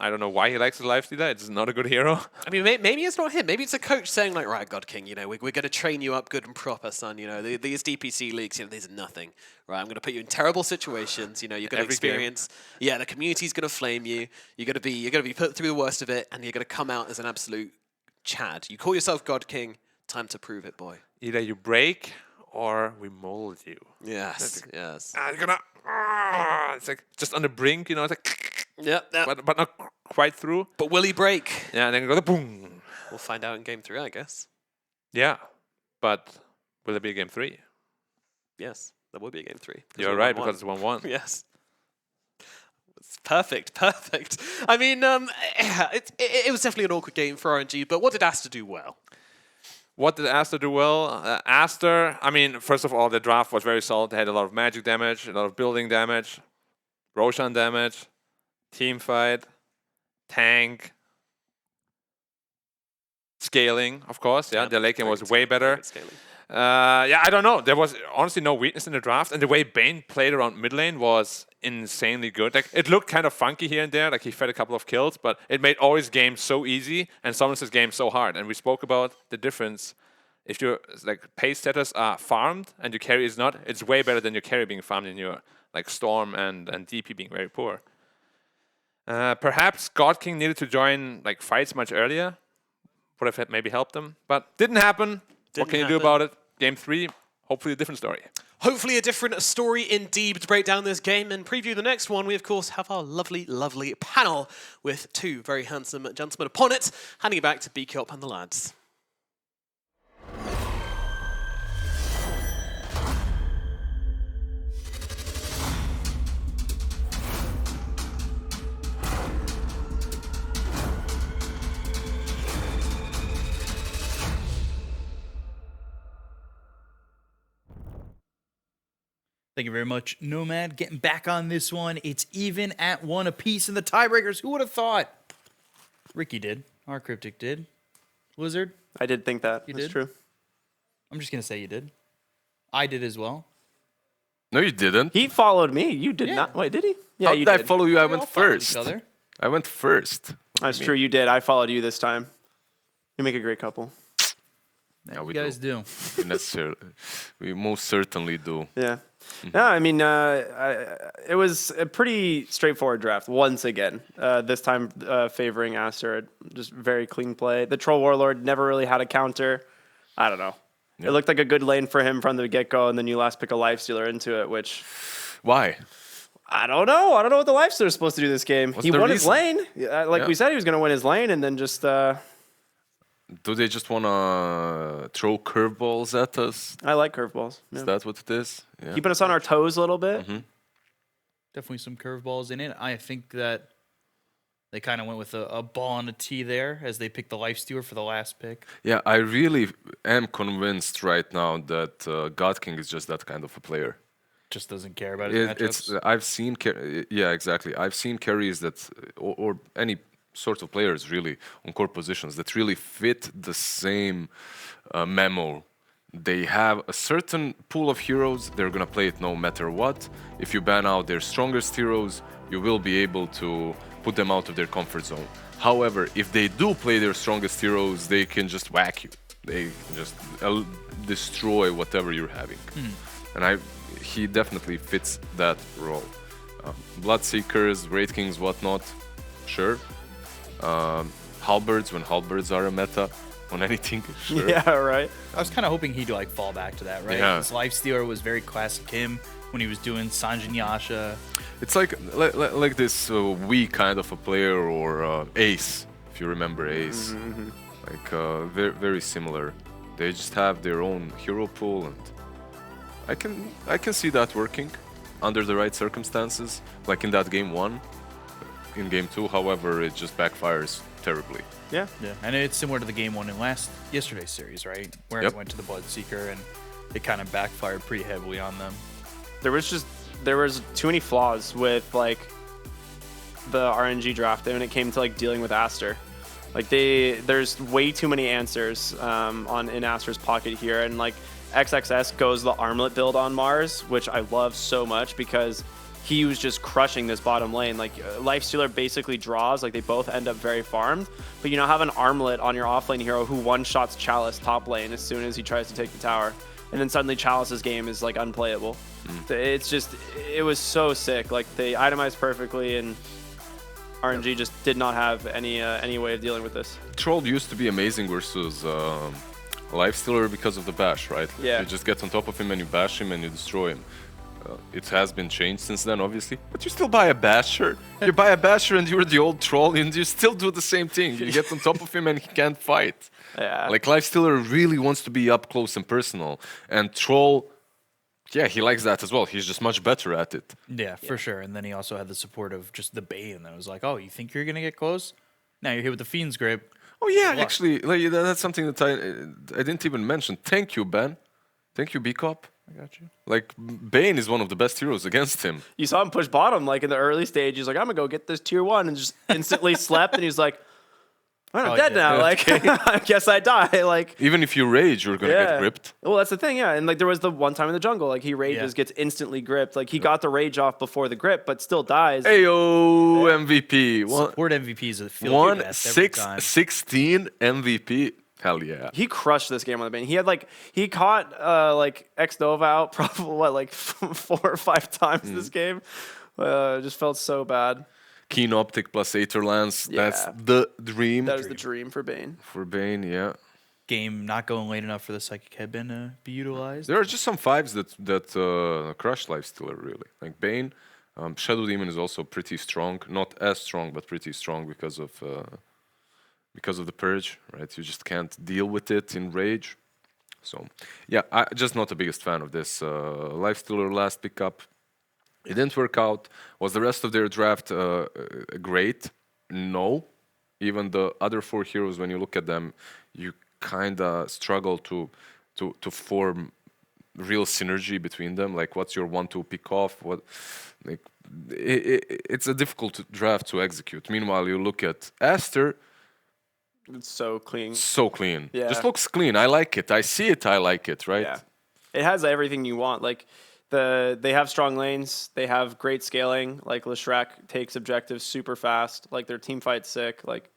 I don't know why he likes his lifestealer. It's not a good hero. I mean, maybe it's not him. Maybe it's a coach saying like, right, God King, you know, we're going to train you up good and proper, son. You know, these DPC leagues, you know, these are nothing. Right, I'm going to put you in terrible situations. You know, you're going to Every experience. Yeah, the community's going to flame you. You're going to be put through the worst of it, and you're going to come out as an absolute Chad. You call yourself God King. Time to prove it, boy. Either you break or we mold you. Yes, yes. You're gonna. It's like just on the brink, you know. It's like, Yep. but not quite through. But will he break? Yeah, and then you go boom. We'll find out in game 3, I guess. Yeah, but will it be a game 3? Yes, there will be a game 3. You're right, because it's 1-1. Yes. It's perfect. I mean, it was definitely an awkward game for RNG, but what did Aster do well? What did Aster do well? Aster, I mean, first of all, the draft was very solid. They had a lot of magic damage, a lot of building damage, Roshan damage, team fight, tank, scaling, of course. Yeah, the late game was way better. Yeah, I don't know. There was honestly no weakness in the draft, and the way Bane played around mid lane was insanely good. Like, it looked kind of funky here and there, like he fed a couple of kills, but it made all his games so easy and Summoners' games so hard. And we spoke about the difference. If your like pace setters are farmed and your carry is not, it's way better than your carry being farmed in your like Storm and DP being very poor. Perhaps God King needed to join like fights much earlier. Would have maybe helped them, but didn't happen. What can you do about it? Game 3, hopefully a different story. Hopefully a different story indeed to break down this game and preview the next one. We, of course, have our lovely, lovely panel with 2 very handsome gentlemen upon it. Handing it back to BKop and the lads. Thank you very much, Nomad. Getting back on this one. It's even at 1 apiece in the tiebreakers. Who would have thought? Ricky did. Our Cryptic did. Wizard, I did think that. You That's did? true. I'm just going to say you did. I did as well. No, you didn't. He followed me. You did Yeah. not. Wait, did he? Yeah, How you did I did. follow you? I We all went followed first. each other. I went first. That's true. You did. I followed you this time. You make a great couple. Yeah, we we guys do. We most certainly do. Yeah. No, I mean, it was a pretty straightforward draft once again. This time favoring Aster, just very clean play. The Troll Warlord never really had a counter. I don't know. Yeah. It looked like a good lane for him from the get-go, and then you last pick a Lifestealer into it, which Why? I don't know. I don't know what the Lifestealer is supposed to do this game. What's He the won his reason? lane. Like we said, he was going to win his lane, and then just Do they just want to throw curveballs at us? I like curveballs. Yeah. Is that what it is? Yeah. Keeping us on our toes a little bit. Definitely some curveballs in it. I think that they kind of went with a ball on a tee there as they picked the Lifestealer for the last pick. Yeah, I really am convinced right now that God King is just that kind of a player. Just doesn't care about his matchups. I've seen yeah, exactly. I've seen carries that or any sort of players really on core positions that really fit the same memo. They have a certain pool of heroes. They're gonna play it no matter what. If you ban out their strongest heroes, you will be able to put them out of their comfort zone. However, if they do play their strongest heroes, they can just whack you. They can just destroy whatever you're having. And he definitely fits that role. Bloodseekers, Wraith Kings, whatnot, sure. Halberds, when Halberds are a meta on anything, sure. Yeah, right. I was kind of hoping he'd like fall back to that, right? Yeah. His Lifestealer was very classic him when he was doing Sanjin Yasha. It's like this Wii kind of a player or Ace, if you remember Ace. Like very, very similar. They just have their own hero pool, and I can see that working under the right circumstances, like in that game 1. In game 2, however, it just backfires terribly. Yeah. Yeah, and it's similar to the game 1 in yesterday's series, right? Where Yep. it went to the Bloodseeker and it kind of backfired pretty heavily on them. There was too many flaws with like the RNG draft when it came to like dealing with Aster. Like there's way too many answers in Aster's pocket here, and like XXS goes the armlet build on Mars, which I love so much because he was just crushing this bottom lane. Like, Lifestealer basically draws, like they both end up very farmed, but you now have an armlet on your offlane hero who one-shots Chalice top lane as soon as he tries to take the tower. And then suddenly Chalice's game is like unplayable. It's just, it was so sick. Like, they itemized perfectly, and RNG just did not have any way of dealing with this. Troll used to be amazing versus Lifestealer because of the bash, right? Yeah. You just get on top of him and you bash him and you destroy him. It has been changed since then, obviously, but you still buy a basher. You buy a basher and you're the old troll, and you still do the same thing. You get on top of him and he can't fight. Yeah. Like, Lifestealer really wants to be up close and personal, and troll, yeah, he likes that as well. He's just much better at it. Yeah, for sure. And then he also had the support of just the Bane that was like, oh, you think you're going to get close? Now you're here with the Fiend's Grip. Oh yeah, luck. actually, like, that's something that I didn't even mention. Thank you, Ben. Thank you, B-Cop. I got you. Like, Bane is one of the best heroes against him. You saw him push bottom, like in the early stage. He's like, I'm gonna go get this tier 1, and just instantly slept. And he's like, I'm dead now. Like, I guess I die. Like, Even if you rage, you're gonna get gripped. Well, that's the thing, yeah. And like, there was the one time in the jungle, like he rages, gets instantly gripped. Like, he got the rage off before the grip, but still dies. Ayo, MVP. Support MVPs are feel best every time. 16 MVP. Hell yeah. He crushed this game on the Bane. He had he caught like X Nova out probably like 4 or 5 times this game. Just felt so bad. Keen Optic plus Aether Lance. Yeah. That's the dream. That was the dream for Bane. For Bane, yeah. Game not going late enough for the Psychic Headband to be utilized. There are just some fives that crush Lifestealer, really. Like Bane. Shadow Demon is also pretty strong. Not as strong, but pretty strong because of the purge, right? You just can't deal with it in rage. So, yeah, I'm just not the biggest fan of this. Lifestealer last pickup, it didn't work out. Was the rest of their draft great? No. Even the other 4 heroes, when you look at them, you kind of struggle to form real synergy between them. Like, what's your 1-2 pick off? It's a difficult draft to execute. Meanwhile, you look at Aster. It's so clean. So clean. Yeah. Just looks clean. I like it. I see it. I like it, right? Yeah. It has everything you want. Like, they have strong lanes. They have great scaling. Like, Leshrac takes objectives super fast. Like, their team fight's sick. Like,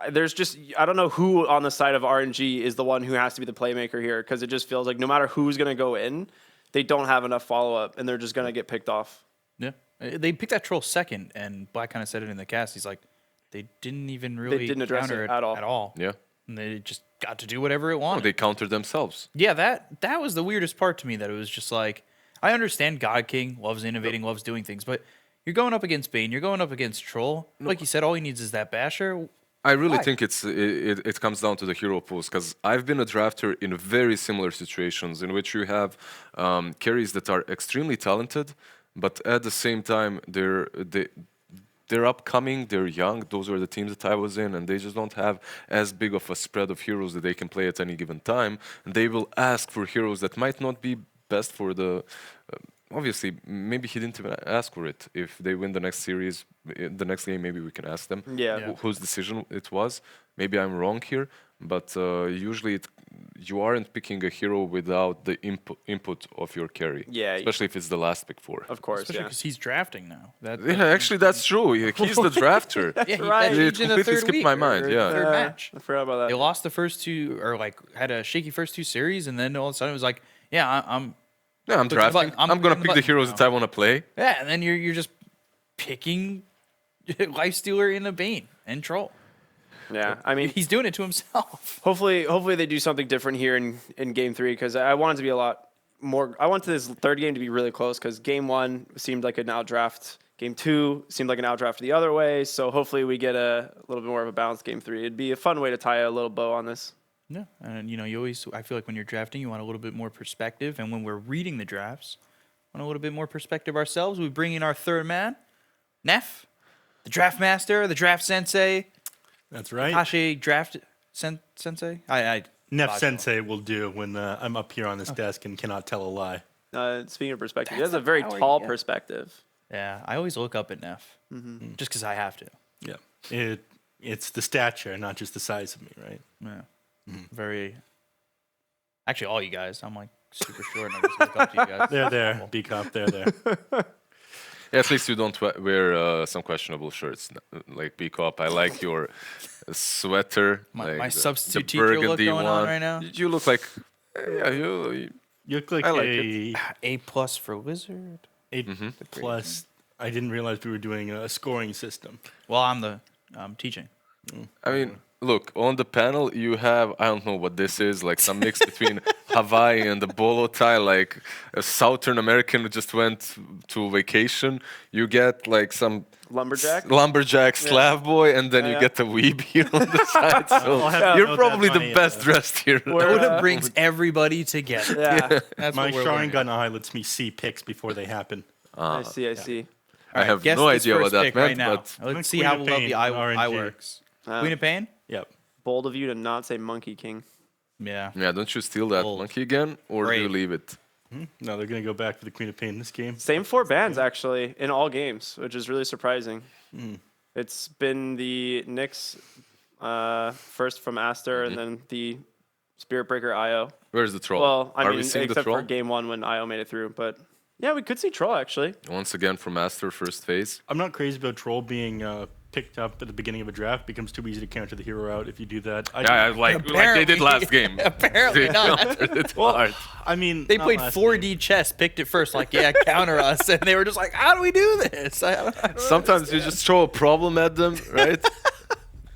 there's just, I don't know who on the side of RNG is the one who has to be the playmaker here, because it just feels like no matter who's going to go in, they don't have enough follow-up, and they're just going to get picked off. Yeah. They picked that troll second, and Black kind of said it in the cast. He's like, they didn't even really didn't address counter it it at all. At all. Yeah. And they just got to do whatever it Oh, wanted. they countered themselves. Yeah, that was the weirdest part to me, that it was just like, I understand God King loves innovating, loves doing things, but you're going up against Bane, you're going up against Troll. Like you said, all he needs is that basher. I really Why? think it comes down to the hero pools, because I've been a drafter in very similar situations in which you have carries that are extremely talented, but at the same time they're upcoming, they're young. Those are the teams that I was in, and they just don't have as big of a spread of heroes that they can play at any given time. And they will ask for heroes that might not be best for the. Obviously, maybe he didn't even ask for it. If they win the next series, the next game, maybe we can ask them Yeah. whose decision it was. Maybe I'm wrong here, but usually you aren't picking a hero without the input of your carry. Yeah. Especially if it's the last pick for. Of course, Especially yeah. because he's drafting now. Yeah, actually, that's true. He's the drafter. Yeah, right. that It changed in the completely third skipped week, my or mind, the yeah. third match. I forgot about They that. lost the first 2, or like had a shaky first 2 series, and then all of a sudden it was like, yeah, I'm Yeah, I'm Push the drafting. button. I'm I'm gonna pushing the pick the button heroes now. that I want to play. yeah, and then you're just picking Lifestealer in a Bane and Troll. Yeah, I mean, He's doing it to himself. hopefully they do something different here in game 3, because I want it to be a lot more. I want this third game to be really close, because game 1 seemed like an outdraft. Game 2 seemed like an outdraft the other way. So hopefully we get a little bit more of a balanced game 3. It'd be a fun way to tie a little bow on this. Yeah, and you always, I feel like when you're drafting, you want a little bit more perspective, and when we're reading the drafts, want a little bit more perspective ourselves. We bring in our third man, Neff, the draft master, the draft sensei, That's right. Tashi draft sensei. I Nef Logical. Sensei will do when I'm up here on this desk and cannot tell a lie. Speaking of perspective, he That's has a very how tall yeah. perspective. Yeah, I always look up at Neff, just because I have to. Yeah. It's the stature, not just the size of me, right? Yeah, very. Actually, all you guys. I'm like super short. And I just look up to you guys. They're there. B-Cop, they're there. Yeah, at least you don't wear some questionable shirts like B-Cop. I like your sweater. My like substitute the teacher look burgundy going on one. right now. You look like yeah, you You look like I like a A+ for wizard. A plus. I didn't realize we were doing a scoring system. Well, I'm teaching. I mean, look, on the panel you have, I don't know what this is, like some mix between Hawaii and the bolo tie, like a Southern American who just went to vacation. You get like some Lumberjack. Slav boy, and then you Yeah. get the weeb on the side. So I'll have to you're note probably that the my, best dressed here. Dakota brings everybody together. Yeah. That's My what we're learning. Sharingan eye lets me see picks before they happen. I see. I have Guess no this idea what first that pick meant, right now. but Let's see Queen how of well the Pain, eye RNG. works. Queen of Pain? Yep. Bold of you to not say Monkey King. Yeah. yeah, don't you steal that Bold. monkey again, or do you Brave. leave it? No, they're going to go back for the Queen of Pain in this game. Same 4 bans actually in all games, which is really surprising. It's been the Nyx first from Aster, and then the Spirit Breaker IO. Where's the troll? Well, I Are mean, we seeing the except troll? for game 1 when IO made it through, but yeah, we could see Troll actually. Once again from Aster, first phase. I'm not crazy about Troll being picked up at the beginning of a draft. Becomes too easy to counter the hero out if you do that. Yeah, like they did last game. Apparently They not. countered it hard. I mean, They not played last 4D game. chess, picked it first, like, yeah, counter us. And they were just like, how do we do this? I don't Sometimes you just throw a problem at them, right?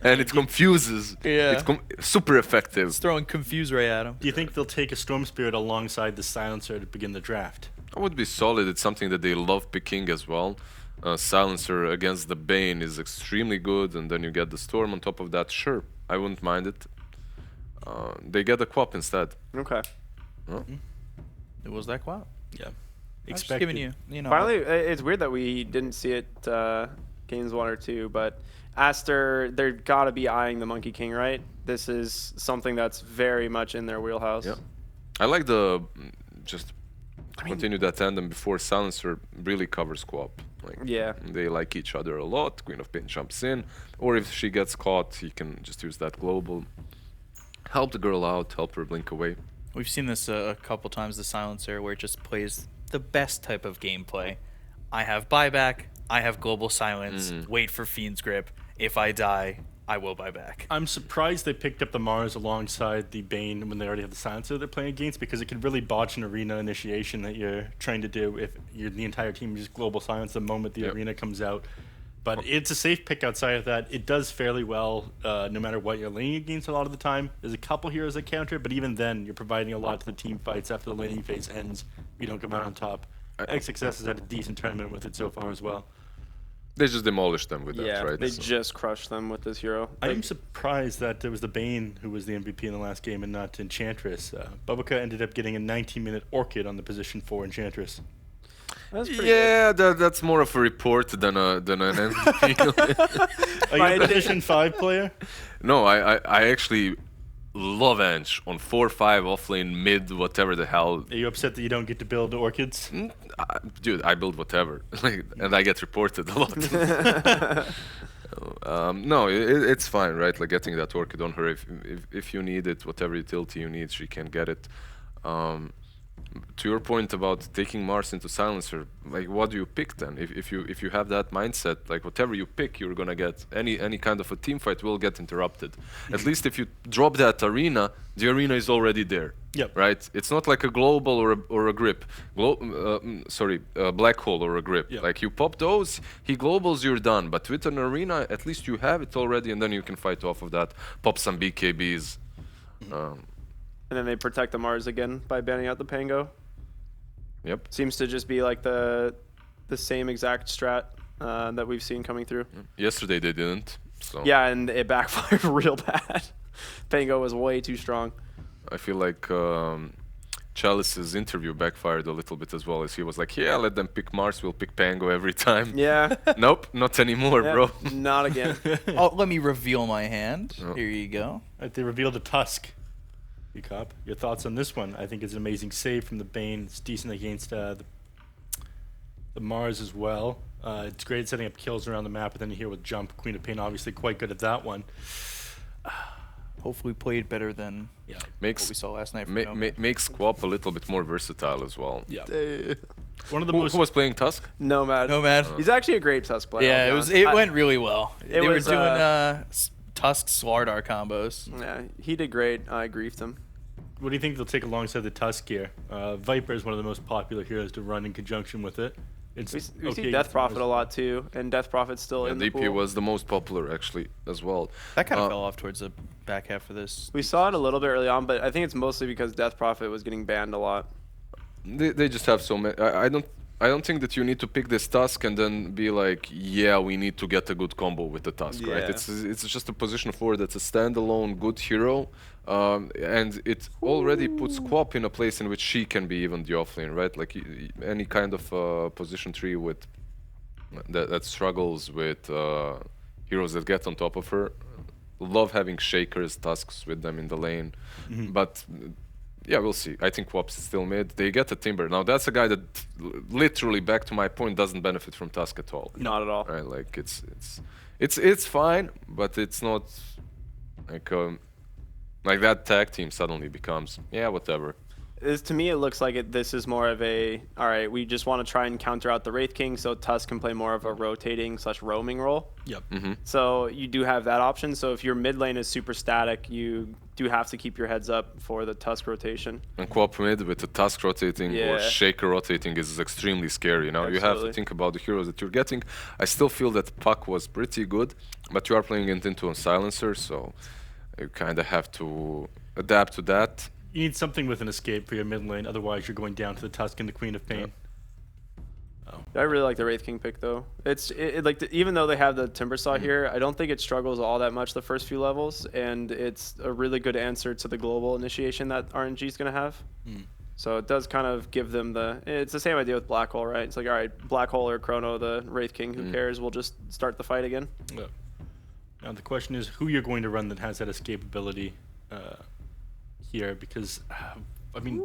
And it confuses. Yeah. It's super effective. throwing Confuse Ray at him. Do you think they'll take a Storm Spirit alongside the Silencer to begin the draft? That would be solid. It's something that they love picking as well. Silencer against the Bane is extremely good, and then you get the Storm on top of that. Sure, I wouldn't mind it. They get the Quap instead. Okay. It was that quad. Yeah. I'm just giving you, you know. Finally, it's weird that we didn't see it games 1 or 2, but Aster, they're got to be eyeing the Monkey King, right? This is something that's very much in their wheelhouse. Yeah. I like the just continue that tandem before Silencer really covers Quap. Like, Yeah. they like each other a lot. Queen of Pain jumps in, or if she gets caught, he can just use that global. Help the girl out, help her blink away. We've seen this a couple times, the Silencer, where it just plays the best type of gameplay. I have buyback, I have global silence, wait for Fiend's Grip. If I die, I will buy back. I'm surprised they picked up the Mars alongside the Bane when they already have the Silencer they're playing against, because it could really botch an arena initiation that you're trying to do if the entire team just global silence the moment the Yep. arena comes out. But it's a safe pick outside of that. It does fairly well no matter what you're laning against a lot of the time. There's a couple heroes that counter it, but even then, you're providing a lot to the team fights after the laning phase ends. You don't come out on top. XXS has had a decent tournament with it so far as well. They just demolished them with Yeah, that, right? they So- just crushed them with this hero. I'm surprised that it was the Bane who was the MVP in the last game and not Enchantress. Bubaka ended up getting a 19-minute Orchid on the position for Enchantress. That's pretty Yeah, that's more of a report than an MVP. Are you a position 5 player? No, I actually love Ange on 4-5 offlane mid whatever the hell. Are you upset that you don't get to build Orchids? Dude, I build whatever, like, and I get reported a lot. No, it's fine, right? Like getting that orchid on her, if you need it, whatever utility you need, she can get it. To your point about taking Mars into Silencer, like what do you pick then? If you have that mindset, like whatever you pick, you're gonna get any kind of a team fight will get interrupted. At least if you drop that arena, the arena is already there. Yep. Right. It's not like a global or a grip. Black hole or a grip. Yep. Like you pop those, he globals, you're done. But with an arena, at least you have it already, and then you can fight off of that. Pop some BKBs. And then they protect the Mars again by banning out the Pango. Yep. Seems to just be like the same exact strat that we've seen coming through. Yesterday they didn't. So Yeah, and it backfired real bad. Pango was way too strong. I feel like Chalice's interview backfired a little bit as well, as he was like, "Yeah, let them pick Mars. We'll pick Pango every time." Yeah. Nope, not anymore, Yeah, bro. Not again. Oh, let me reveal my hand. Oh. Here you go. They revealed a Tusk. Cop, your thoughts on this one? I think it's an amazing save from the Bane. It's decent against the Mars as well. It's great at setting up kills around the map, but then you hear with Jump. Queen of Pain obviously quite good at that one. hopefully played better than what Makes we saw last night. From ma- Nomad. makes Squap a little bit more versatile as well. Yeah. One of the Who most was playing Tusk? Nomad. Nomad. He's actually a great Tusk player. Yeah, I'll it be was. honest. It went really well. They were was, doing Tusk Slardar combos. Yeah, he did great. I griefed him. What do you think they'll take alongside the Tusk here? Viper is one of the most popular heroes to run in conjunction with it. It's We okay see against Death the Prophet a Mars. lot too, and Death Prophet's still Yeah, in the DP pool. was the most popular actually as well. That kind of Uh, fell off towards the back half of this. We saw it a little bit early on, but I think it's mostly because Death Prophet was getting banned a lot. They just have so many. I don't think that you need to pick this Tusk and then be like, yeah, we need to get a good combo with the Tusk, right? Yeah. It's just a position 4 that's a standalone good hero, and it already puts Quap in a place in which she can be even the offlane, right? Like any kind of position 3 with that struggles with heroes that get on top of her. Love having Shakers, Tusks with them in the lane, but. Yeah, we'll see. I think Quap's still mid. They get a Timber. Now that's a guy that literally, back to my point, doesn't benefit from Tusk at all. Not at all. Right? Like it's fine, but it's not like that tag team suddenly becomes whatever. To me, it looks like this is more of a, all right, we just want to try and counter out the Wraith King so Tusk can play more of a rotating / roaming role. Yep. So you do have that option. So if your mid lane is super static, you do have to keep your heads up for the Tusk rotation. And Quap mid with the Tusk rotating or Yeah. Shaker rotating is extremely scary. Now you have to Absolutely. think about the heroes that you're getting. I still feel that Puck was pretty good, but you are playing it into a silencer, so you kind of have to adapt to that. You need something with an escape for your mid lane, otherwise you're going down to the Tusk and the Queen of Pain. I really like the Wraith King pick though. Even though they have the Timbersaw here, I don't think it struggles all that much the first few levels, and it's a really good answer to the global initiation that RNG is going to have. So it does kind of give them it's the same idea with Black Hole, right? It's like, all right, Black Hole or Chrono, the Wraith King, who cares? We'll just start the fight again. Yeah. Now the question is who you're going to run that has that escape ability here, because I mean,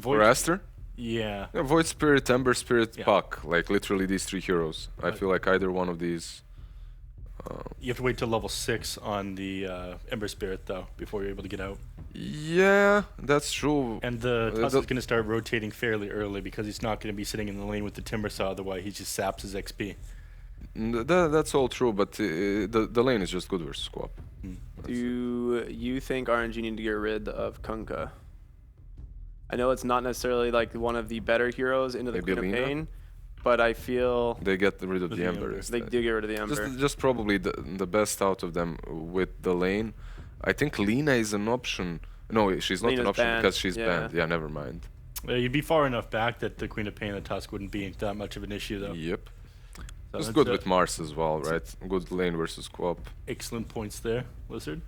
For Void. Aster? Yeah. Yeah, Void Spirit, Ember Spirit, Yeah. Puck. Like literally these 3 heroes. I feel like either one of these. You have to wait till level 6 on the Ember Spirit though before you're able to get out. Yeah, that's true. And the Tusk the- is going to start rotating fairly early because he's not going to be sitting in the lane with the Timbersaw, otherwise he just saps his XP. That's all true, but the lane is just good versus Squap. Do you think RNG need to get rid of Kunkka? I know it's not necessarily like one of the better heroes into the Maybe Queen of Lina? Pain, but I feel They get rid of With the the Ember. Ember. they instead. do get rid of the Ember. Just probably the best out of them with the lane. I think Lina is an option. No, she's not an Lina's option banned, because she's yeah. banned. Yeah, never mind. You'd be far enough back that the Queen of Pain and the Tusk wouldn't be that much of an issue though. Yep. So It's that's, good with Mars as well, right? Good lane versus Quap. excellent points there, Lizard.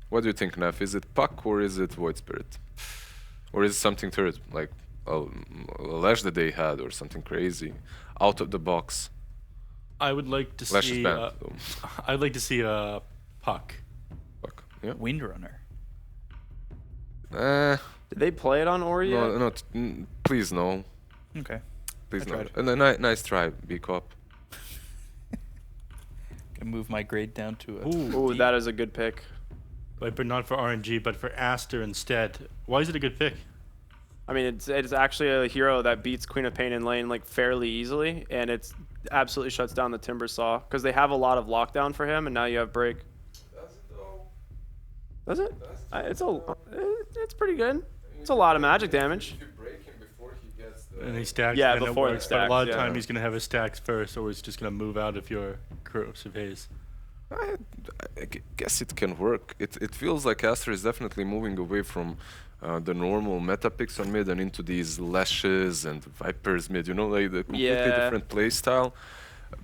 What do you think, Nef? Is it Puck or is it Void Spirit? Or is it something third, like a Lash that they had or something crazy? Out of the box. I would like to Lash is see. banned. I'd like to see a Puck. Puck. Yeah. Windrunner. Did they play it on Ori yet? No, please no. Okay. Please I no. tried. And a nice try, B Cop. Gonna move my grade down to a. Ooh, that is a good pick. But not for RNG, but for Aster instead. Why is it a good pick? I mean, it's actually a hero that beats Queen of Pain in lane like fairly easily, and it's absolutely shuts down the Timbersaw because they have a lot of lockdown for him, and now you have break. Does it? It's pretty good. It's a lot of magic damage. And he stacks. Yeah, and it before it works, but a lot of stacks, time yeah. he's going to have his stacks first, or he's just going to move out of your corrosive haze. I guess it can work. It feels like Aster is definitely moving away from the normal meta picks on mid and into these Lashes and Vipers mid, you know, like the completely Yeah. different play style.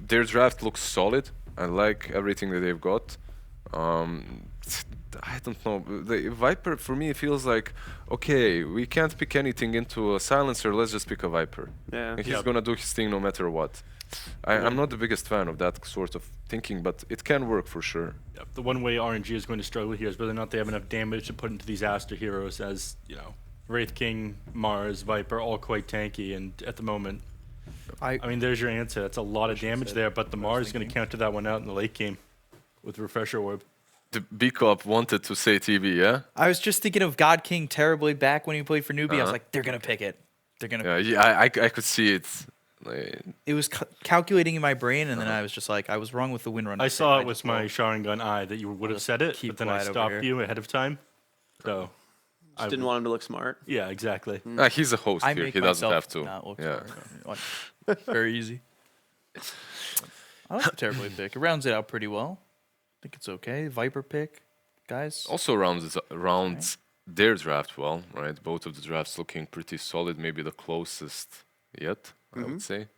Their draft looks solid. I like everything that they've got. I don't know. The Viper, for me, feels like, okay, we can't pick anything into a silencer, let's just pick a Viper. Yeah. And he's Yep. gonna do his thing no matter what. I'm not the biggest fan of that sort of thinking, but it can work for sure. Yep. The one way RNG is going to struggle here is whether or not they have enough damage to put into these Aster heroes, as Wraith King, Mars, Viper, all quite tanky, and at the moment, I mean, there's your answer. That's a lot of damage there, but the Mars is going to counter that one out in the late game with Refresher Orb. The B Cop wanted to say TB, yeah? I was just thinking of God King terribly back when he played for Newbie. I was Uh-huh. like, they're gonna pick it. They're gonna. Yeah, I could see it. Like, It was calculating in my brain, and then I was just like, I was wrong with the wind run. I saw it with just my rolled. Sharingan eye that you would have said it, keep but then I quiet over stopped here. you ahead of time. So, Just didn't want him to look smart. yeah, exactly. he's a host I here. make He doesn't myself have to. not look Yeah. smart. Like, very easy. I like the terribly pick. It rounds it out pretty well. I think it's okay. Viper pick, guys. Also rounds their draft well, right? Both of the drafts looking pretty solid. Maybe the closest yet, I would say.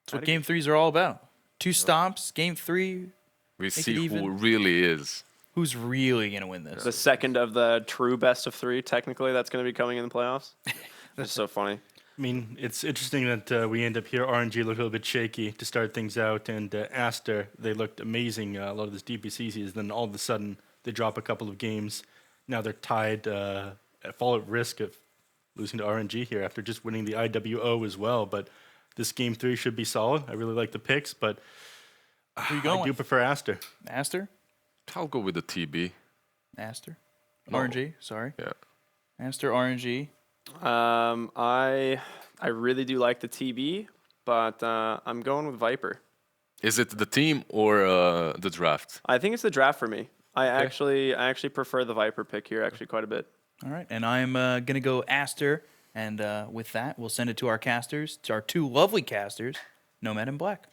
That's what game threes are all about. 2 stomps, game 3. We it see who even. really is. Who's really gonna win this? The second of the true best of 3, technically, that's going to be coming in the playoffs. That's so funny. I mean, it's interesting that we end up here. RNG looked a little bit shaky to start things out, and Aster, they looked amazing a lot of this DPC season. Then all of a sudden, they drop a couple of games. Now they're tied, fall at risk of losing to RNG here after just winning the IWO as well. But this game 3 should be solid. I really like the picks, but Who you I going do with? prefer Aster. Aster? I'll go with the TB. Aster? No. RNG, sorry. Yeah. Aster, RNG. I really do like the TB, but I'm going with Viper. Is it the team or the draft? I think it's the draft for me. I actually prefer the Viper pick here actually quite a bit. All right, and I'm going to go Aster, and with that, we'll send it to our casters, to our 2 lovely casters, Nomad and Black.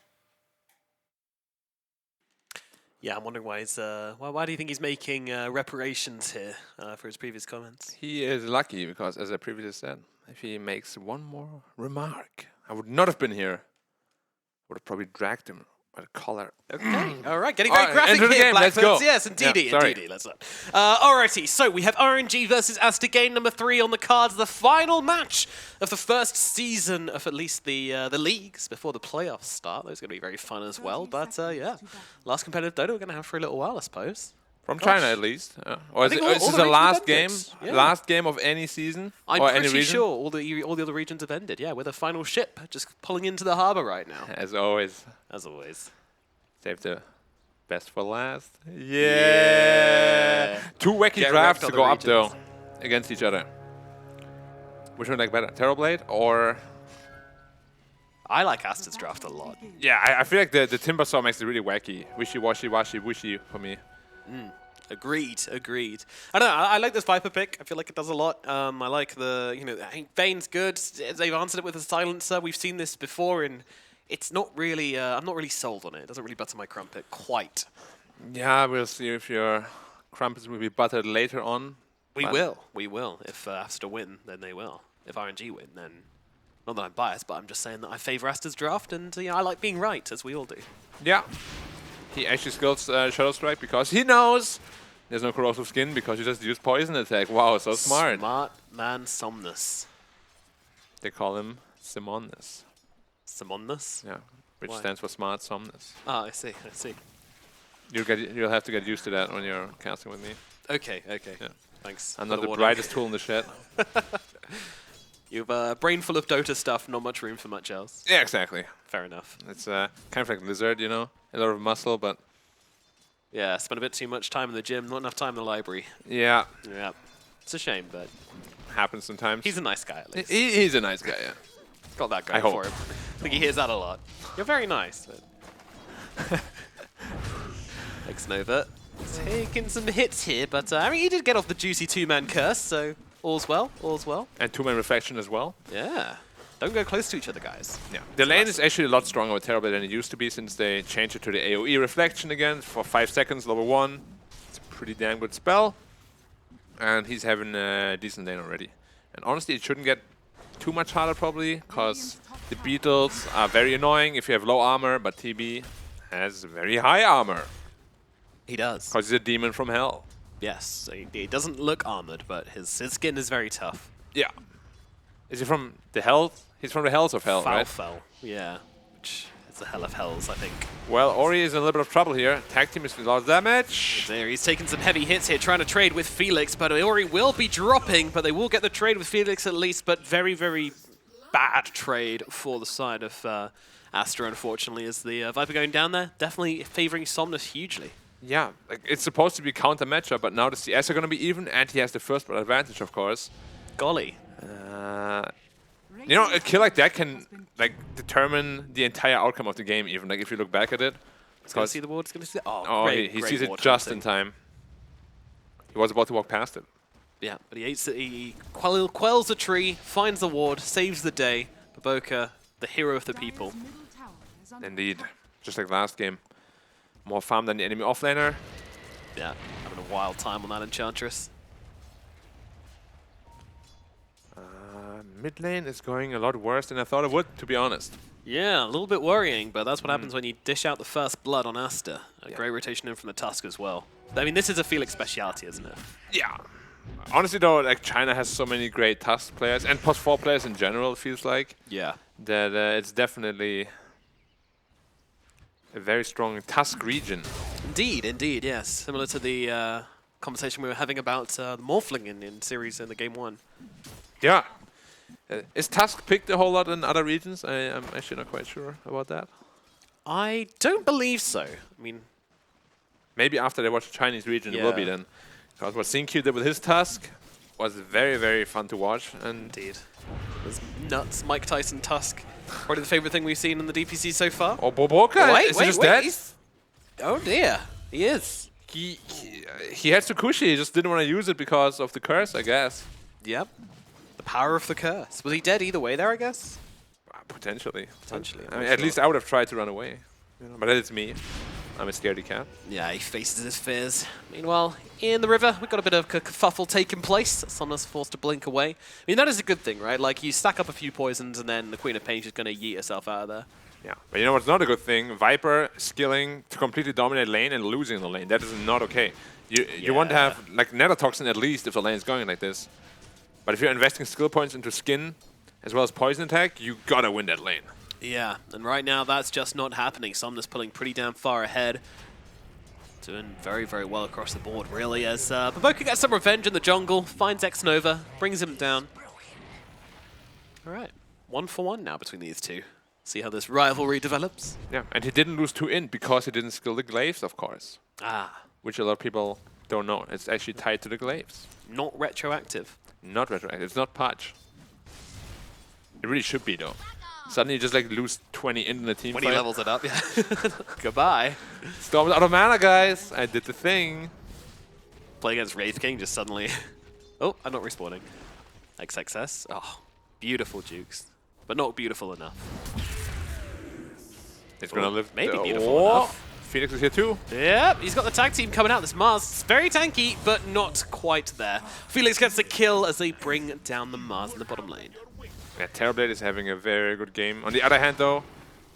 Yeah, I'm wondering why he's. Why do you think he's making reparations here for his previous comments? He is lucky because, as I previously said, if he makes one more remark, I would not have been here. I would have probably dragged him by the collar. Okay, all right, getting All very right, graphic enter the here, game, let's Blackbirds. go. Yes, indeedy, Yeah, sorry. indeedy. Let's not. Alrighty, so we have RNG versus Aster game number 3 on the cards, the final match of the first season of at least the leagues before the playoffs start. Those are going to be very fun as well. But yeah, last competitive Dota we're going to have for a little while, I suppose. From China, at least. Or is think this all is the the last game? regions have ended. Yeah. Last game of any season? I'm or any pretty region? sure all the other regions have ended. Yeah, with a final ship just pulling into the harbor right now, As always, as always. save the best for last. Yeah! 2 wacky Get drafts wrecked to on go the up, though, regions. against each other. Which one like better? Terrorblade or... I like Aster's draft a lot. Yeah, I feel like the Timber Saw makes it really wacky. Wishy-washy, washy-wishy for me. Agreed. I don't know. I like this Viper pick. I feel like it does a lot. I like the, I think Vane's good. They've answered it with a silencer. We've seen this before, and it's not really. I'm not really sold on it. It doesn't really butter my crumpet quite. Yeah, we'll see if your crumpets will be buttered later on. We But- will. If Aster win, then they will. If RNG win, then not that I'm biased, but I'm just saying that I favor Aster's draft, and I like being right, as we all do. Yeah. He actually skills Shadow Strike because he knows there's no corrosive skin because you just use poison attack. Wow, so smart. Smart man, Somnus. They call him Simonus. Simonnus? Yeah, which Why? stands for smart Somnus. Ah, I see. You'll have to get used to that when you're casting with me. Okay. Yeah. Thanks. I'm for not the warning. brightest tool in the shed. You've a brain full of Dota stuff, not much room for much else. Yeah, exactly. Fair enough. It's kind of like lizard, a lot of muscle, but Yeah, spent a bit too much time in the gym, not enough time in the library. yeah, Yeah. It's a shame, but happens sometimes. he's a nice guy at least. He's a nice guy, yeah. Got that I going hope. for him. I think he hears that a lot. You're very nice. But thanks, Nova. Taking some hits here, but I mean, he did get off the juicy 2-man curse, so all's well, all's well. And 2-man reflection as well. Yeah. Don't go close to each other, guys. Yeah, the lane is actually a lot stronger with Terrorblade than it used to be since they changed it to the AoE reflection again for 5 seconds, level 1. It's a pretty damn good spell. And he's having a decent lane already. And honestly, it shouldn't get too much harder probably, because the beetles are very annoying if you have low armor, but TB has very high armor, He does. because he's a demon from hell. Yes. He doesn't look armored, but his skin is very tough. Yeah. Is he from the hells? He's from the hells of hell, right? Foul. Yeah. Which is the hell of hells, I think. Well, Ori is in a little bit of trouble here. Tag team is a lot of damage. There, he's taking some heavy hits here, trying to trade with Felix, but Ori will be dropping, but they will get the trade with Felix at least, but very, very bad trade for the side of Aster, unfortunately, as the Viper going down there, definitely favoring Somnus hugely. Yeah, like it's supposed to be counter matchup, but now the CS are going to be even, and he has the first blood advantage, of course. Golly. You know, a kill like that can like determine the entire outcome of the game. Even like if you look back at it. It's going to see the ward. It's going to see the... Oh, great, he great sees it ward just hunting. in time. He was about to walk past it. Yeah, but he quells the tree, finds the ward, saves the day. Baboka, the hero of the people. Dire's middle tower is under Indeed, just like last game. More farm than the enemy offlaner. Yeah, having a wild time on that Enchantress. Mid lane is going a lot worse than I thought it would, to be honest. Yeah, a little bit worrying, but that's what happens when you dish out the first blood on Aster. A great rotation in from the Tusk as well. I mean, this is a Felix speciality, isn't it? Yeah. Honestly, though, like China has so many great Tusk players and plus 4 players in general. It feels like Yeah. that it's definitely a very strong Tusk region. Indeed, yes. Similar to the conversation we were having about the Morphling in series in the game 1. Yeah. Is Tusk picked a whole lot in other regions? I'm actually not quite sure about that. I don't believe so. I mean, Maybe after they watch the Chinese region, it will be Yeah. then. Because what Xingqiu did with his Tusk was very, very fun to watch. And indeed. There's nuts. Mike Tyson Tusk. Probably the favorite thing we've seen in the DPC so far. oh, Boboka, Wait, is wait, he just wait, dead? he's- Oh dear, he is. He had Tsukushi, he just didn't want to use it because of the curse, I guess. Yep. The power of the curse. Was he dead either way there, I guess? Potentially. Potentially, I'm I mean, not at sure. least I would have tried to run away. But that is me. I'm a scaredy cat. Yeah, he faces his fears. Meanwhile, in the river, we've got a bit of kerfuffle taking place. Summoner's forced to blink away. I mean, that is a good thing, right? Like, you stack up a few poisons and then the Queen of Pain's just going to yeet herself out of there. Yeah. But you know what's not a good thing? Viper skilling to completely dominate lane and losing the lane. That is not okay. You want to Yeah. have, like, Netatoxin at least if the lane is going like this. But if you're investing skill points into skin as well as poison attack, you gotta win that lane. Yeah, and right now that's just not happening. Summoner's pulling pretty damn far ahead. Doing very, very well across the board, really, as Baboka gets some revenge in the jungle, finds X-Nova, brings him down. All right, 1-for-1 now between these two. See how this rivalry develops. Yeah, and he didn't lose 2 int because he didn't skill the glaives, of course. Ah, Which a lot of people don't know. It's actually tied to the glaives. not retroactive. Not retroactive. It's not patch. It really should be, though. Suddenly you just like lose 20 in the team When fight. he levels it up, yeah. Goodbye. Storm's out of mana, guys. I did the thing. Play against Wraith King just suddenly... Oh, I'm not respawning. XXS. Oh, beautiful Jukes. But not beautiful enough. It's gonna live. Maybe beautiful enough. Phoenix is here too. Yep, he's got the tag team coming out. This Mars is very tanky, but not quite there. Felix gets the kill as they bring down the Mars in the bottom lane. Yeah, Terrorblade is having a very good game. On the other hand, though,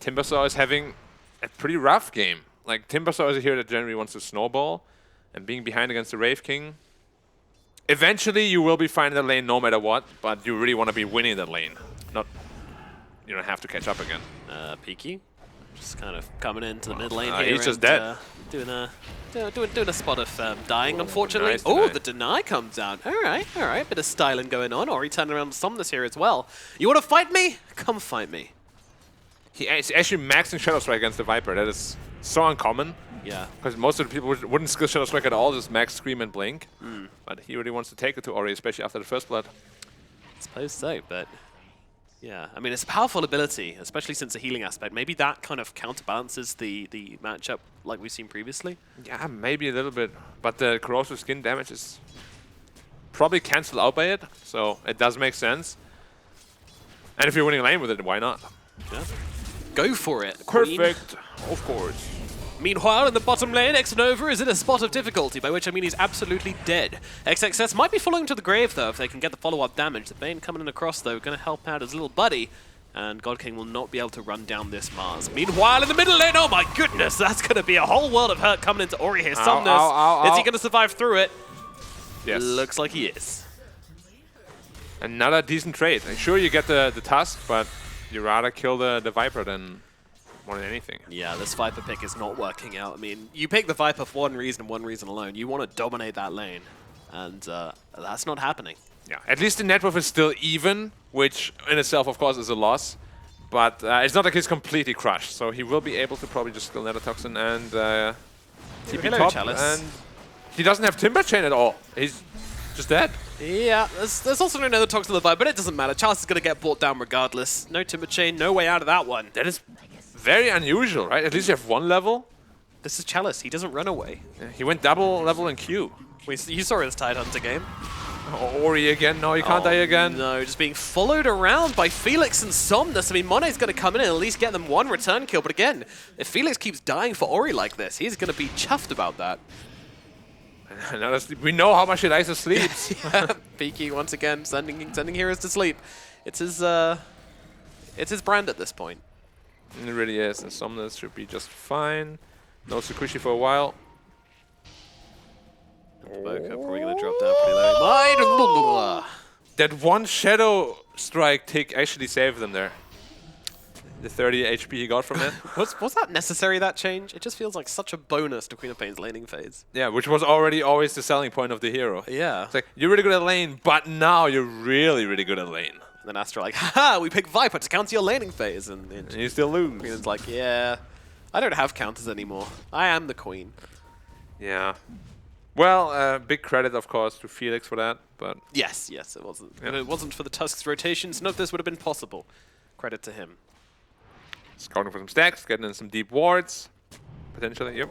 Timbersaw is having a pretty rough game. Like, Timbersaw is a hero that generally wants to snowball, and being behind against the Wraith King. Eventually, you will be fine in the lane no matter what, but you really want to be winning that lane. Not, you don't have to catch up again. Peaky, just kind of coming into the mid lane he's here. just and, dead. Doing a spot of dying, unfortunately. Nice Oh, deny. the deny comes out. All right. Bit of styling going on. Ori turning around to summon this here as well. You want to fight me? Come fight me. He's actually maxing Shadow Strike against the Viper. That is so uncommon. Yeah. Because most of the people wouldn't skill Shadow Strike at all, just max Scream and Blink. But he really wants to take it to Ori, especially after the first blood. I suppose so, but yeah, I mean, it's a powerful ability, especially since the healing aspect. Maybe that kind of counterbalances the matchup like we've seen previously. Yeah, maybe a little bit. But the corrosive skin damage is probably cancelled out by it, so it does make sense. And if you're winning lane with it, why not? Yeah. Go for it, Queen. Perfect, of course. Meanwhile, in the bottom lane, X-Nova is in a spot of difficulty, by which I mean he's absolutely dead. XXS might be following to the grave, though, if they can get the follow-up damage. The Bane coming in across, though, going to help out his little buddy, and God King will not be able to run down this Mars. Meanwhile, in the middle lane, oh my goodness, that's going to be a whole world of hurt coming into Ori here. Sumnus, ow, is he ow. going to survive through it? Yes. Looks like he is. Another decent trade. And sure, you get the Tusk, but you rather kill the Viper than more than anything. Yeah, this Viper pick is not working out. I mean, you pick the Viper for one reason and one reason alone. You want to dominate that lane, and that's not happening. Yeah, at least the net worth is still even, which in itself, of course, is a loss. But it's not like he's completely crushed, so he will be able to probably just skill Netatoxin and TP Hello, top, Chalice. and he doesn't have Timber Chain at all. He's just dead. Yeah, there's also another talk to the vibe, but it doesn't matter. Chalice is going to get brought down regardless. No Timber Chain, no way out of that one. That is very unusual, right? At least you have one level. This is Chalice. He doesn't run away. Yeah, he went double level in Q. You saw his Tidehunter game. Ori again. No, he can't die again. No, just being followed around by Felix and Somnus. I mean, Mone's going to come in and at least get them one return kill. But again, if Felix keeps dying for Ori like this, he's going to be chuffed about that. We know how much he likes to sleep. Yeah, Peaky once again sending heroes to sleep. It's his brand at this point. It really is, and Somnus should be just fine. No Tsukushi for a while. Boca probably going to drop down pretty low. That one Shadow Strike tick actually saved them there. The 30 HP he got from it. Was that necessary, that change? It just feels like such a bonus to Queen of Pain's laning phase. Yeah, which was already always the selling point of the hero. Yeah. It's like, you're really good at lane, but now you're really, really good at lane. And then Aster like, haha, we pick Viper to counter your laning phase. And And you still lose. Queen's like, yeah, I don't have counters anymore. I am the queen. Yeah. Well, big credit, of course, to Felix for that, but... Yes, it wasn't. Yep. If it wasn't for the Tusk's rotations, none of this would have been possible. Credit to him. Scouting for some stacks, getting in some deep wards. Potentially, yep.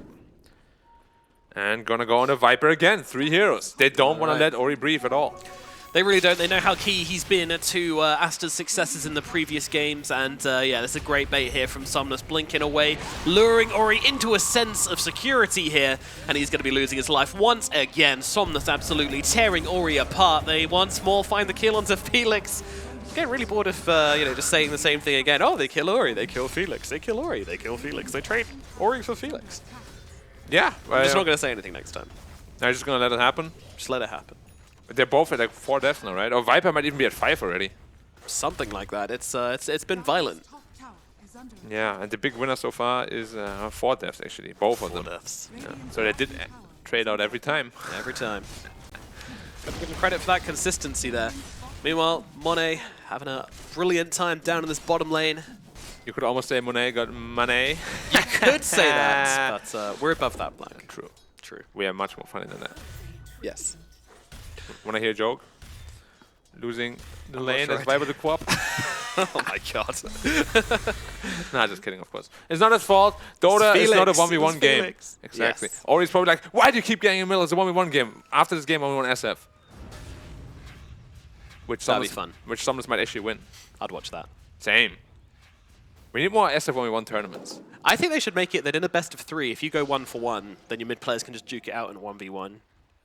And gonna go on a Viper again. 3 heroes. They don't want to let Ori breathe at all. They really don't. They know how key he's been to Aster's successes in the previous games. And yeah, there's a great bait here from Somnus, blinking away, luring Ori into a sense of security here. And he's going to be losing his life once again. Somnus absolutely tearing Ori apart. They once more find the kill onto Felix. Getting really bored of just saying the same thing again. Oh, they kill Ori, they kill Felix. They kill Ori, they kill Felix. They trade Ori for Felix. Yeah. I'm just not going to say anything next time. I'm just gonna let it happen. Just let it happen. But they're both at like 4 deaths now, right? Or Viper might even be at 5 already. Something like that. It's been violent. Top tower is under Yeah, and the big winner so far is 4 deaths actually, both of 4 them. deaths. Yeah. So they did trade out every time. Every time. Gotta give him credit for that consistency there. Meanwhile, Monet having a brilliant time down in this bottom lane. You could almost say Monet got money. You could say that, but we're above that, Black. True. True. We are much more funny than that. Yes. Wanna hear a joke? Losing the I'm not lane sure as I Viper do. the Quap? Oh my god. Nah, just kidding, of course. It's not his fault. Dota is not a Felix. 1v1 It's game. Felix. Exactly. Yes. Or he's probably like, why do you keep getting in the middle? It's a 1v1 game. After this game, only one SF. Which That'd be Somnus- fun. Which Somnus might actually win. I'd watch that. Same. We need more SF 1v1 tournaments. I think they should make it that in a best of 3, if you go 1-for-1, then your mid players can just duke it out in a 1v1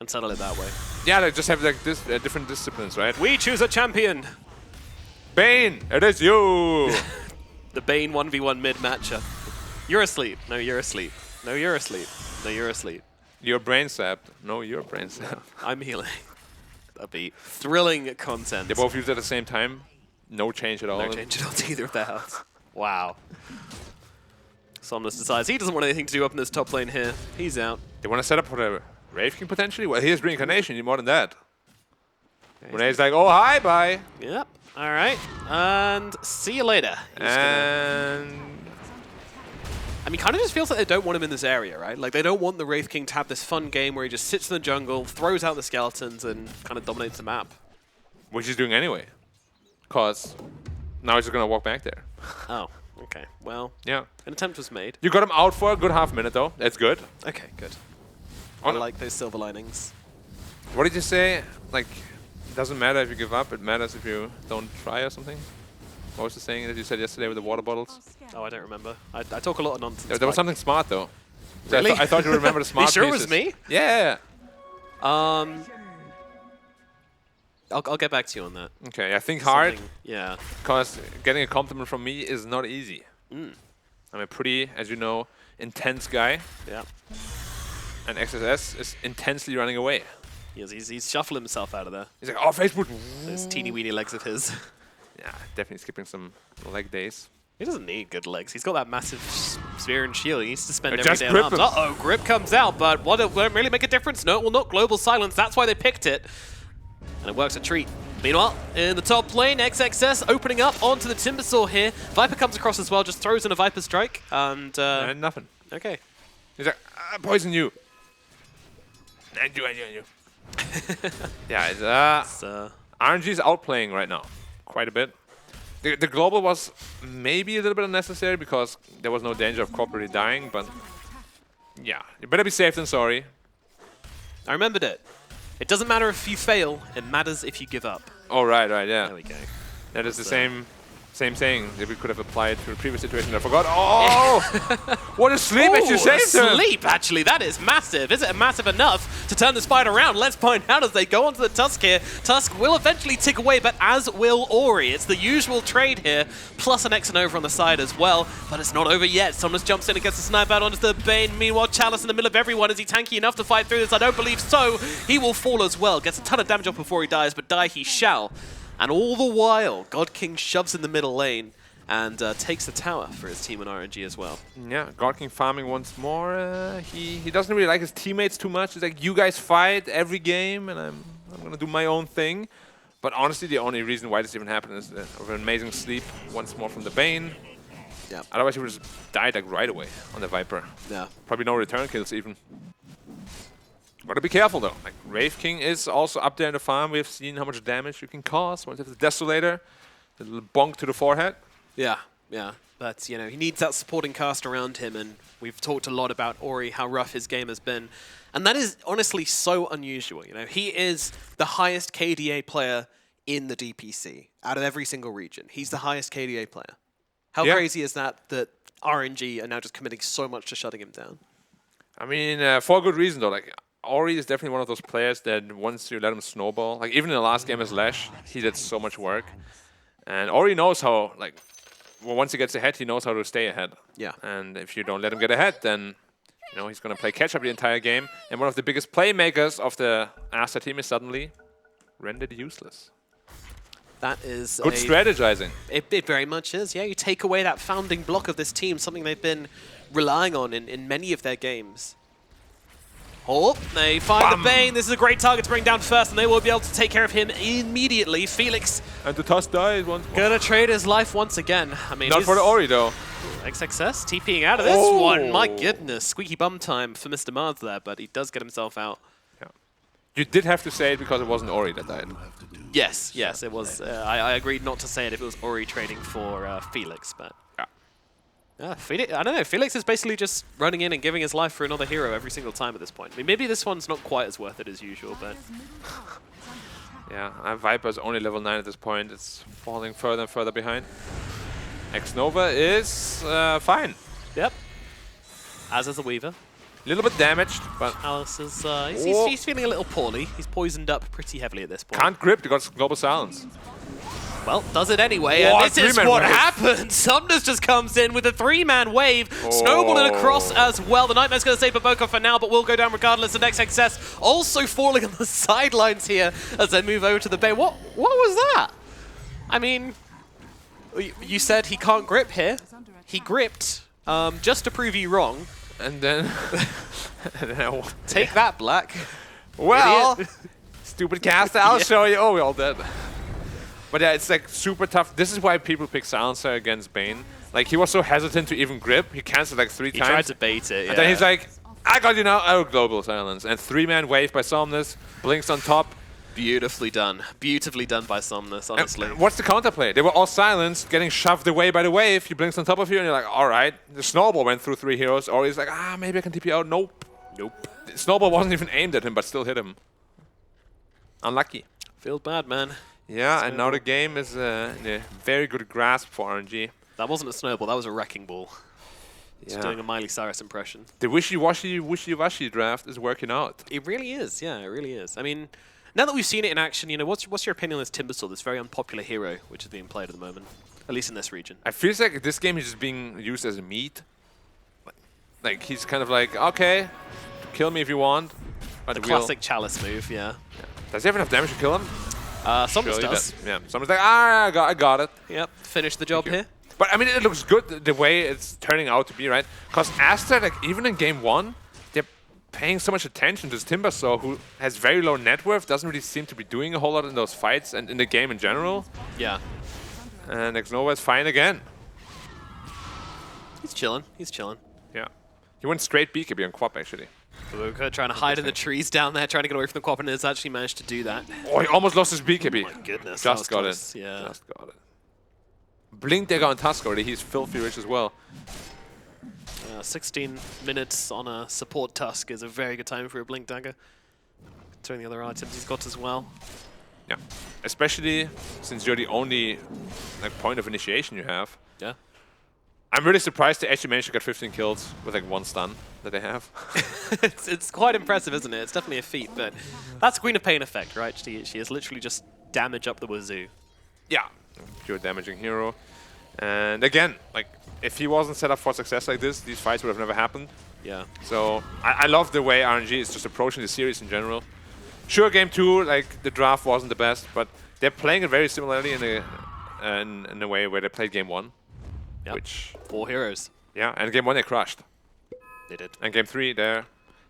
and settle it that way. Yeah, they just have like this different disciplines, right? We choose a champion. Bane, it is you. The Bane 1v1 mid matchup. You're asleep. No, you're asleep. No, you're asleep. No, you're asleep. You're brain sapped. No, you're brain sapped. I'm healing. That'd be thrilling content. They both use it at the same time. No change at all. No change at all to either of their health. Wow. Somnus decides he doesn't want anything to do up in this top lane here. He's out. They want to set up for the Wraith King potentially? Well, here's Reincarnation. You need more than that. Renee's like, oh, hi, bye. Yep. All right. And see you later. And I mean, kind of just feels like they don't want him in this area, right? Like, they don't want the Wraith King to have this fun game where he just sits in the jungle, throws out the skeletons, and kind of dominates the map. which he's doing anyway. Because now he's just going to walk back there. Oh, okay. Well, Yeah. an attempt was made. You got him out for a good half minute, though. That's good. Okay, good. Oh, I no. like those silver linings. What did you say? Like, it doesn't matter if you give up. It matters if you don't try or something? What was the saying that you said yesterday with the water bottles? Oh, I don't remember. I talk a lot of nonsense. There was Mike. something smart, though. So Really? I thought you remember the smart You sure it was pieces. me? Yeah. I'll get back to you on that. Okay, I think hard, Something- Yeah. because getting a compliment from me is not easy. Mm. I'm a pretty, as you know, intense guy, Yeah. and XSS is intensely running away. He's shuffling himself out of there. He's like, oh, Facebook. Those teeny weeny legs of his. Yeah, definitely skipping some leg days. He doesn't need good legs. He's got that massive spear and shield. He needs to spend every Just day on grip arms. him. Uh-oh, grip comes out, but won't it really make a difference? No, it will not. Global silence. That's why they picked it. And it works a treat. Meanwhile, in the top lane, XXS opening up onto the Timbersaw here. Viper comes across as well, just throws in a Viper Strike. And And nothing. okay. He's like, I poison you. And you. Yeah, it's, RNG is outplaying right now quite a bit. The global was maybe a little bit unnecessary because there was no danger of corporately dying, but yeah, you better be safe than sorry. I remembered it. It doesn't matter if you fail, it matters if you give up. Oh, right, yeah. There we go. That is the same saying that we could have applied to a previous situation. I forgot. Oh! What a sleep as you saved him! Sleep, actually. That is massive. Is it massive enough to turn this fight around? Let's find out as they go onto the Tusk here. Tusk will eventually tick away, but as will Ori. It's the usual trade here, plus an X and over on the side as well. But it's not over yet. Somnus jumps in and gets a snipe out onto the Bane. Meanwhile, Chalice in the middle of everyone. Is he tanky enough to fight through this? I don't believe so. He will fall as well. Gets a ton of damage off before he dies, but die he shall. And all the while, God King shoves in the middle lane and takes the tower for his team in RNG as well. Yeah, God King farming once more. He doesn't really like his teammates too much. He's like, you guys fight every game, and I'm going to do my own thing. But honestly, the only reason why this even happened is of an amazing sleep once more from the Bane. Yeah. Otherwise, he would have died like right away on the Viper. Yeah. Probably no return kills even. Gotta be careful though. Like Wraith King is also up there in the farm. We've seen how much damage you can cause once you have the Desolator. A little bonk to the forehead. Yeah. But, you know, he needs that supporting cast around him, and we've talked a lot about Ori, how rough his game has been. And that is honestly so unusual. You know, he is the highest KDA player in the DPC out of every single region. He's the highest KDA player. How crazy is that RNG are now just committing so much to shutting him down? I mean, for a good reason though. Like Ori is definitely one of those players that once you let him snowball, like even in the last game as Lash, he did so much work. And Ori knows how, like, well, once he gets ahead, he knows how to stay ahead. Yeah. And if you don't let him get ahead, then, you know, he's going to play catch-up the entire game. And one of the biggest playmakers of the Aster team is suddenly rendered useless. That is Good strategizing. It very much is, yeah. You take away that founding block of this team, something they've been relying on in many of their games. Oh, they find the Bane. This is a great target to bring down first, and they will be able to take care of him immediately. Felix And the Tusk dies once more. gonna trade his life once again. I mean, Not for the Ori, though. XXS TPing out of this one. My goodness, squeaky bum time for Mr. Mars there, but he does get himself out. Yeah. You did have to say it because it wasn't Ori that died. Yes, it was. I agreed not to say it if it was Ori trading for Felix, but Felix, I don't know. Felix is basically just running in and giving his life for another hero every single time at this point. I mean, maybe this one's not quite as worth it as usual, but Yeah, Viper's only level 9 at this point. It's falling further and further behind. X-Nova is fine. yep. As is the Weaver. A little bit damaged, but Alice is he's feeling a little poorly. He's poisoned up pretty heavily at this point. can't grip because Global Silence. Well, does it anyway, What? and this is Three-man what wave. happens. Somnus just comes in with a three-man wave, snowballed it across as well. The Nightmare's going to save Baboko for now, but will go down regardless. And XXS also falling on the sidelines here as they move over to the Bay. What was that? I mean, you said he can't grip here. He gripped, just to prove you wrong. And then... Take that, Black. well, Idiot. stupid caster, I'll show you. Oh, we're all dead. But yeah, it's like super tough. This is why people pick Silencer against Bane. Like, he was so hesitant to even grip. He canceled like 3 He times. tried to bait it, yeah. And then he's like, I got you now. Oh, Global Silence. And 3-man wave by Somnus. Blinks on top. Beautifully done. Beautifully done by Somnus, honestly. And what's the counterplay? They were all silenced, getting shoved away by the wave. He blinks on top of you, and you're like, all right. The snowball went through 3 heroes. Or he's like, maybe I can TP out. Nope. The snowball wasn't even aimed at him, but still hit him. Unlucky. Feels bad, man. Yeah, and now the game is in a very good grasp for RNG. That wasn't a snowball, that was a wrecking ball. Just Yeah. doing a Miley Cyrus impression. The wishy-washy draft is working out. It really is, yeah, it really is. I mean, now that we've seen it in action, you know, what's your opinion on this Timbersaw, this very unpopular hero which is being played at the moment, at least in this region? I feel like this game is just being used as a meat. Like, he's kind of like, okay, kill me if you want. But The classic Chalice move, yeah. Does he have enough damage to kill him? Somnus Surely does. Yeah, someone's like, I got it. Yep, finish the job here. But I mean, it looks good the way it's turning out to be, right? Because Aster, like, even in game 1, they're paying so much attention to this Timbersaw, who has very low net worth, doesn't really seem to be doing a whole lot in those fights and in the game in general. Yeah. And X-Nova is fine again. He's chilling, he's chilling. Yeah. He went straight BKB on Quap, actually. Babuka trying to hide in the trees down there, trying to get away from the Quap, and has actually managed to do that. Oh, he almost lost his BKB. Oh my goodness. that was Just got close. it. Yeah. Just got it. Blink Dagger on Tusk already. He's filthy rich as well. 16 minutes on a support Tusk is a very good time for a Blink Dagger. Considering the other items he's got as well. Yeah. Especially since you're the only point of initiation you have. Yeah. I'm really surprised they actually managed to get 15 kills with like 1 stun that they have. it's quite impressive, isn't it? It's definitely a feat, but that's Queen of Pain effect, right? She is literally just damage up the wazoo. Yeah. Pure damaging hero. And again, like, if he wasn't set up for success like this, these fights would have never happened. Yeah. So I love the way RNG is just approaching the series in general. Sure, game 2, like, the draft wasn't the best, but they're playing it very similarly in a way where they played game 1. Yep. Which, 4 heroes. yeah, and game 1 they crushed. They did. And game 3, they're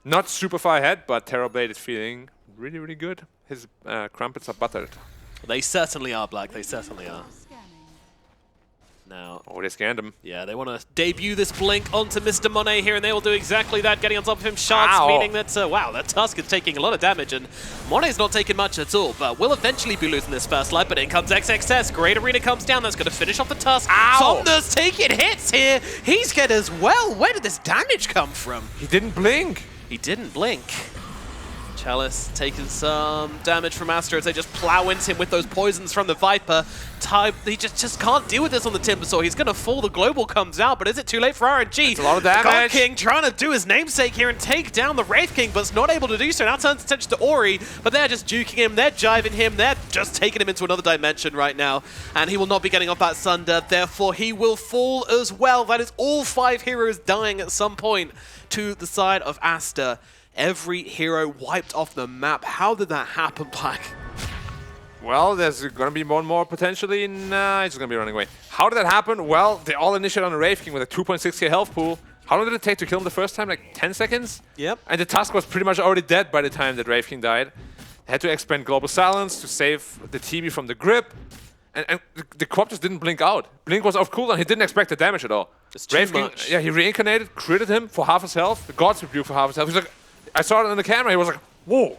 not super far ahead, but Terrorblade is feeling really, really good. His crumpets are buttered. They certainly are, Black. They certainly are. Scanning. Now, Oh, they scanned him. yeah, they want to debut this Blink onto Mr. Monet here, and they will do exactly that, getting on top of him. Shards, Ow. meaning that, wow, that Tusk is taking a lot of damage, and Monet's not taking much at all, but will eventually be losing this first life, but in comes XXS. Great Arena comes down, that's going to finish off the Tusk. Ow. Saunders taking hits here. He's get as well. Where did this damage come from? He didn't blink. He didn't blink. Chalice taking some damage from Aster as they just plow into him with those poisons from the Viper. He just can't deal with this on the Timbersaw. He's going to fall. The Global comes out, but is it too late for RNG? It's a lot of The God damage. King trying to do his namesake here and take down the Wraith King, but is not able to do so. Now turns attention to Ori, but they're just juking him. They're jiving him. They're just taking him into another dimension right now, and he will not be getting off that Sunder. Therefore, he will fall as well. That is all 5 heroes dying at some point to the side of Aster. Every hero wiped off the map. How did that happen, Black? Well, there's going to be more and more potentially. Nah, he's going to be running away. How did that happen? Well, they all initiated on the Wraith King with a 2.6k health pool. How long did it take to kill him the first time? Like 10 seconds? Yep. And the Tusk was pretty much already dead by the time that Wraith King died. They had to expend Global Silence to save the TB from the grip. And the Quap just didn't blink out. Blink was off cooldown. He didn't expect the damage at all. It's too Wraith King, much. yeah, he reincarnated, critted him for half his health. The God's Rebuke for half his health. He's like, I saw it on the camera. He was like, whoa.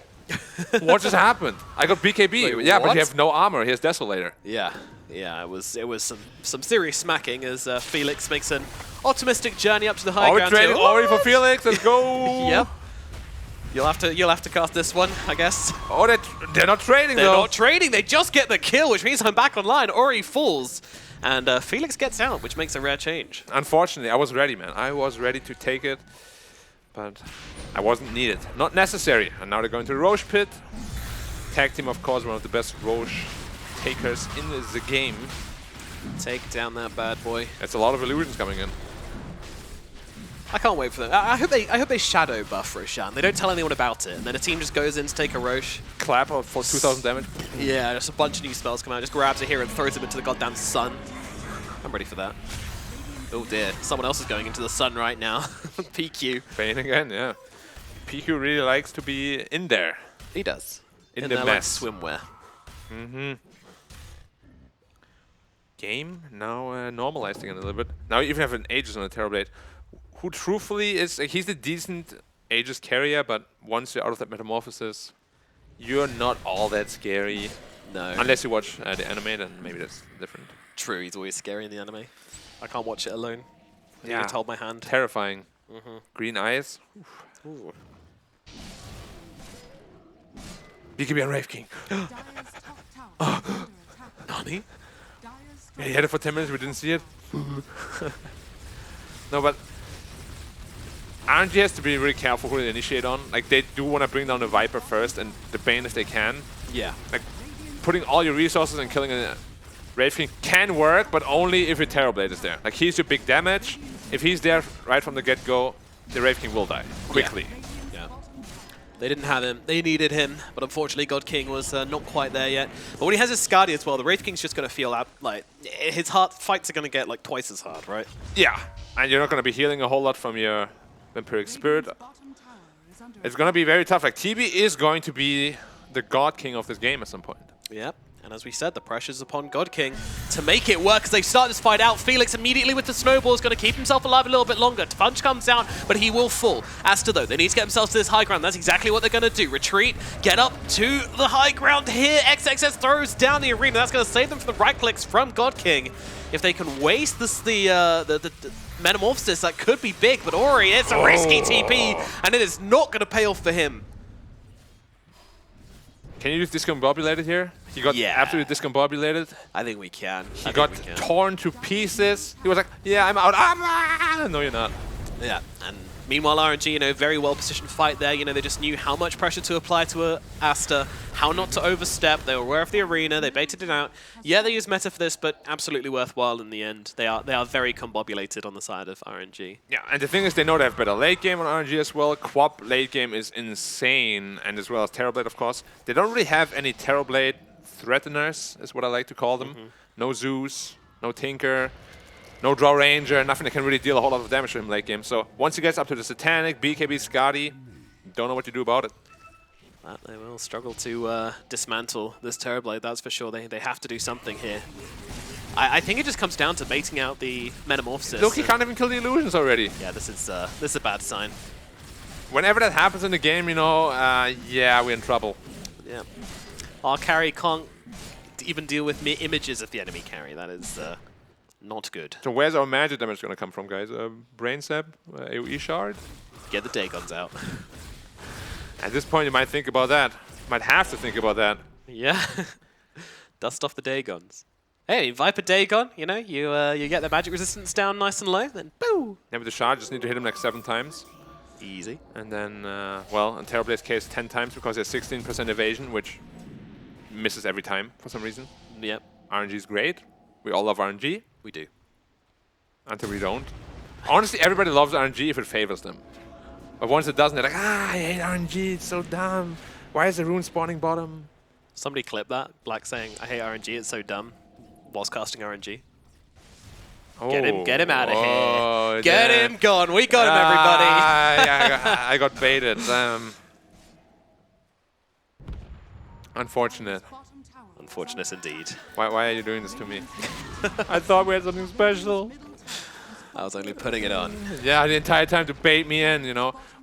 What just happened? I got BKB. Wait, yeah, but what? you have no armor. He has Desolator. Yeah, it was some serious smacking as Felix makes an optimistic journey up to the high Are we ground. trading here. Ori for Felix? Let's go. Yep. You'll have to cast this one, I guess. Oh, they're not trading They're though. not trading. They just get the kill, which means I'm back online. Ori falls, and Felix gets out, which makes a rare change. Unfortunately, I was ready, man. I was ready to take it, but I wasn't needed. Not necessary. And now they're going to the Roche pit. Tag team, of course, one of the best Roche takers in the game. Take down that bad boy. That's a lot of illusions coming in. I can't wait for them. I hope they shadow buff Roshan. They don't tell anyone about it, and then a team just goes in to take a Roche. Clap for 2,000 damage. Yeah, just a bunch of new spells come out. Just grabs a hero and throws him into the goddamn sun. I'm ready for that. Oh dear, someone else is going into the sun right now. PQ. Bane again, yeah. PQ really likes to be in there. He does. In the their, mess. Like, swimwear. Mm-hmm. Game now normalizing it a little bit. Now you even have an Aegis on the Terrorblade, who truthfully is, he's a decent Aegis carrier, but once you're out of that metamorphosis, you're not all that scary. No. Unless you watch the anime, then maybe that's different. True, he's always scary in the anime. I can't watch it alone. I Yeah. need to hold my hand. Terrifying. Green eyes. Ooh. BKB on Wraith King. Dire's top tower under attack. Nani? Dire's Yeah, he had it for 10 minutes, we didn't see it. No, but RNG has to be really careful who they initiate on. Like, they do want to bring down the Viper first and the Bane if they can. Yeah. Like, putting all your resources and killing a Wraith King can work, but only if your Terrorblade is there. Like, he's your big damage. If he's there right from the get-go, the Wraith King will die quickly. Yeah. They didn't have him. They needed him, but unfortunately God King was not quite there yet. But when he has his Skadi as well, the Wraith King's just going to feel out, like, his fights are going to get like twice as hard, right? Yeah, and you're not going to be healing a whole lot from your Vampiric Spirit. bottom tower is under It's going to be very tough. Like, TB is going to be the God King of this game at some point. Yep. And And as we said, the pressure's upon God King to make it work as they start this fight out. Felix immediately with the snowball is going to keep himself alive a little bit longer. Punch comes out, but he will fall. Aster, though, they need to get themselves to this high ground. That's exactly what they're going to do. Retreat, get up to the high ground here. XXS throws down the arena. That's going to save them from the right clicks from God King. If they can waste the Metamorphosis, that could be big, but Ori, it's a risky TP, and it is not going to pay off for him. Can you use discombobulated here? He got absolutely discombobulated. I think we can. He got torn to pieces. He was like, yeah, I'm out. Ah, no, you're not. Yeah, and meanwhile, RNG, very well-positioned fight there. They just knew how much pressure to apply to Aster, how not to overstep. They were aware of the arena. They baited it out. Yeah, they used meta for this, but absolutely worthwhile in the end. They are very combobulated on the side of RNG. Yeah, and the thing is, they know they have better late game on RNG as well. Quap late game is insane, and as well as Terrorblade, of course. They don't really have any Terrorblade threateners, is what I like to call them. No Zeus, no Tinker. No draw ranger, nothing that can really deal a whole lot of damage to him late game. So once he gets up to the Satanic, BKB, Scotty, don't know what to do about it. They will struggle to dismantle this Terrorblade, that's for sure. They have to do something here. I think it just comes down to baiting out the Metamorphosis. Look, he can't even kill the illusions already. Yeah, this is a bad sign. Whenever that happens in the game, yeah, we're in trouble. Yeah. Our carry can't even deal with mere images of the enemy carry. That is... not good. So where's our magic damage going to come from, guys? Brain Sap? AoE Shard? Get the Dagons out. At this point, you might think about that. Might have to think about that. Yeah. Dust off the Dagons. Hey, Viper Dagon, you get the magic resistance down nice and low, then boo! Yeah, with the Shard, just need to hit him like 7 times. Easy. And then, well, in Terrorblade's case, 10 times because he has 16% evasion, which misses every time for some reason. Yep. RNG is great. We all love RNG. We do. Until we don't. Honestly, everybody loves RNG if it favors them. But once it doesn't, they're like, I hate RNG, it's so dumb. Why is the rune spawning bottom? Somebody clip that, Black saying, I hate RNG, it's so dumb, whilst casting RNG. Oh. Get him out of Oh, here. Get him gone. We got him, everybody. I got baited. Unfortunate. Bottom tower. Unfortunate indeed. Why are you doing this to me? I thought we had something special. I was only putting it on. Yeah, the entire time to bait me in,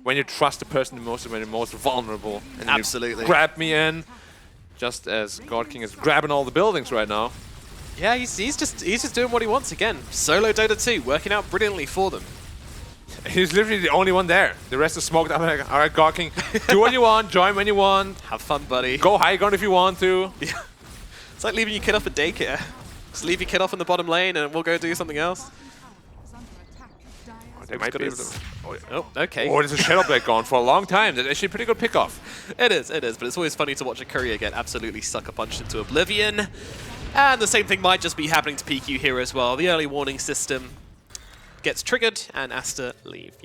when you trust the person the most when you're most vulnerable. And Absolutely. You grab me in, just as God King is grabbing all the buildings right now. Yeah, he's just doing what he wants again. Solo Dota 2, working out brilliantly for them. He's literally the only one there. The rest is smoked up. Like, all right, God King, do what you want, join when you want. Have fun, buddy. Go high ground if you want to. Yeah. It's like leaving your kid off at daycare. Just leave your kid off in the bottom lane and we'll go do something else. Is under attack. Dire They might be able to. Oh, okay. Oh, there's a Shadow Blade gone for a long time. That's actually a pretty good pickoff. It is, but it's always funny to watch a courier get absolutely sucker punched into oblivion. And the same thing might just be happening to PQ here as well. The early warning system gets triggered and Aster leave.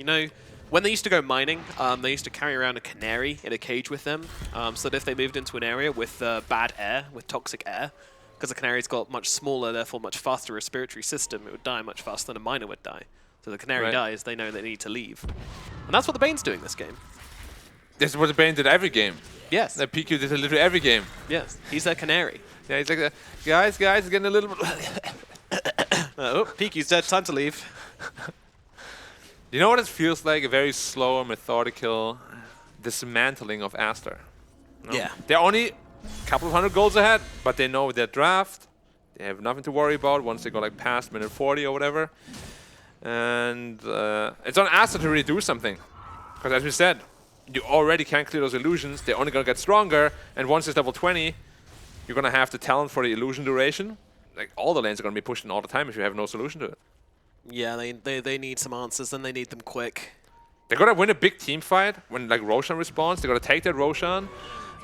When they used to go mining, they used to carry around a canary in a cage with them, so that if they moved into an area with bad air, with toxic air, because the canary's got much smaller, therefore much faster respiratory system, it would die much faster than a miner would die. So the canary dies, they know they need to leave. And that's what the Bane's doing this game. This is what the Bane did every game. Yes. That PQ did it literally every game. Yes. He's their canary. Yeah, he's like, guys, it's getting a little bit... Oh, PQ's dead. Time to leave. You know what it feels like? A very slow, methodical dismantling of Aster. Yeah. They're only a couple of 100 goals ahead, but they know their draft. They have nothing to worry about once they go like past minute 40 or whatever. And it's on Aster to really do something. Because as we said, you already can't clear those illusions. They're only going to get stronger. And once it's level 20, you're going to have the talent for the illusion duration. Like all the lanes are going to be pushed in all the time if you have no solution to it. Yeah, they need some answers, and they need them quick. They're going to win a big team fight when like Roshan responds. They're going to take that Roshan.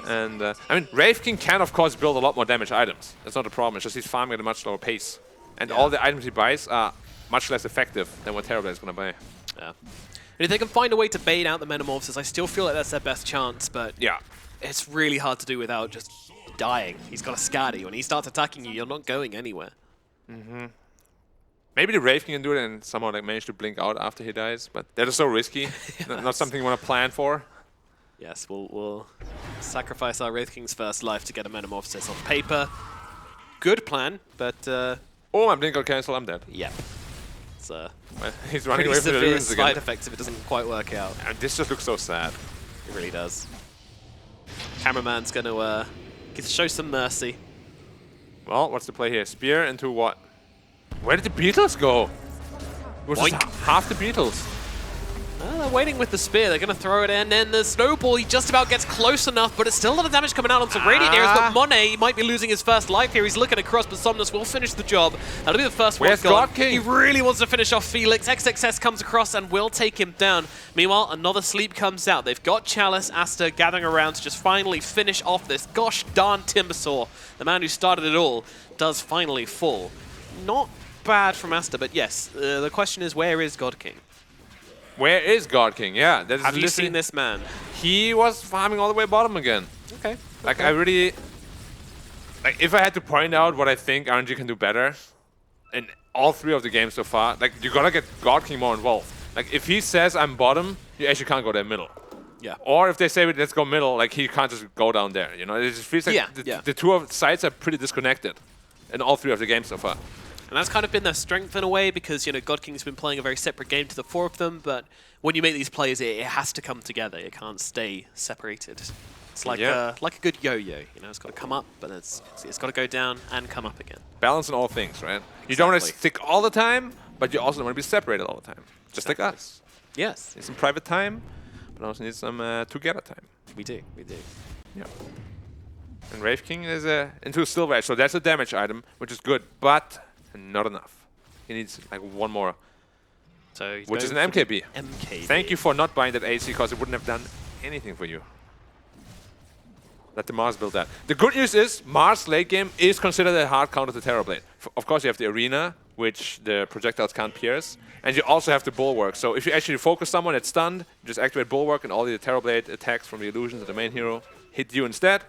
And I mean, Wraith King can of course build a lot more damage items. That's not the problem. It's just he's farming at a much slower pace. And all the items he buys are much less effective than what Terrorblade is going to buy. Yeah. And if they can find a way to bait out the Metamorphosis, I still feel like that's their best chance, but Yeah. it's really hard to do without just dying. He's got a Scatty. When he starts attacking you, you're not going anywhere. Maybe the Wraith King can do it and somehow like manage to blink out after he dies, but that is so risky. Not something you want to plan for. Yes, we'll sacrifice our Wraith King's first life to get a Metamorphosis on paper. good plan, but Oh, my blink got cancelled. I'm dead. yeah. It's He's running pretty away from the severe illusions side again. effects if it doesn't quite work out. And this just looks so sad. It really does. Cameraman's going to show some mercy. Well, what's the play here? Spear into what? Where did the Beatles go? It was just Boink. half the Beatles. They're waiting with the spear. They're going to throw it in, and the snowball, he just about gets close enough, but it's still a lot of damage coming out onto Radiant Ears, but Monet might be losing his first life here. He's looking across, but Somnus will finish the job. That'll be the first Where's one gone. God King? He really wants to finish off Felix. XXS comes across and will take him down. Meanwhile, another sleep comes out. They've got Chalice, Aster gathering around to just finally finish off this gosh darn Timbersaw. The man who started it all does finally fall. Not bad from Aster, but yes, the question is, where is God King? Where is God King? Yeah, that is Have you literally- seen this man? He was farming all the way bottom again. Okay. Like, I really... Like, if I had to point out what I think RNG can do better in all 3 of the games so far, like, you gotta get God King more involved. Like, if he says I'm bottom, you actually can't go there middle. Yeah. Or if they say let's go middle, like, he can't just go down there, you know? It just feels like the 2 sides are pretty disconnected in all 3 of the games so far. And that's kind of been their strength in a way because, you know, God King's been playing a very separate game to the 4 of them, but when you make these plays, it has to come together. It can't stay separated. It's like, like a good yo-yo, you know, it's got to come up, but it's got to go down and come up again. Balance in all things, right? You don't want to Exactly. stick all the time, but you also don't want to be separated all the time. Just like us. Yes, Need some private time, but also need some together time. we do, we do. Yeah. And Wraith King is into a Silver Edge, so that's a damage item, which is good, but not enough. He needs like 1 more, So he's which is an going for MKB. the MKB. Thank you for not buying that AC, because it wouldn't have done anything for you. Let the Mars build that. The good news is Mars late game is considered a hard counter to Terrorblade. Of course, you have the Arena, which the projectiles can't pierce, and you also have the Bulwark. So if you actually focus someone that's stunned, you just activate Bulwark, and all the Terrorblade attacks from the illusions of the main hero hit you instead,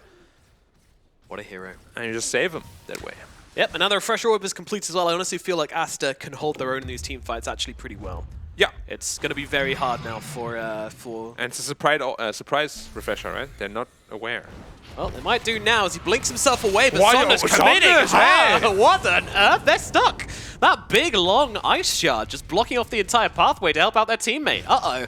What a hero. and you just save him that way. Yep, another Refresher Orb is complete as well. I honestly feel like Aster can hold their own in these team fights actually pretty well. Yeah. It's going to be very hard now for And it's a surprise refresher, right? They're not aware. well, they might do now as he blinks himself away, but Why- Somnus Somnus, committing. hey! What on earth? They're stuck. That big, long ice shard just blocking off the entire pathway to help out their teammate. Uh-oh.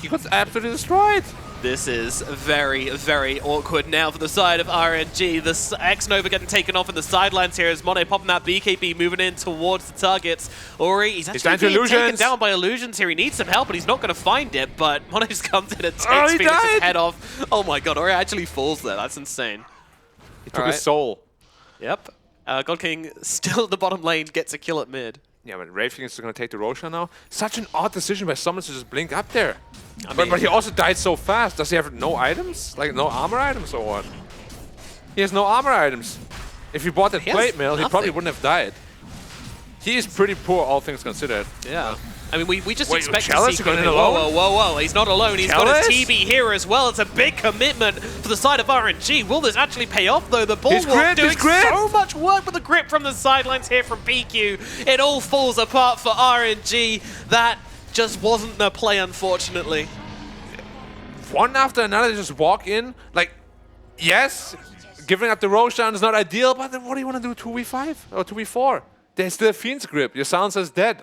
He got absolutely destroyed. This is very, very awkward now for the side of RNG. The X-Nova getting taken off in the sidelines here as Monet popping that BKB, moving in towards the targets. Ori, he's actually down to being taken illusions. down by illusions here. He needs some help, but he's not going to find it. But Monet just comes in and takes Oh, he Felix's died! head off. Oh my god, Ori actually falls there. That's insane. He took Alright. his soul. Yep. God King still at the bottom lane, gets a kill at mid. Yeah, but Wraith King is going to take the Roshan now. Such an odd decision by someone to just blink up there. mean- But he also died so fast. Does he have no items? Like no armor items or what? He has no armor items. If he bought that He has plate mail, he probably nothing. wouldn't have died. He is pretty poor, all things considered. Yeah. I mean, we just Wait, expect to Chalice see... going in whoa, alone? whoa, whoa, whoa. He's not alone. He's got Chalice? his TB here as well. It's a big commitment for the side of RNG. Will this actually pay off, though? The His Bulwark grip, doing his grip! so much work with the grip from the sidelines here from PQ. It all falls apart for RNG. That just wasn't the play, unfortunately. One after another, they just walk in. Like, yes, giving up the Roshan is not ideal, but then what do you want to do, 2v5 or 2v4? There's still Fiend's grip. Your silencer's dead.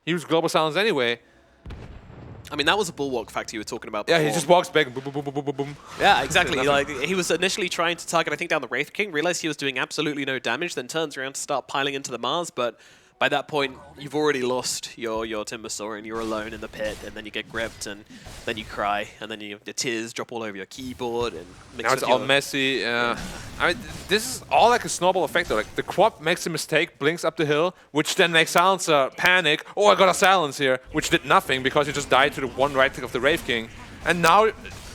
He used global silence anyway. I mean, that was a Bulwark factor you were talking about before. Yeah, he just walks back. Boom, boom, boom, boom, boom, boom, boom. Yeah, exactly. Nothing. Like he was initially trying to target, I think, down the Wraith King, realized he was doing absolutely no damage, then turns around to start piling into the Mars, but by that point, you've already lost your Timbersaw and you're alone in the pit, and then you get gripped, and then you cry, and then the tears drop all over your keyboard, and mix Now it's with all your- messy. I mean, this is all like a snowball effect though. Like the quad makes a mistake, blinks up the hill, which then makes Silencer panic. Oh, I got a silence here, which did nothing because he just died to the one right click of the Wraith King. And now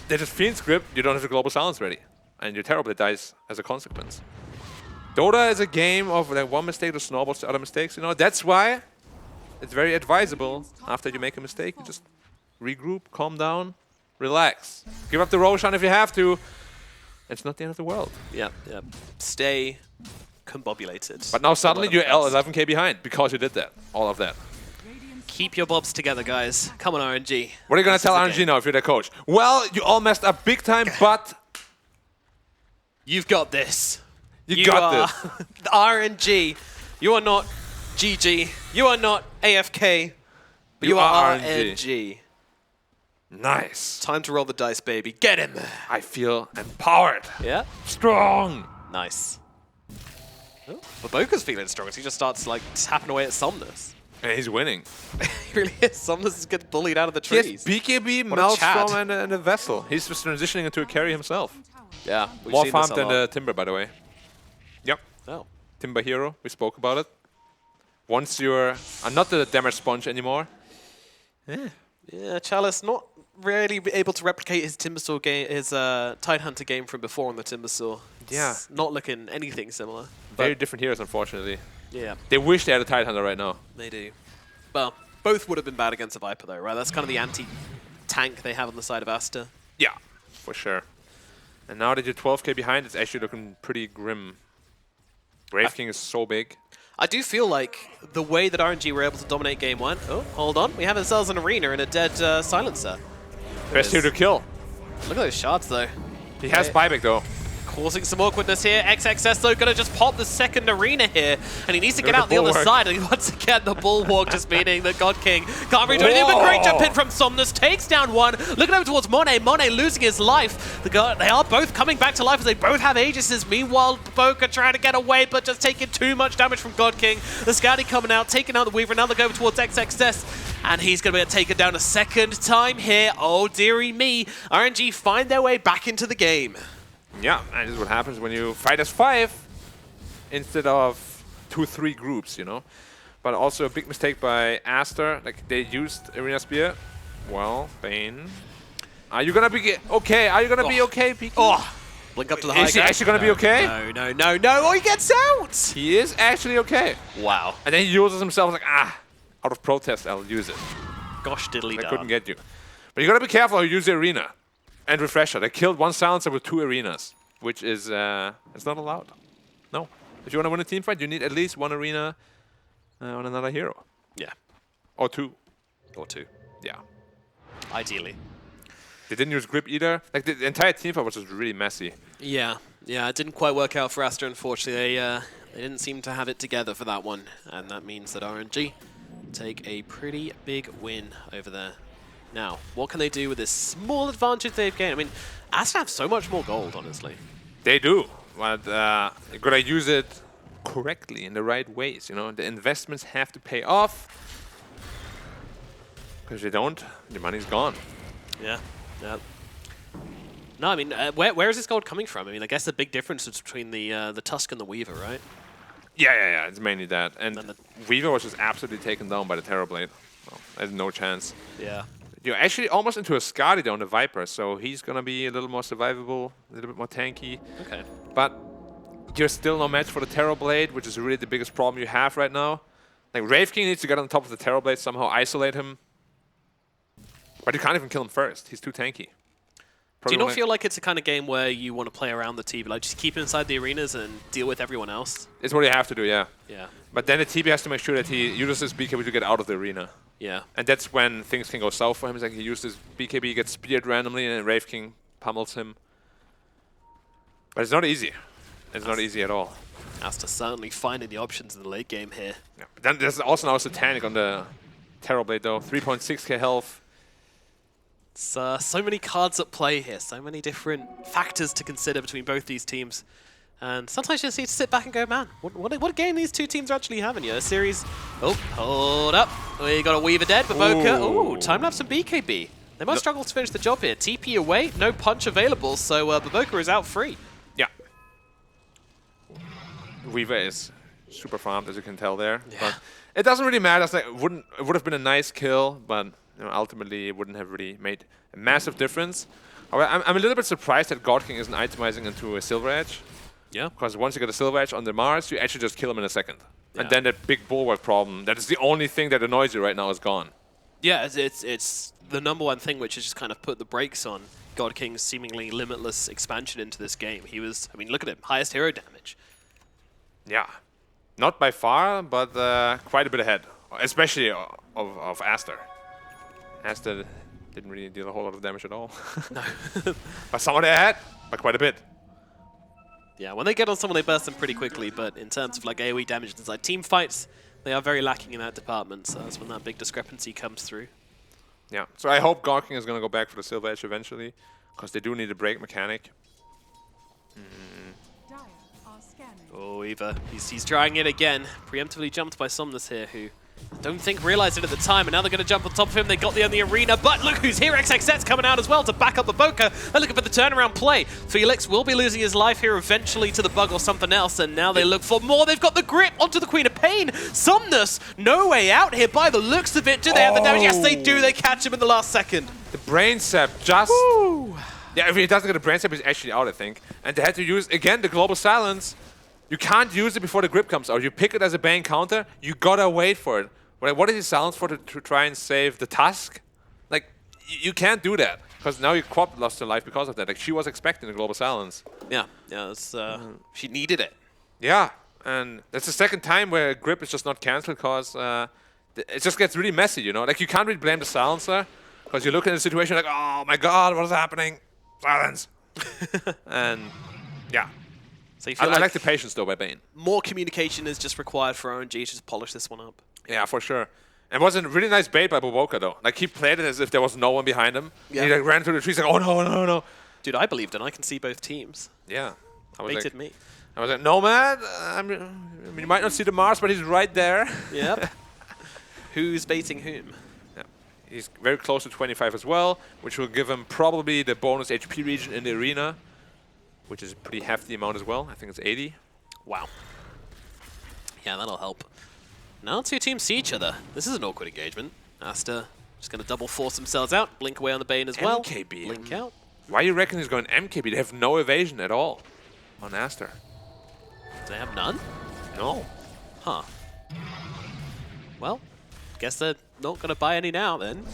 they just Fiend's grip, you don't have the global silence ready. And your Terrorblade dies as a consequence. Dota is a game of like one mistake to snowballs to other mistakes, you know. That's why it's very advisable after you make a mistake, you just regroup, calm down, relax. Give up the Roshan if you have to. It's not the end of the world. Yep. Stay combobulated. But now suddenly One of you're the best. 11k behind because you did that. All of that. Keep your bobs together, guys. Come on, RNG. What are you going This to tell is the RNG game. now if you're their coach? Well, you all messed up big time, but You've got this. You got are this. the RNG. You are not GG. You are not AFK. But you are RNG. Nice. Time to roll the dice, baby. Get him. I feel empowered. Yeah. Strong. Nice. Oh, Baboka's feeling strong as he just starts like tapping away at Somnus. And he's winning. He really is. Somnus is getting bullied out of the He trees. has BKB, What a Chad. Maelstrom, and a Vessel. He's just transitioning into a carry himself. Yeah. We've More seen this farmed a than lot. the Timber, by the way. Yep. Oh. Timber hero. We spoke about it. Once you're not the damage sponge anymore. Yeah, Chalice not really able to replicate his Timbersaw game, his Tidehunter game from before on the Timbersaw. Yeah. It's not looking anything similar. Very But different heroes, unfortunately. yeah, They wish they had a Tidehunter right now. they do. Well, both would have been bad against a Viper though, right? That's kind of the anti-tank they have on the side of Aster. Yeah, for sure. And now that you're 12k behind, it's actually looking pretty grim. Brave King is so big. I do feel like the way that RNG were able to dominate game one. Oh, hold on. We have ourselves an arena and a dead Silencer. Best hero to kill. Look at those shards though. He has buyback though. Causing some awkwardness here. XXS though gonna just pop the second arena here, and he needs to get Look at out the the other bulwark. side. And once again, the bulwark just meaning that God King can't really do anything. But great jump in from Somnus, takes down one. Looking over towards Monet. Monet losing his life. They are both coming back to life as they both have Aegises. Meanwhile, Boca trying to get away, but just taking too much damage from God King. The Scouty coming out, taking out the Weaver. Now they go over towards XXS. And he's going to be taken down a second time here. Oh, dearie me. RNG find their way back into the game. Yeah, and this is what happens when you fight as 5 instead of 2-3 groups, you know. But also a big mistake by Aster. Like, they used Arena Spear. Well, Bane. Are you gonna be okay? Are you gonna be okay, PK? Oh, blink up to the high Is he ground. actually gonna be okay? No. Oh, he gets out! He is actually okay. Wow. And then he uses himself like, out of protest, I'll use it. Gosh diddly I darn. couldn't get you. But you gotta be careful how you use the arena. And Refresher. They killed one silencer with 2 arenas, which is it's not allowed. No. If you want to win a team fight, you need at least 1 arena on another hero. Yeah. Or 2. Or 2. Yeah. Ideally. They didn't use grip either. Like the entire team fight was just really messy. Yeah. It didn't quite work out for Aster, unfortunately. They didn't seem to have it together for that one. And that means that RNG take a pretty big win over there. Now, what can they do with this small advantage they've gained? I mean, Aster have so much more gold, honestly. They do. But you gotta use it correctly in the right ways, you know. The investments have to pay off. Because if they don't, your money's gone. Yeah. No, I mean, where is this gold coming from? I mean, I guess the big difference is between the Tusk and the Weaver, right? Yeah. It's mainly that. And And the- Weaver was just absolutely taken down by the Terrorblade. Well, there's no chance. Yeah. You're actually almost into a Skadi on the Viper, so he's gonna be a little more survivable, a little bit more tanky. Okay. But you're still no match for the Terrorblade, which is really the biggest problem you have right now. Like, Wraith King needs to get on top of the Terrorblade, somehow isolate him. But you can't even kill him first. He's too tanky. Do you not Probably feel like it's a kind of game where you want to play around the TB, like just keep it inside the arenas and deal with everyone else? it's what you have to do, yeah. Yeah. But then the TB has to make sure that he uses his BKB to get out of the arena. Yeah. And that's when things can go south for him. It's like he uses BKB, gets speared randomly, and then Wraith King pummels him. But it's not easy. It's not easy at all. Aster certainly finding the options in the late game here. Yeah. But then there's also now Satanic on the Terrorblade, though. 3.6k health. It's so many cards at play here, so many different factors to consider between both these teams. And sometimes you just need to sit back and go, man, what a game these two teams are actually having here. A series. Oh, hold up. We got a Weaver dead, Baboka. Ooh, time-lapse and BKB. They might struggle to finish the job here. TP away, no punch available, so Baboka is out free. Yeah. Weaver is super farmed, as you can tell there. Yeah. But it doesn't really matter. It's like, it would have been a nice kill, but you know, ultimately it wouldn't have really made a massive difference. However, I'm a little bit surprised that God King isn't itemizing into a Silver Edge. Yeah. Because once you get a Silver Edge on the Mars, you actually just kill him in a second. Yeah. And then that big bulwark problem, that is the only thing that annoys you right now, is gone. Yeah, it's the number one thing which has just kind of put the brakes on God King's seemingly limitless expansion into this game. He was, I mean, look at him, highest hero damage. Yeah. Not by far, but quite a bit ahead. Especially of Aster. Aster didn't really deal a whole lot of damage at all. No. But somewhat ahead, by quite a bit. Yeah, when they get on someone, they burst them pretty quickly, but in terms of like AoE damage inside team fights, they are very lacking in that department, so that's when that big discrepancy comes through. Yeah, so I hope God King is going to go back for the Silver Edge eventually, because they do need a break mechanic. Dire are scanning. Oh, Eva, he's trying it again. Preemptively jumped by Somnus here, who don't think realized it at the time, and now they're going to jump on top of him. They got the on the arena, but look who's here. XXX coming out as well to back up the Boca. They're looking for the turnaround play. Felix will be losing his life here eventually to the bug or something else, and now they look for more. They've got the grip onto the Queen of Pain. Somnus, no way out here by the looks of it. Do they have the damage? Yes, they do. They catch him in the last second. The Brain Sap just... Woo! Yeah, if he doesn't get a Brain Sap, he's actually out, I think. And they had to use, again, the Global Silence. You can't use it before the grip comes out. You pick it as a Bane counter, you gotta wait for it. What is he silence for to try and save the Tusk? Like, you can't do that. Because now your Quap lost her life because of that. Like, she was expecting the Global Silence. Yeah, it's, she needed it. Yeah, and that's the second time where grip is just not cancelled because it just gets really messy, you know? Like, you can't really blame the silencer because you look at the situation like, oh my god, what is happening? Silence. And, yeah. So you feel I like the patience, though, by Bane. more communication is just required for RNG to just polish this one up. Yeah, for sure. And it was a really nice bait by Boboka, though. Like, he played it as if there was no one behind him. Yeah. He like, ran through the trees like, oh no, no, no. Dude, I believed and I can see both teams. Yeah. I was Baited like, me. I was like, no, man. I mean, you might not see the Mars, but he's right there. Yep. Who's baiting whom? Yeah. He's very close to 25 as well, which will give him probably the bonus HP region in the arena, which is a pretty hefty amount as well. I think it's 80. Wow. Yeah, that'll help. Now two teams see each other. This is an awkward engagement. Aster just going to double force themselves out. Blink away on the Bane as well. MKB. Blink out. Why you reckon he's going MKB? They have no evasion at all on Aster. Do they have none? No. Huh. Well, guess they're not going to buy any now then.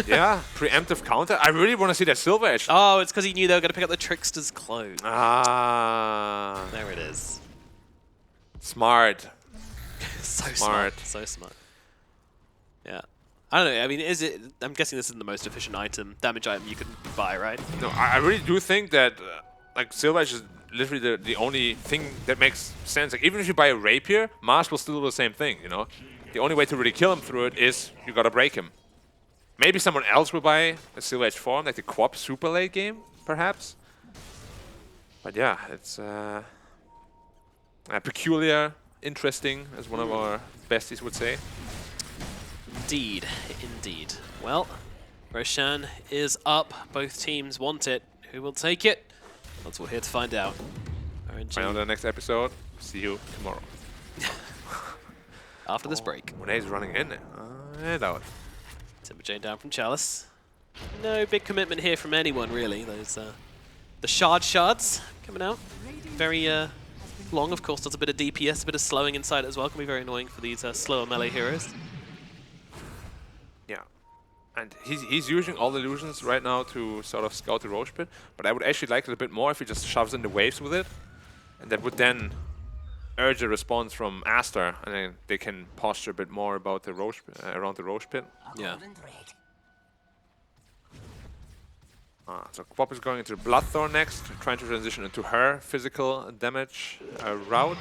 Yeah, preemptive counter. I really want to see that Silver Edge. Oh, it's because he knew they were going to pick up the Trickster's clone. Ah. There it is. Smart. So Smart. smart. So smart. Yeah. I don't know. I mean, is it? I'm guessing this is the most efficient damage item you can buy, right? No, I really do think that like Silver Edge is literally the only thing that makes sense. Like, even if you buy a Rapier, Mars will still do the same thing, you know? The only way to really kill him through it is you gotta break him. Maybe someone else will buy a Silver Edge form, like the Quap super late game, perhaps. But yeah, it's peculiar, interesting, as one of our besties would say. Indeed. Indeed. Well, Roshan is up. Both teams want it. Who will take it? That's what we're here to find out. RNG Find out in the next episode. See you tomorrow. after this break. Monet is running in. And out. Timber Jane down from Chalice. No big commitment here from anyone, really. Those the shards coming out. Very long, of course. Does a bit of DPS, a bit of slowing inside it as well. Can be very annoying for these slower melee heroes. Yeah. And he's using all the illusions right now to sort of scout the Roche Pit, but I would actually like it a bit more if he just shoves in the waves with it, and that would then urge a response from Aster, and then they can posture a bit more about the Roche, around the Roche Pit. Yeah. So Quap is going into Bloodthorn next, trying to transition into her physical damage route,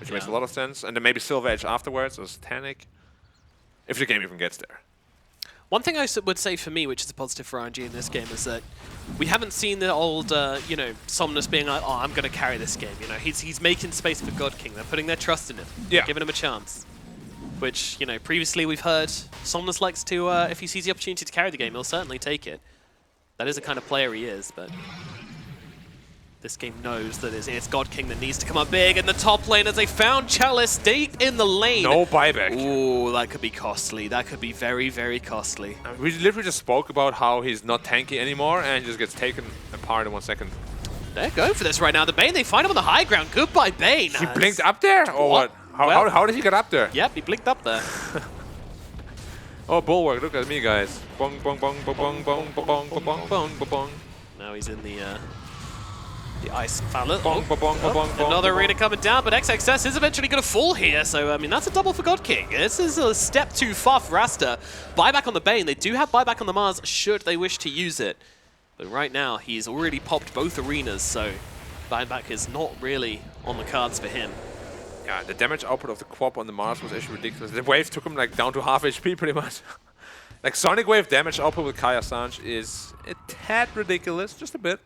which makes a lot of sense, and then maybe Silver Edge afterwards as Tanic, if the game even gets there. One thing I would say for me, which is a positive for RNG in this game, is that we haven't seen the old, you know, Somnus being like, oh, I'm going to carry this game. You know, he's making space for God King. They're putting their trust in him, giving him a chance. Which, you know, previously we've heard Somnus likes to, if he sees the opportunity to carry the game, he'll certainly take it. That is the kind of player he is, but this game knows that it's God King that needs to come up big in the top lane as they found Chalice deep in the lane. No buyback. Ooh, that could be costly. That could be very, very costly. We literally just spoke about how he's not tanky anymore and just gets taken apart in 1 second. They're going for this right now. The Bane, they find him on the high ground. Goodbye, Bane. He blinked up there, or what? How did he get up there? Yep, he blinked up there. Oh, Bulwark, look at me, guys. Bong, bong, bong, bong, bong, bong, bong, bong, bong, bong, bong. Now he's in the ice fallet. Bong, bong, bong, bong, bong, Another bong, arena coming down, but XXS is eventually going to fall here. So, I mean, that's a double for God King. This is a step too far for Aster. Buyback on the Bane. They do have buyback on the Mars should they wish to use it. But right now, he's already popped both arenas, so Buyback is not really on the cards for him. Yeah, the damage output of the Quap on the Mars was actually ridiculous. The wave took him like down to half HP pretty much. Like Sonic Wave damage output with Kai Assange is a tad ridiculous, just a bit.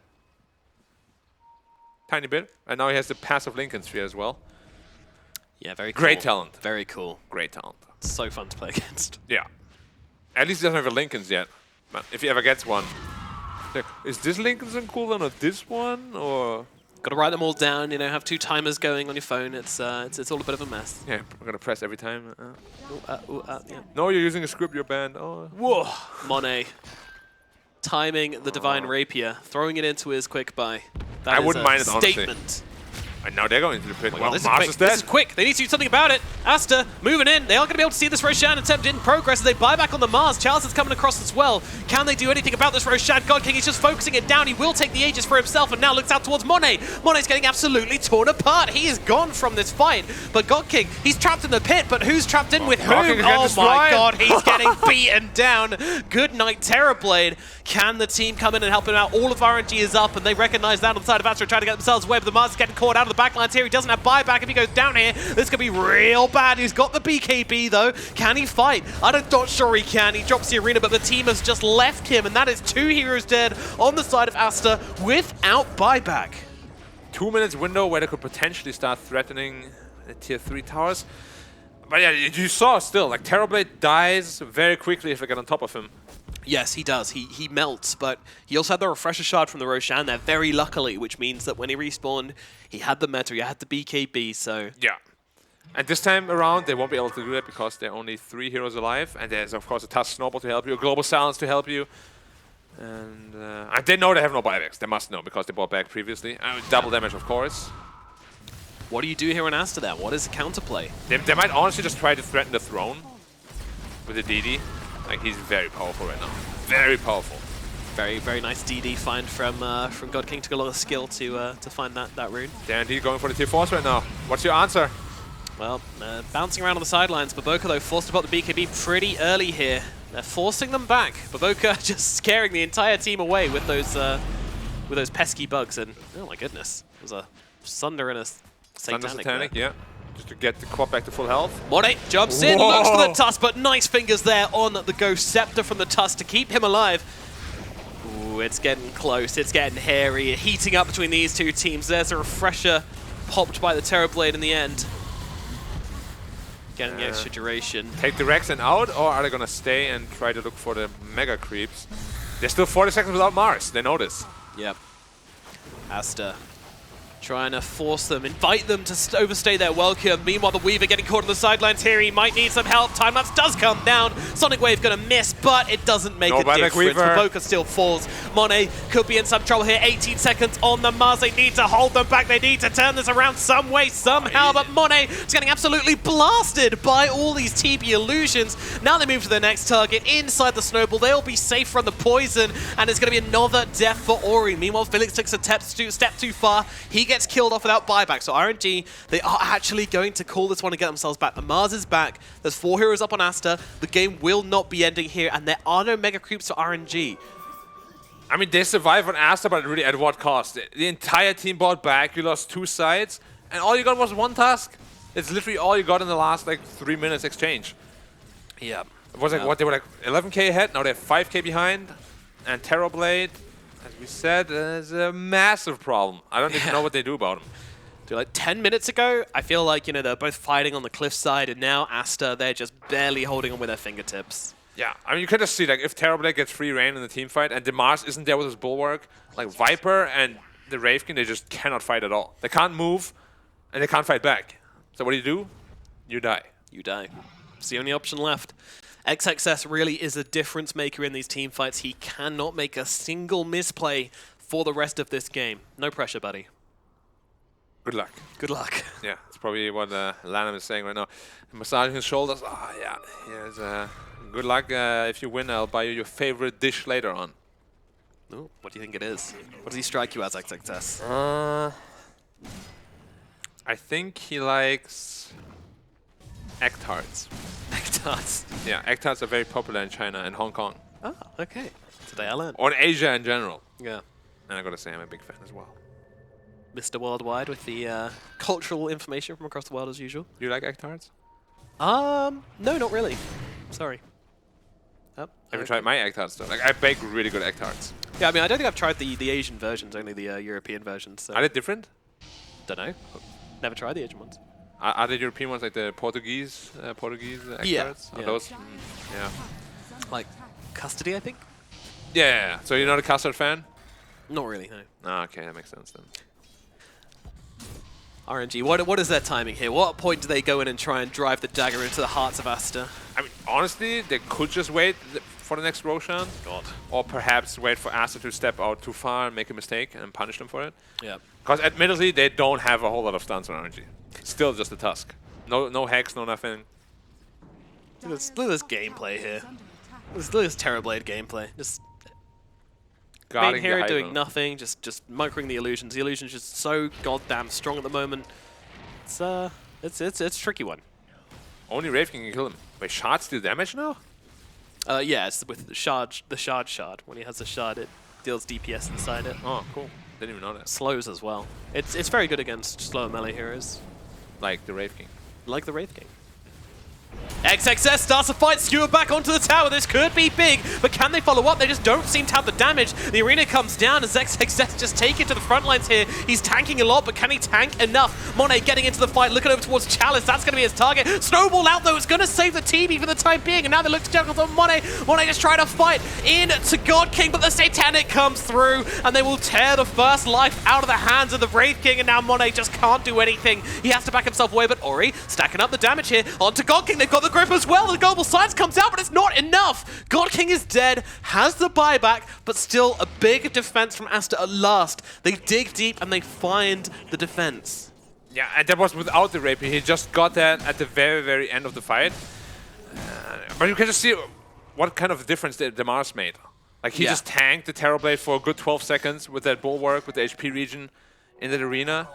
Tiny bit. And now he has the passive Lincoln Sphere as well. Yeah, very cool. Great talent. Very cool. Great talent. So fun to play against. Yeah. At least he doesn't have a Lincoln's yet. But if he ever gets one. Like, is this Lincoln's on cooldown or this one? Or Got to write them all down, you know, have 2 timers going on your phone. It's all a bit of a mess. yeah, we're gonna press every time. Yeah. No, you're using a script, you're banned. Oh. Whoa! Monet timing the Divine Rapier, throwing it into his quick buy. That I is wouldn't a mind it, honestly. statement. And now they're going into the pit. Oh my Well, God, this Mars is is quick. This is dead. quick. They need to do something about it. Aster moving in. They are going to be able to see this Roshan attempt in progress as they buy back on the Mars. Charles is coming across as well. Can they do anything about this Roshan? God King is just focusing it down. He will take the Aegis for himself and now looks out towards Monet. Monet's getting absolutely torn apart. He is gone from this fight. But God King, he's trapped in the pit, but who's trapped in with God whom? King is getting Oh my destroyed. God, he's getting beaten down. Good night, Terrorblade. Can the team come in and help him out? All of RNG is up, and they recognize that on the side of Aster, trying to get themselves away, but the Mars is getting caught out of the backlines here. He doesn't have buyback. If he goes down here, this could be real bad. He's got the BKB, though. Can he fight? I'm not sure he can. He drops the arena, but the team has just left him, and that is 2 heroes dead on the side of Aster without buyback. 2 minutes window where they could potentially start threatening the tier 3 towers. But yeah, you saw still, like Terrorblade dies very quickly if they get on top of him. Yes, he does. He melts, but he also had the Refresher Shard from the Roshan there, very luckily, which means that when he respawned, he had the meta, he had the BKB, so... Yeah. And this time around, they won't be able to do that because there are only 3 heroes alive. And there's, of course, a Tusk Snowball to help you, a Global Silence to help you. And they know they have no buybacks. They must know because they bought back previously. Double damage, of course. What do you do here on Aster there? What is the counterplay? They might honestly just try to threaten the throne with the DD. Like, he's very powerful right now. Very powerful. Very, very nice DD find from God King. Took a lot of skill to find that rune. And he's going for the tier 4s right now. What's your answer? Well, bouncing around on the sidelines. Baboka, though, forced to put the BKB pretty early here. They're forcing them back. Baboka just scaring the entire team away with those pesky bugs. And, oh my goodness, it was a Sunder and a Satanic there. Yeah. Just to get the Quap back to full health. Monet jumps in, looks for the Tusk, but nice fingers there on the Ghost Scepter from the Tusk to keep him alive. Ooh, it's getting close, it's getting hairy, heating up between these 2 teams. There's a Refresher popped by the Terrorblade in the end. Getting the extra duration. Take the Rexen out, or are they going to stay and try to look for the Mega Creeps? They're still 40 seconds without Mars, they know this. Yep. Aster trying to force them, invite them to overstay their welcome. Meanwhile, the Weaver getting caught on the sidelines here. He might need some help. Timelapse does come down. Sonic Wave going to miss, but it doesn't make a difference. Baboka still falls. Monet could be in some trouble here. 18 seconds on the Mars. They need to hold them back. They need to turn this around some way, somehow. But Monet is getting absolutely blasted by all these TB illusions. Now they move to the next target inside the Snowball. They'll be safe from the poison, and it's going to be another death for Ori. Meanwhile, Felix takes a step too far. He gets killed off without buyback. So RNG, they are actually going to call this one and get themselves back. The Mars is back. There's 4 heroes up on Aster. The game will not be ending here, and there are no Mega Creeps for RNG. I mean, they survived on Aster, but really at what cost? The entire team bought back. You lost 2 sides, and all you got was 1 Tusk. It's literally all you got in the last, like, 3 minutes exchange. Yeah. It was like, what, they were like 11k ahead, now they're 5k behind. And Terrorblade, as we said, is a massive problem. I don't even know what they do about him. Dude, like 10 minutes ago, I feel like, you know, they're both fighting on the cliffside, and now Aster, they're just barely holding on with their fingertips. Yeah, I mean, you can just see, like, if Terrorblade gets free reign in the team fight, and the Mars isn't there with his Bulwark, like, Viper and the Wraithkin, they just cannot fight at all. They can't move, and they can't fight back. So what do? You die. You die. It's the only option left. XXS really is a difference maker in these team fights. He cannot make a single misplay for the rest of this game. No pressure, buddy. Good luck. Good luck. Yeah, it's probably what Lanham is saying right now. Massaging his shoulders. Yeah. Here's, good luck. If you win, I'll buy you your favorite dish later on. Ooh, what do you think it is? What does he strike you as, XXS? I think he likes egg tarts. Egg tarts. Yeah, egg tarts are very popular in China and Hong Kong. Oh, okay. Today I learned. Or in Asia in general. Yeah. And I gotta say, I'm a big fan as well. Mr. Worldwide with the cultural information from across the world as usual. You like egg tarts? No, not really. Sorry. Oh, Have you tried my egg tarts though? Like I bake really good egg tarts. Yeah, I mean, I don't think I've tried the Asian versions, only the European versions. So. Are they different? Don't know. Never tried the Asian ones. Are the European ones like the Portuguese egg tarts? Are Yeah. those? Yeah. Like custody, I think. Yeah. So you're not a custard fan? Not really, no. Ah, okay, that makes sense then. RNG, what is their timing here? What point do they go in and try and drive the dagger into the hearts of Aster? I mean, honestly, they could just wait for the next Roshan. God. Or perhaps wait for Aster to step out too far and make a mistake and punish them for it. Yeah. Because admittedly, they don't have a whole lot of stuns on RNG. Still just a Tusk. No hex, no nothing. Look at this gameplay here. Look at this Terrorblade gameplay. Just main Guarding the hero Hydra. doing nothing, just microing the illusions. The illusion's just so goddamn strong at the moment. It's a tricky one. Only Wraith King can kill him. Wait, shards deal damage now? Yeah, it's with the shard. When he has the shard, it deals DPS inside it. Oh, cool. Didn't even know that. Slows as well. It's very good against slower melee heroes, Like the Wraith King. like the Wraith King. XXS starts a fight, skewer back onto the tower. This could be big, but can they follow up? They just don't seem to have the damage. The arena comes down as XXS just take it to the front lines here. He's tanking a lot, but can he tank enough? Monet getting into the fight, looking over towards Chalice. That's going to be his target. Snowball out, though. It's going to save the TB for the time being, and now they look to juggle on Monet. Monet just trying to fight into God King, but the Satanic comes through, and they will tear the first life out of the hands of the Wraith King, and now Monet just can't do anything. He has to back himself away, but Ori stacking up the damage here onto God King. They've got the grip as well. The global science comes out, but it's not enough. God King is dead, has the buyback, but still a big defense from Aster at last. They dig deep and they find the defense. Yeah, and that was without the Rapier. He just got that at the very, very end of the fight. But you can just see what kind of difference the Mars made. Like, he just tanked the Terrorblade for a good 12 seconds with that bulwark, with the HP regen in that arena.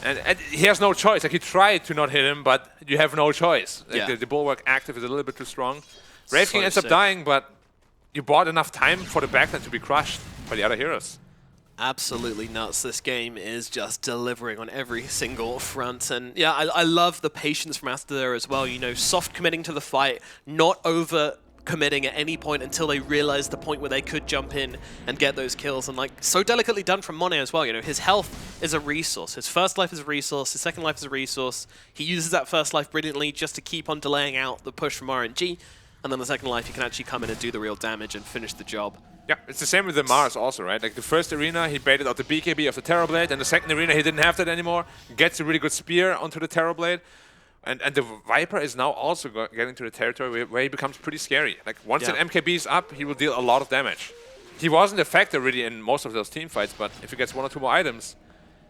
And he has no choice. Like, he tried to not hit him, but you have no choice. Like, the bulwark active is a little bit too strong. Wraith King ends up dying, but you bought enough time for the backline to be crushed by the other heroes. Absolutely nuts. This game is just delivering on every single front. And yeah, I love the patience from Aster there as well. You know, soft committing to the fight, not over committing at any point until they realize the point where they could jump in and get those kills. And like, so delicately done from Monet as well. You know, his health is a resource. His first life is a resource. His second life is a resource. He uses that first life brilliantly just to keep on delaying out the push from RNG. And then the second life, he can actually come in and do the real damage and finish the job. Yeah, it's the same with the Mars also, right? Like, the first arena, he baited out the BKB of the Terrorblade, and the second arena, he didn't have that anymore. Gets a really good spear onto the Terrorblade. And the Viper is now also getting to the territory where he becomes pretty scary. Like, once that MKB is up, he will deal a lot of damage. He wasn't a factor really in most of those team fights, but if he gets one or two more items,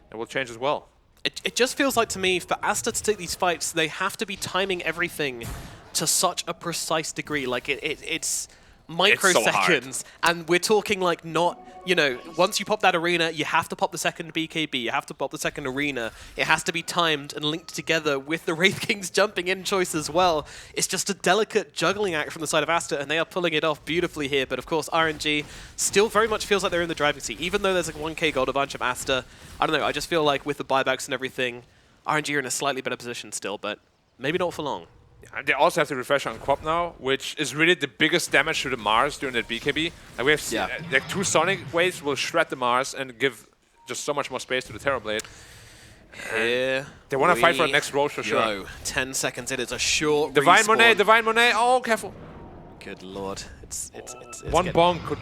it will change as well. It just feels like to me, for Aster to take these fights, they have to be timing everything to such a precise degree. Like, it's microseconds, and we're talking like not, you know, once you pop that arena, you have to pop the second BKB, you have to pop the second arena. It has to be timed and linked together with the Wraith King's jumping in choice as well. It's just a delicate juggling act from the side of Aster, and they are pulling it off beautifully here. But of course, RNG still very much feels like they're in the driving seat, even though there's like 1k gold advantage of Aster. I don't know, I just feel like with the buybacks and everything, RNG are in a slightly better position still, but maybe not for long. And they also have the refresh on Quap now, which is really the biggest damage to the Mars during that BKB. Like, we have like 2 Sonic waves will shred the Mars and give just so much more space to the Terrorblade. Here they want to fight for the next road for sure. 10 seconds, it is a short Divine respawn. Monet, Divine Monet, oh, careful. Good lord, it's one getting... bomb could...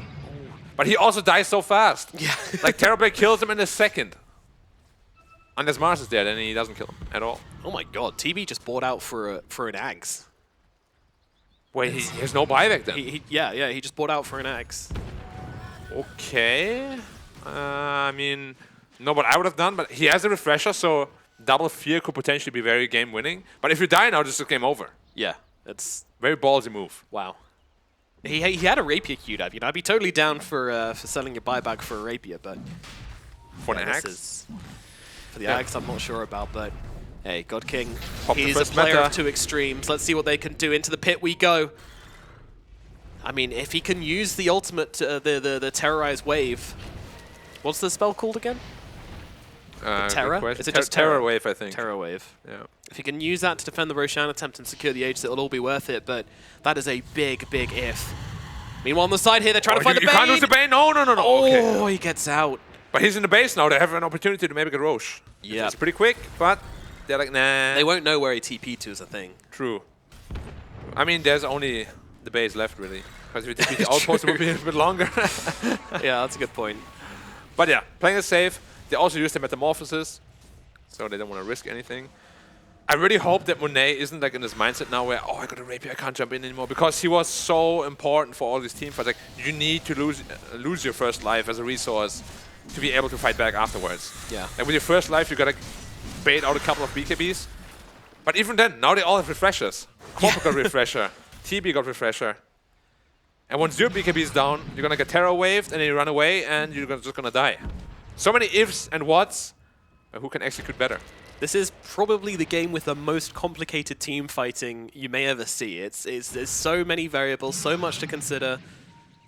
But he also dies so fast. Yeah. Like, Terrorblade kills him in a second. Unless Mars is dead, and he doesn't kill him at all. Oh my god, TB just bought out for an Ags. Wait, he has no buyback then? He just bought out for an Ags. Okay. I mean, no, what I would have done, but he has a refresher, so double fear could potentially be very game winning. But if you die now, this is game over. Yeah, it's very ballsy move. Wow. He had a rapier queued up. You know, I'd be totally down for selling your buyback for a rapier, but for an axe. For the axe, I'm not sure about, but hey, God King, Pop he's a player of 2 extremes. Let's see what they can do. Into the pit we go. I mean, if he can use the ultimate, the terrorize wave. What's the spell called again? Good Terror? question. Is it just Terror Terror? Wave, I think. Terror Wave. Yeah. If you can use that to defend the Roshan attempt and secure the Aegis, it'll all be worth it, but that is a big, big if. Meanwhile, on the side here, they're trying to find the you Bane. can't lose the Bane? No. Oh, Okay. he gets out. But he's in the base now. They have an opportunity to maybe get Roche. Yeah. It's pretty quick, but they're like, nah. They won't know where he TP to is a thing. True. I mean, there's only the base left, really. Because if you TP the outpost, it would be a bit longer. Yeah, that's a good point. But yeah, playing it safe. They also use the Metamorphosis, so they don't want to risk anything. I really hope that Monet isn't like in this mindset now where, oh, I got a Rapier, I can't jump in anymore, because he was so important for all these team fights. Like, you need to lose your first life as a resource to be able to fight back afterwards. Yeah. And with your first life, you gotta bait out a couple of BKBs. But even then, now they all have refreshers. Corporate got refresher, TB got refresher. And once your BKB is down, you're gonna get Terror Waved, and then you run away, and you're just gonna die. So many ifs and whats. Who can execute better? This is probably the game with the most complicated team fighting you may ever see. There's so many variables, so much to consider.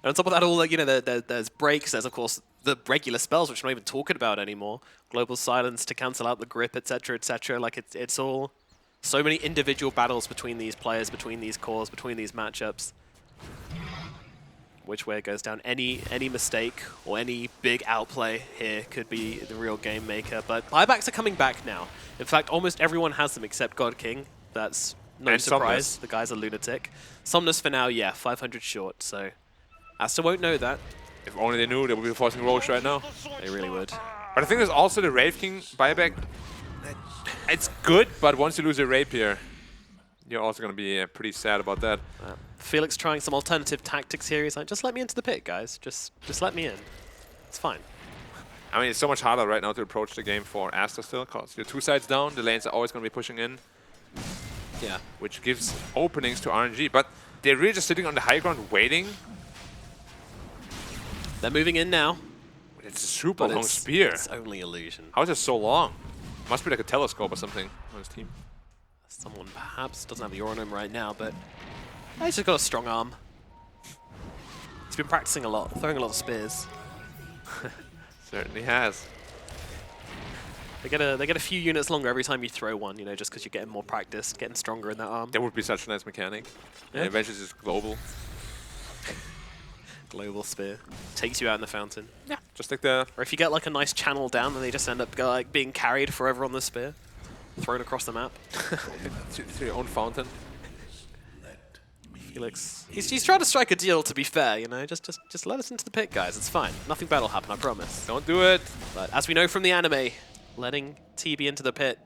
And on top of that, all like, you know, there's breaks. There's of course the regular spells, which we're not even talking about anymore. Global Silence to cancel out the grip, etc., etc. Like it's all so many individual battles between these players, between these cores, between these matchups. Which way it goes down. Any mistake or any big outplay here could be the real game maker. But buybacks are coming back now. In fact, almost everyone has them except God King. That's no And surprise. Somnus. The guy's a lunatic. Somnus for now, yeah, 500 short. So Aster won't know that. If only they knew, they would be forcing Roche right now. They really would. But I think there's also the Wraith King buyback. It's good, but once you lose your Rapier, you're also going to be pretty sad about that. Felix trying some alternative tactics here. He's like, just let me into the pit, guys. Just let me in. It's fine. I mean, it's so much harder right now to approach the game for Aster still, because you're two sides down, the lanes are always going to be pushing in, Yeah. which gives openings to RNG, but they're really just sitting on the high ground waiting. They're moving in now. It's a super But long spear. It's only illusion. How is it so long? Must be like a telescope or something on his team. Someone perhaps doesn't have the aura on him right now, but he's just got a strong arm. He's been practicing a lot, throwing a lot of spears. Certainly has. They get a few units longer every time you throw one, you know, just because you're getting more practice, getting stronger in that arm. That would be such a nice mechanic. Yeah. And eventually it's just global. Global spear takes you out in the fountain. Yeah. Just like the... Or if you get like a nice channel down, then they just end up like being carried forever on the spear, thrown across the map. to your own fountain. Felix, he's trying to strike a deal. To be fair, you know, just let us into the pit, guys. It's fine. Nothing bad will happen, I promise. Don't do it. But as we know from the anime, letting TB into the pit,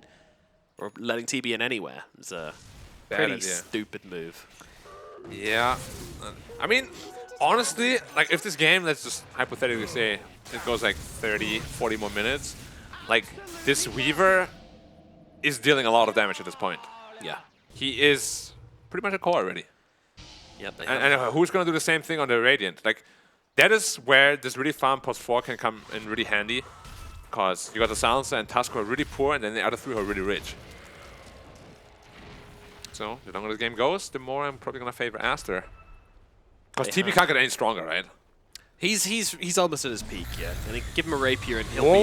or letting TB in anywhere, is a Bad pretty idea. stupid move. Yeah. I mean, honestly, like if this game, let's just hypothetically say, it goes like 30, 40 more minutes, like this Weaver is dealing a lot of damage at this point. Yeah. He is pretty much a core already. Yep. They And who's going to do the same thing on the Radiant? Like, that is where this really farm +4 can come in really handy. Because you got the Silencer and Tusk who are really poor, and then the other three who are really rich. So, the longer the game goes, the more I'm probably going to favor Aster. Because TB can't get any stronger, right? He's almost at his peak, yeah. And then give him a rapier and he'll Whoa, be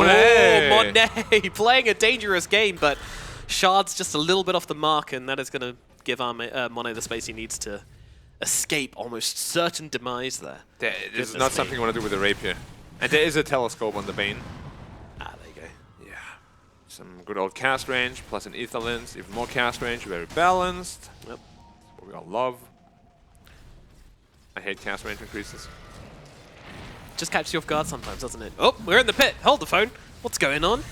there. whoa, Monet! Monet playing a dangerous game, but Shard's just a little bit off the mark, and that is going to give Monet the space he needs to escape almost certain demise there. This is Goodness not me. something you want to do with a Rapier. And there is a telescope on the Bane. Ah, there you go. Yeah. Some good old cast range, plus an Ether Lens, even more cast range, very balanced. Yep. What we all love. I hate cast range increases. Just catches you off guard sometimes, doesn't it? Oh, we're in the pit. Hold the phone. What's going on?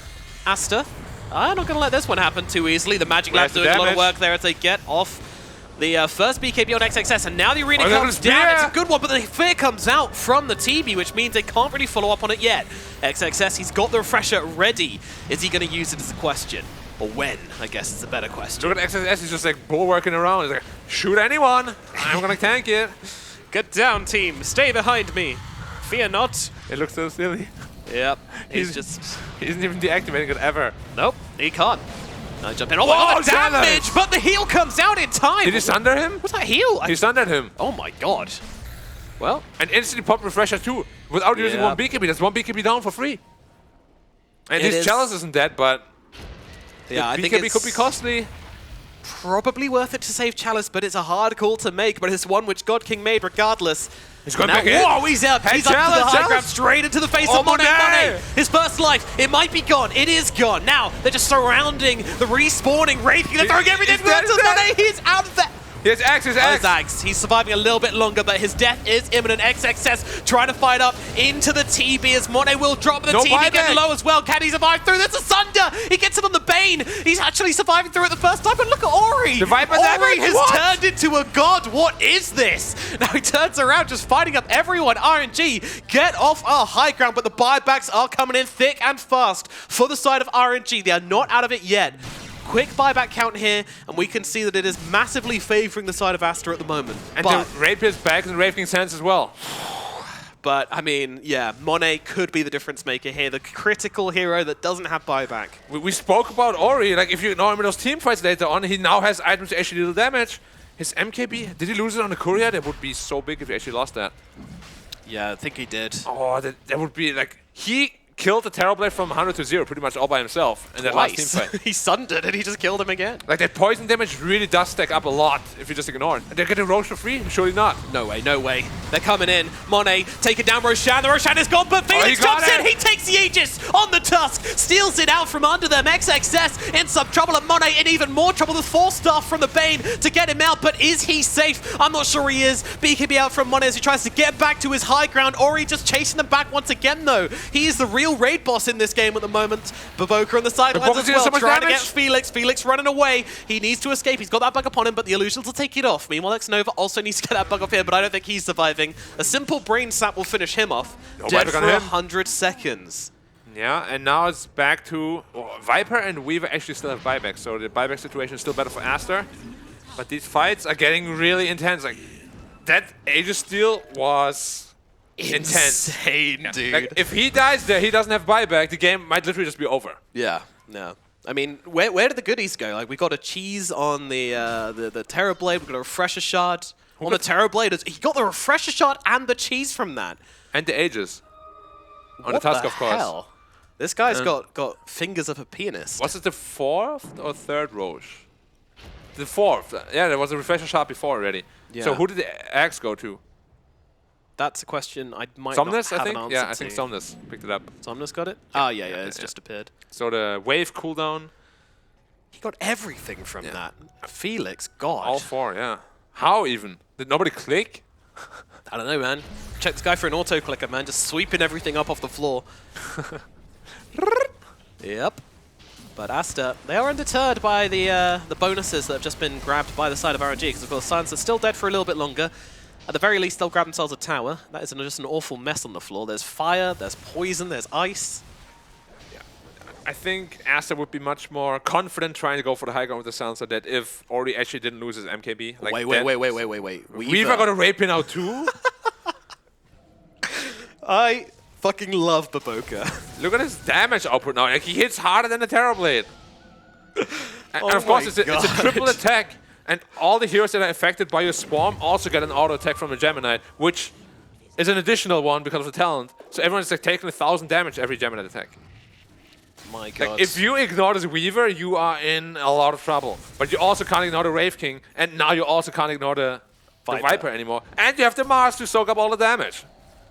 Aster. I'm not going to let this one happen too easily. The Magic Lab's Where's doing the a lot of damage? work there as they get off the first BKB on XXS, and now the arena Oh, comes there's down. Spear! It's a good one, but the fear comes out from the TB, which means they can't really follow up on it yet. XXS, he's got the refresher ready. Is he going to use it as a question? Or when, I guess, is a better question. Look at XSS, he's just like bulwarking around. He's like, shoot anyone! I'm gonna tank it. Get down, team. Stay behind me. Fear not. It looks so silly. Yep. He's- He's just... He isn't even deactivating it ever. Nope, he can't. Now jump in. Oh my god, the damage! damage! But the heal comes out in time! Did he sunder him? What's that heal? He sundered him. Oh my god. Well, And instantly pop refresher too. Without using Yeah. one BKB. That's one BKB down for free. And It his is- chalice isn't dead, but Yeah, I think BKB it's could be costly. probably worth it to save Chalice, but it's a hard call to make, but it's one which God King made regardless. He's going Now- back in. Whoa, he's up. Hey, He's up to the Chalice, high Chalice. ground, straight into the face Oh, of Monet. Monet. Monet, his first life, it might be gone. It is gone. Now, they're just surrounding the respawning Wraith King. They're throwing everything He's dead, to he's dead. Monet. He's out of there. His axe, his axe. Zags, he's surviving a little bit longer, but his death is imminent. XXS trying to fight up into the TB as Monet will drop the No TB buyback. getting low as well. Can he survive through this? Asunder! He gets it on the Bane. He's actually surviving through it the first time, but look at Ori. The Viper Ori damage, has what? turned into a god. What is this? Now he turns around just fighting up everyone. RNG, get off our high ground, but the buybacks are coming in thick and fast for the side of RNG. They are not out of it yet. Quick buyback count here, and we can see that it is massively favoring the side of Aster at the moment. And but, the Rapier's back in the Wraith King's hands as well. but, I mean, yeah, Monet could be the difference maker here. The critical hero that doesn't have buyback. We spoke about Ori. Like, if you ignore him in those team fights later on, he now has items to actually deal damage. His MKB, did he lose it on the courier? That would be so big if he actually lost that. Yeah, I think he did. Oh, that would be like... He killed the Terrorblade from 100 to 0 pretty much all by himself in that last team fight. He sundered and he just killed him again. Like, that poison damage really does stack up a lot if you just ignore it. And they're getting Roche for free? Surely not. No way, no way. They're coming in. Monet taking down Roshan. The Roshan is gone, but Felix he got jumps in. it. He takes the Aegis on the Tusk, steals it out from under them. XXS in some trouble, and Monet in even more trouble with 4 staff from the Bane to get him out. But is he safe? I'm not sure he is. BKB out from Monet as he tries to get back to his high ground. Ori just chasing them back once again, though. He is the real raid boss in this game at the moment. Baboka on the sidelines Baboka's as doing well, so much trying to get damage. Felix. Felix running away. He needs to escape. He's got that bug upon him, but the illusions will take it off. Meanwhile, Xnova also needs to get that bug off here, but I don't think he's surviving. A simple brain sap will finish him off. No Dead buyback for on him. 100 seconds. Yeah, and now it's back to... Viper and Weaver actually still have buyback, so the buyback situation is still better for Aster. But these fights are getting really intense. Like, that Aegis steal was... intense. Insane, dude. Like, if he dies there, he doesn't have buyback, the game might literally just be over. Yeah, no. I mean, where did the goodies go? Like, we got a cheese on the Terrorblade, we got a Refresher Shard on the Terrorblade. He got the Refresher Shard and the cheese from that. And the Aegis. On What the Tusk, the of course. hell? This guy's And- got fingers of a pianist. Was it the 4th or 3rd Roche? The 4th. Yeah, there was a Refresher Shard before already. Yeah. So who did the axe go to? That's a question I might Somnus, not I have think? an answer Yeah, to. I think Somnus picked it up. Somnus got it? Oh, yeah, it's yeah. just appeared. So the wave cooldown, He got everything from Yeah. that. Felix, God. all 4, yeah. How even? Did nobody click? I don't know, man. Check this guy for an auto clicker, man. Just sweeping everything up off the floor. Yep. But Aster, they are undeterred by the bonuses that have just been grabbed by the side of RNG, because of course Silence is still dead for a little bit longer. At the very least, they'll grab themselves a tower. That is just an awful mess on the floor. There's fire, there's poison, there's ice. I think Aster would be much more confident trying to go for the high ground with the silencer that if Ori actually didn't lose his MKB. Like Wait. Weaver got a rape in out too? I fucking love Baboka. Look at his damage output now. Like, he hits harder than the Terrorblade. And Oh of course, my it's a triple God. attack. And all the heroes that are affected by your Swarm also get an auto attack from the Gemini, which is an additional one because of the talent. So everyone's like taking 1,000 damage every Gemini attack. My God. Like, if you ignore this Weaver, you are in a lot of trouble. But you also can't ignore the Wraith King, and now you also can't ignore the Viper anymore. And you have the Mars to soak up all the damage.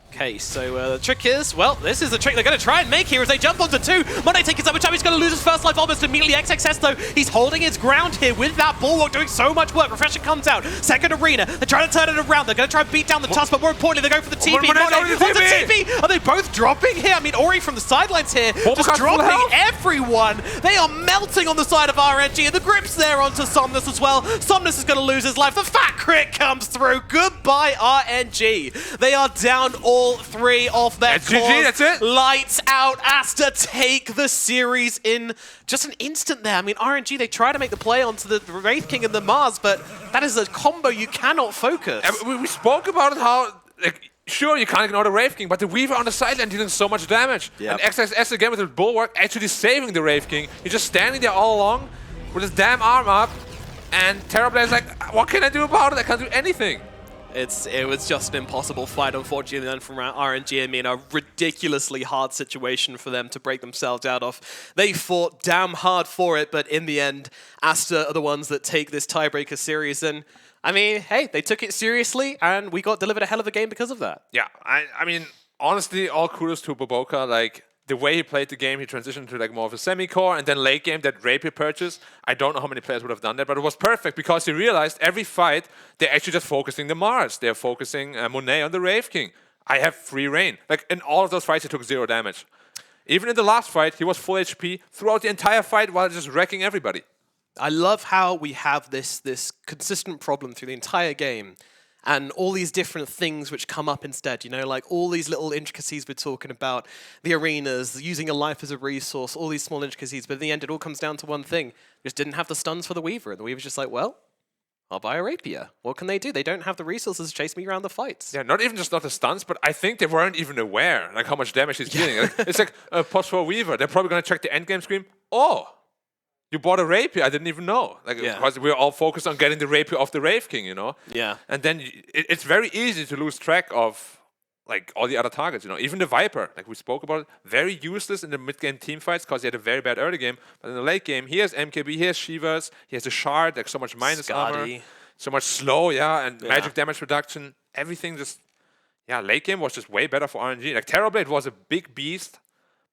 Okay, so the trick is, well, this is the trick they're going to try and make here as they jump onto 2. Monet taking so much time, he's going to lose his first life almost immediately. XXS, though, he's holding his ground here with that Bulwark, doing so much work. Refresher comes out, second arena, they're trying to turn it around. They're going to try and beat down the Tusk, but more importantly, they're going for the TP. Monet's Monet on the on the TP! TP! Are they both dropping here? I mean, Ori from the sidelines here, just Bulwark's full dropping health. everyone. They are melting on the side of RNG, and the grip's there onto Somnus as well. Somnus is going to lose his life. The fat crit comes through. Goodbye, RNG. They are down all 3 off their That's GG, that's it. Lights out. Aster take the series in just an instant there. I mean, RNG, they try to make the play onto the Wraith King and the Mars, but that is a combo you cannot focus. And we spoke about it how, like, sure, you can't ignore the Wraith King, but the Weaver on the sideline dealing so much damage. Yep. And XXS again with the Bulwark actually saving the Wraith King. He's just standing there all along with his damn arm up, and Terrorblade is like, what can I do about it? I can't do anything. It was just an impossible fight, unfortunately, then from RNG. I mean, a ridiculously hard situation for them to break themselves out of. They fought damn hard for it, but in the end, Aster are the ones that take this tiebreaker series. And I mean, hey, they took it seriously, and we got delivered a hell of a game because of that. Yeah, I mean, honestly, all kudos to Boboka. Like, the way he played the game, he transitioned to like more of a semi-core, and then late game, that rapier purchase, I don't know how many players would have done that, but it was perfect because he realized every fight, they're actually just focusing the Mars. They're focusing Monet on the Wraith King. I have free reign. Like, in all of those fights, he took 0 damage. Even in the last fight, he was full HP throughout the entire fight while just wrecking everybody. I love how we have this consistent problem through the entire game, and all these different things which come up instead, you know, like all these little intricacies we're talking about, the arenas, using a life as a resource, all these small intricacies, but in the end it all comes down to one thing. Just didn't have the stuns for the Weaver, and the Weaver's just like, well, I'll buy a rapier. What can they do? They don't have the resources to chase me around the fights. Yeah, not even just not the stunts, but I think they weren't even aware like how much damage he's dealing. Like, it's like a post for Weaver. They're probably going to check the endgame screen. Oh, you bought a rapier. I didn't even know. Like, because we're all focused on getting the rapier off the Wraith King, you know? Yeah. And then it's very easy to lose track of like all the other targets, you know? Even the Viper, like we spoke about it, very useless in the mid-game team fights because he had a very bad early game. But in the late game, he has MKB, he has Shivas, he has a Shard, like so much minus armor, so much slow, and magic damage reduction. Everything just, late game was just way better for RNG. Like, Terrorblade was a big beast,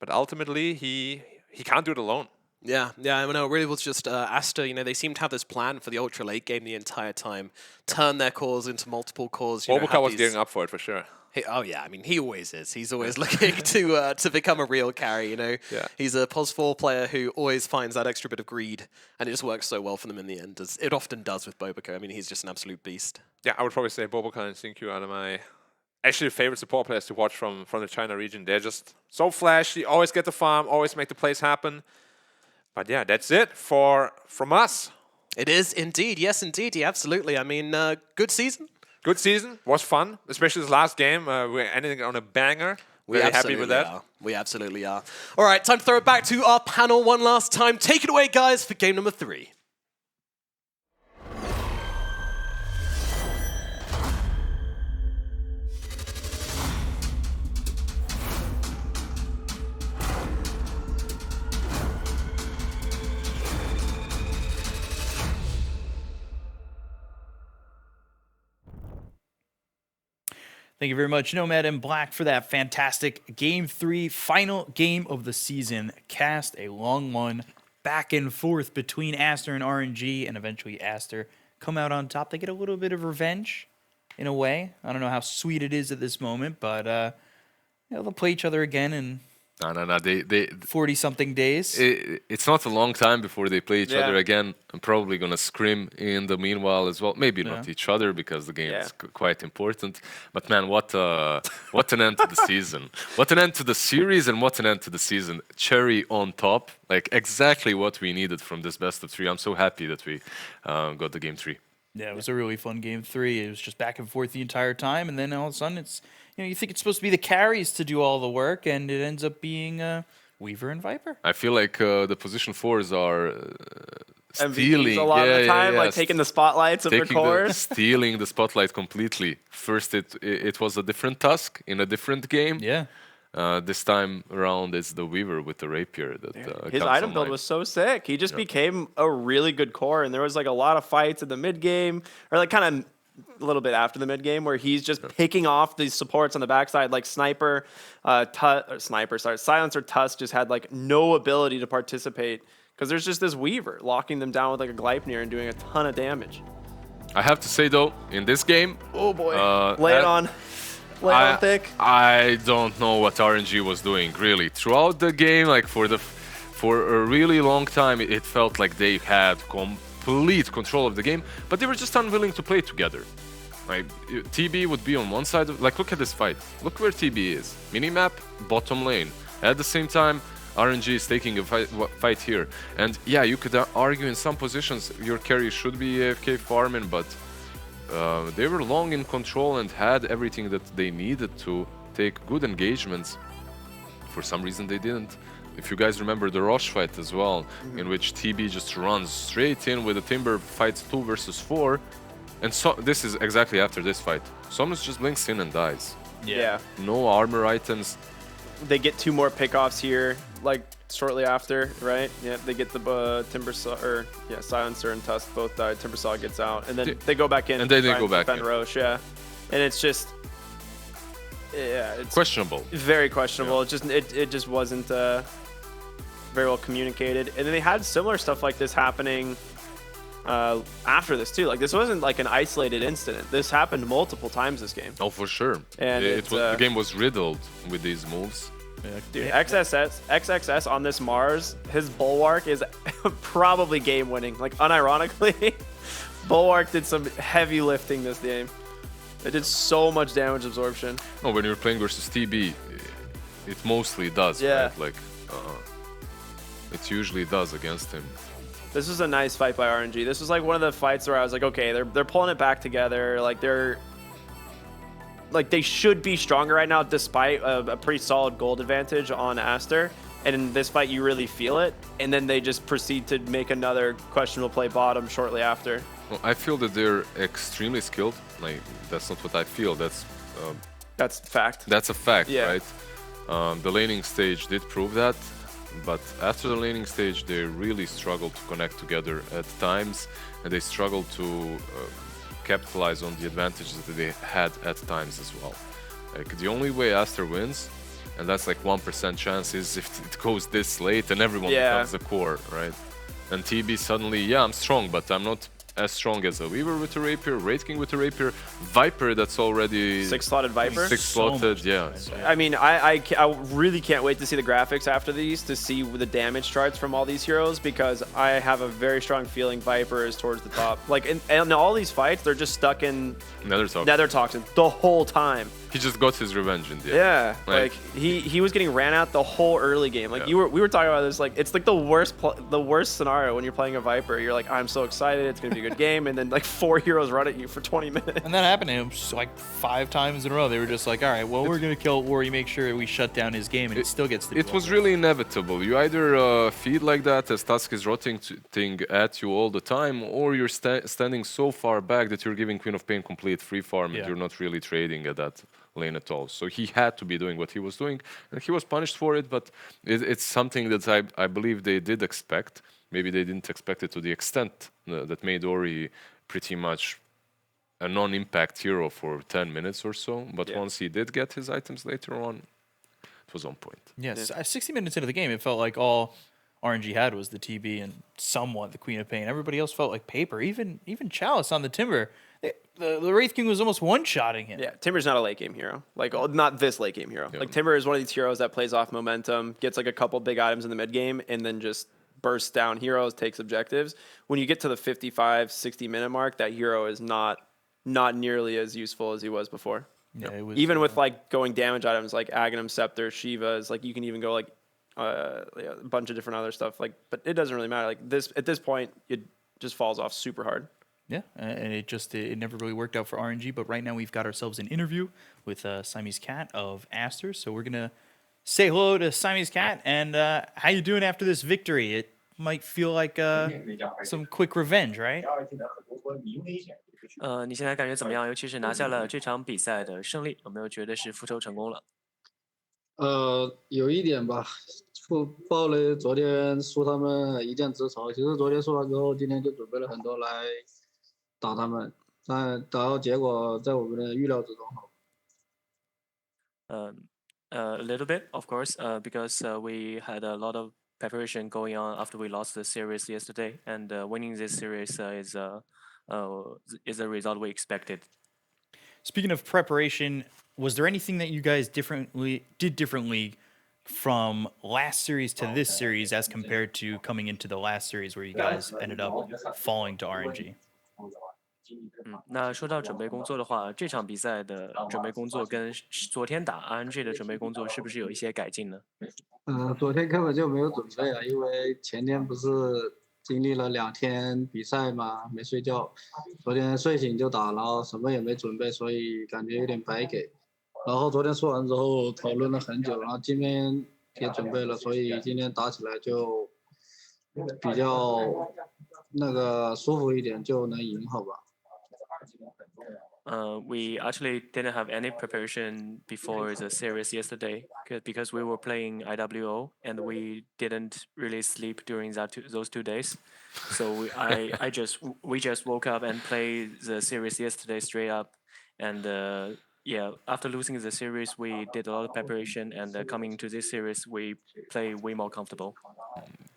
but ultimately he can't do it alone. Yeah, I know, it really was just Aster, you know, they seem to have this plan for the ultra late game the entire time, turn their cores into multiple cores. Boboka was gearing up for it for sure. I mean, he always is. He's always looking to become a real carry, you know. Yeah. He's a POS4 player who always finds that extra bit of greed, and it just works so well for them in the end, as it often does with Boboka. I mean, he's just an absolute beast. Yeah, I would probably say Boboka and Xingqiu are my actually favorite support players to watch from the China region. They're just so flashy, always get the farm, always make the plays happen. But yeah, that's it from us. It is indeed. Yes, indeed. Yeah, absolutely. I mean, good season. Good season. Was fun, especially this last game. We're ending on a banger. Very happy with that. We absolutely are. All right, time to throw it back to our panel one last time. Take it away, guys, for game number 3. Thank you very much, Nomad and Black, for that fantastic Game 3 final game of the season cast. A long one, back and forth between Aster and RNG, and eventually Aster come out on top. They get a little bit of revenge, in a way. I don't know how sweet it is at this moment, but they'll play each other again in No. They 40-something days. It's not a long time before they play each other again. I'm probably going to scrim in the meanwhile as well. Maybe not each other because the game is quite important. But man, what an end to the season. What an end to the series and what an end to the season. Cherry on top. Like exactly what we needed from this best of 3. I'm so happy that we got the game 3. Yeah, it was a really fun Game 3. It was just back and forth the entire time. And then all of a sudden it's... you think it's supposed to be the carries to do all the work, and it ends up being Weaver and Viper. I feel like the position 4s are stealing a lot of the time, like taking the spotlights of their cores. Stealing the spotlight completely. First, it was a different task in a different game. Yeah. This time around, it's the Weaver with the rapier. His item build was so sick. He just became a really good core, and there was like a lot of fights in the mid game, or like kind of a little bit after the mid game, where he's just picking off these supports on the backside, like Silencer Tusk just had like no ability to participate because there's just this Weaver locking them down with like a Gleipnir and doing a ton of damage. I have to say though, in this game, oh boy, lay it on thick. I don't know what RNG was doing really throughout the game. Like for a really long time, it felt like they had complete control of the game, but they were just unwilling to play together. Like TB would be on one side of, like, look at this fight. Look where TB is. Minimap, bottom lane. At the same time, RNG is taking a fight here. And yeah, you could argue in some positions your carry should be AFK farming, but they were long in control and had everything that they needed to take good engagements. For some reason they didn't. If you guys remember the Roche fight as well, in which TB just runs straight in with a Timber, fights 2 versus 4, And so this is exactly after this fight. Somnus just blinks in and dies. Yeah. No armor items. They get 2 more pickoffs here, like shortly after, right? Yeah, they get the Silencer and Tusk both die. Timbersaw gets out, and then they go back in. And then they try go back defend in. Roche, yeah. And it's just, yeah, it's Questionable. very questionable. It just wasn't very well communicated. And then they had similar stuff like this happening after this too. Like this wasn't like an isolated incident. This happened multiple times this game. Oh, for sure. And the game was riddled with these moves. Dude, XXS on this Mars, his Bulwark is probably game winning. Like unironically, Bulwark did some heavy lifting this game. It did so much damage absorption. No, when you're playing versus TB, it mostly does, Yeah. right? Like, it usually does against him. This was a nice fight by RNG. This was like one of the fights where I was like, okay, they're pulling it back together. Like they should be stronger right now, despite a pretty solid gold advantage on Aster. And in this fight, you really feel it. And then they just proceed to make another questionable play bottom shortly after. Well, I feel that they're extremely skilled. Like, that's not what I feel. That's fact. That's a fact, Yeah. right? The laning stage did prove that. But after the laning stage, they really struggled to connect together at times. And they struggled to capitalize on the advantages that they had at times as well. Like the only way Aster wins, and that's like 1% chance, is if it goes this late and everyone becomes the core, right? And TB suddenly, yeah, I'm strong, but I'm not as strong as a Weaver with a Rapier, Wraith King with a Rapier, Viper that's already 6-slotted Viper. 6-slotted, yeah. So, I mean, I really can't wait to see the graphics after these to see the damage charts from all these heroes, because I have a very strong feeling Viper is towards the top. Like in all these fights, they're just stuck in Nether Toxin the whole time. He just got his revenge in the end. Yeah, like he was getting ran out the whole early game. Like we were talking about this. Like it's like the worst scenario when you're playing a Viper. You're like, I'm so excited, it's gonna be a good game, and then like 4 heroes run at you for 20 minutes. And that happened to him like 5 times in a row. They were just like, all right, well, we're going to kill Ori, make sure we shut down his game, and it still gets to be It was really inevitable. You either feed like that as Tusk is rotating at you all the time, or you're standing so far back that you're giving Queen of Pain complete free farm and you're not really trading at that lane at all. So he had to be doing what he was doing, and he was punished for it, but it's something that I believe they did expect. Maybe they didn't expect it to the extent that made Ori pretty much a non-impact hero for 10 minutes or so, but once he did get his items later on, it was on point. Yes, 60 minutes into the game, it felt like all RNG had was the TB and somewhat the Queen of Pain. Everybody else felt like paper. Even Chalice on the Timber, the Wraith King was almost one-shotting him. Yeah, Timber's not a late game hero. Like not this late game hero. Like Timber is one of these heroes that plays off momentum, gets like a couple big items in the mid game, and then just bursts down heroes, takes objectives. When you get to the 55, 60 minute mark, that hero is not nearly as useful as he was before. Yeah, it was, even with like going damage items like Aghanim Scepter, Shiva's, like you can even go like a bunch of different other stuff. Like, but it doesn't really matter. Like this at this point, it just falls off super hard. Yeah, and it never really worked out for RNG. But right now we've got ourselves an interview with Siamese Cat of Aster. So we're gonna say hello to Siamese Cat and how you doing after this victory? It might feel like some quick revenge, right? 你现在感觉怎么样？尤其是拿下了这场比赛的胜利，有没有觉得是复仇成功了？有一点吧，报了昨天输他们一箭之仇。其实昨天输完之后，今天就准备了很多来打他们，但打到结果在我们的预料之中。A little bit, of course, because we had a lot of preparation going on after we lost the series yesterday, and winning this series is the result we expected. Speaking of preparation, was there anything that you guys did differently from last series to this series as compared to coming into the last series where you guys ended up falling to RNG? 那说到准备工作的话，这场比赛的准备工作跟昨天打 RNG 的准备工作是不是有一些改进呢？昨天根本就没有准备啊，因为前天不是经历了2天比赛嘛，没睡觉，昨天睡醒就打，然后什么也没准备，所以感觉有点白给。然后昨天说完之后讨论了很久，然后今天也准备了，所以今天打起来就比较舒服一点，就能赢，好吧？ We actually didn't have any preparation before the series yesterday because we were playing IWO and we didn't really sleep during those 2 days. So we just woke up and played the series yesterday straight up, and yeah, after losing the series, we did a lot of preparation, and coming to this series, we play way more comfortable.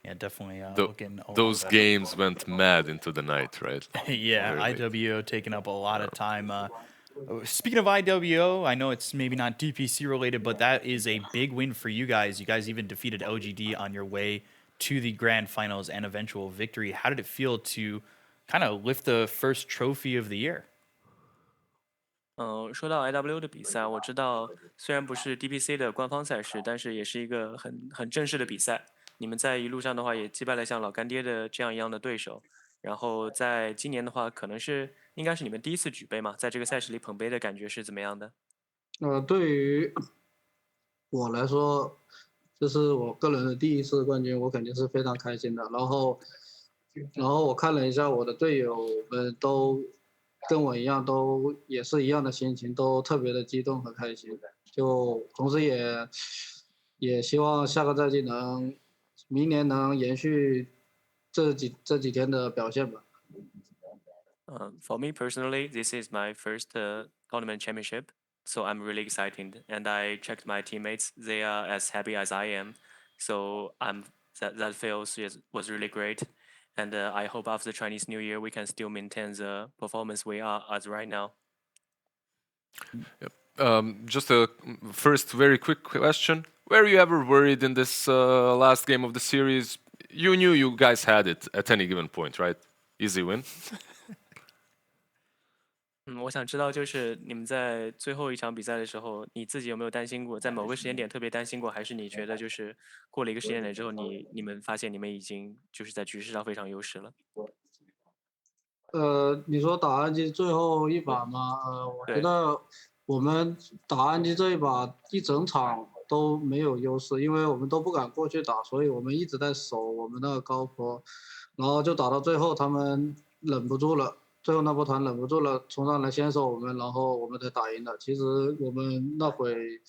Yeah, definitely Tho- looking a lot those better. games went mad into the night, right? Yeah, Really. IWO taking up a lot of time. Speaking of IWO, I know it's maybe not DPC related, but that is a big win for you guys. You guys even defeated LGD on your way to the grand finals and eventual victory. How did it feel to kind of lift the first trophy of the year? 说到 IW 的比赛，我知道虽然不是 DPC 的官方赛事，但是也是一个很正式的比赛。你们在一路上的话，也击败了像老干爹的这样一样的对手。然后在今年的话，应该是你们第一次举杯嘛，在这个赛事里捧杯的感觉是怎么样的？对于我来说，这是我个人的第一次冠军，我肯定是非常开心的。然后我看了一下我的队友们都跟我一样，都也是一样的心情，都特别的激动和开心。就同时也希望下个赛季明年能延续这几天的表现吧。For me personally, this is my first tournament championship, so I'm really excited. And I checked my teammates; they are as happy as I am. So that feels was really great. And I hope after Chinese New Year we can still maintain the performance we are as right now. Just a first very quick question. Were you ever worried in this last game of the series? You knew you guys had it at any given point, right? Easy win. 我想知道，就是你们在最后一场比赛的时候，你自己有没有担心过，在某个时间点特别担心过，还是你觉得就是过了一个时间点之后，你们发现你们已经就是在局势上非常优势了？你说打暗机最后一把吗？我觉对，得我们打暗机这一把一整场都没有优势，因为我们都不敢过去打，所以我们一直在守我们的高坡，然后就打到最后他们忍不住了，最后那波团忍不住了，冲上来先手我们，然后我们才打赢的。其实我们那会，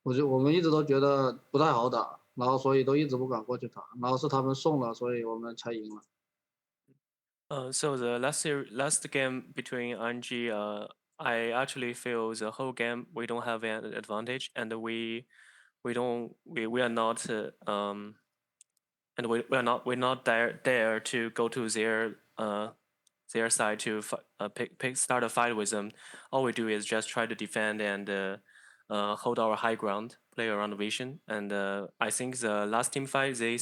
我们一直都觉得不太好打，然后所以都一直不敢过去打，然后是他们送了，所以我们才赢了。So the last game between RNG, I actually feel the whole game we don't have an advantage, and we are not and we're not there to go to their side to start a fight with them. All we do is just try to defend and hold our high ground, play around the vision. And I think the last team fight they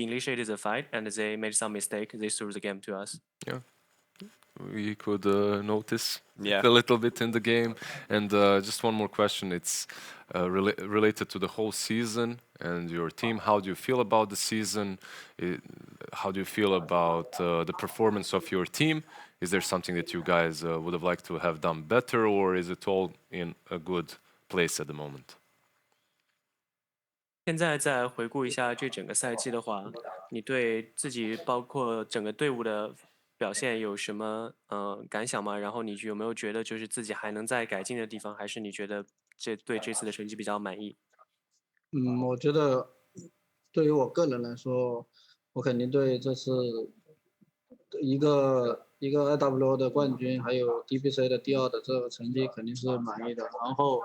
initiated the fight and they made some mistake. They threw the game to us. Yeah. We could notice Yeah. a little bit in the game. And just one more question. It's related to the whole season and your team. How do you feel about the season? How do you feel about the performance of your team? Is there something that you guys would have liked to have done better, or is it all in a good place at the moment? 现在再回顾一下这整个赛季的话，你对自己包括整个队伍的表现有什么感想吗？然后你有没有觉得就是自己还能再改进的地方，还是你觉得对这次的成绩比较满意？我觉得对于我个人来说，我肯定对这次一个 IW 的冠军，还有 DPC 的第2的这个成绩肯定是满意的。然后，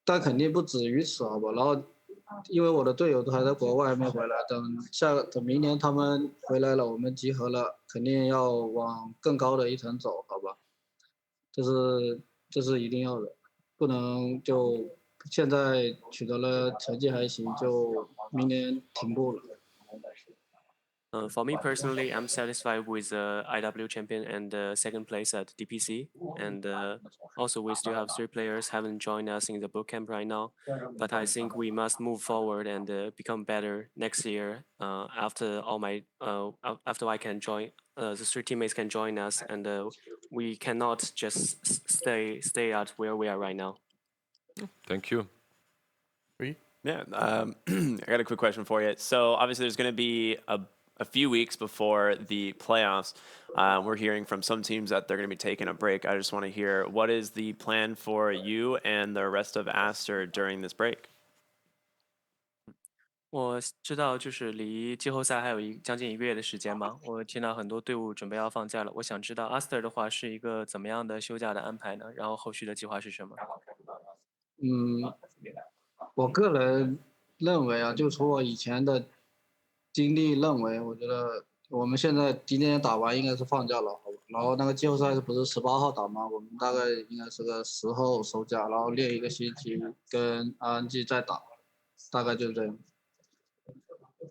但肯定不止于此，好吧？然后，因为我的队友都还在国外还没回来，等明年他们回来了，我们集合了，肯定要往更高的一层走，好吧？这是一定要的，不能就现在取得了成绩还行，就明年停步了。For me personally, I'm satisfied with the IW champion and second place at DPC. And also, we still have 3 players haven't joined us in the bootcamp right now. But I think we must move forward and become better next year. After after I can join, the 3 teammates can join us, and we cannot just stay at where we are right now. Thank you. Yeah, I got a quick question for you. So obviously, there's going to be a few weeks before the playoffs. We're hearing from some teams that they're going to be taking a break. I just want to hear, what is the plan for you and the rest of Aster during this break? 我知道，就是离季后赛还有将近1个月的时间嘛。我听到很多队伍准备要放假了。我想知道 Aster 的话是一个怎么样的休假的安排呢？然后后续的计划是什么？嗯，我个人认为啊，就从我以前的经历认为，我觉得我们现在今天打完应该是放假了，好吧？然后那个季后赛不是18号打吗？我们大概应该是个10后收假，然后练1个星期，跟 RNG 再打，大概就这样。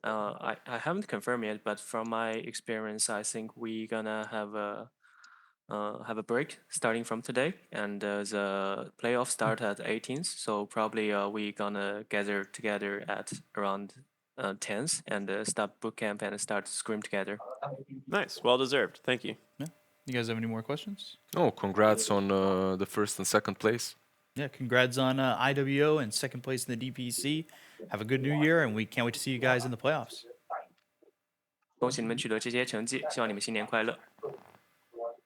I haven't confirmed yet, but from my experience, I think we gonna have a break starting from today, and the playoff start at 18th. So probably we gonna gather together at around 10th and start boot camp and start scrim together. Nice. Well deserved. Thank you. Yeah. You guys have any more questions? Oh, congrats on the first and second place. Yeah, congrats on IWO and second place in the DPC. Have a good new year, and we can't wait to see you guys in the playoffs. 恭喜你们取得这些成绩，希望你们新年快乐。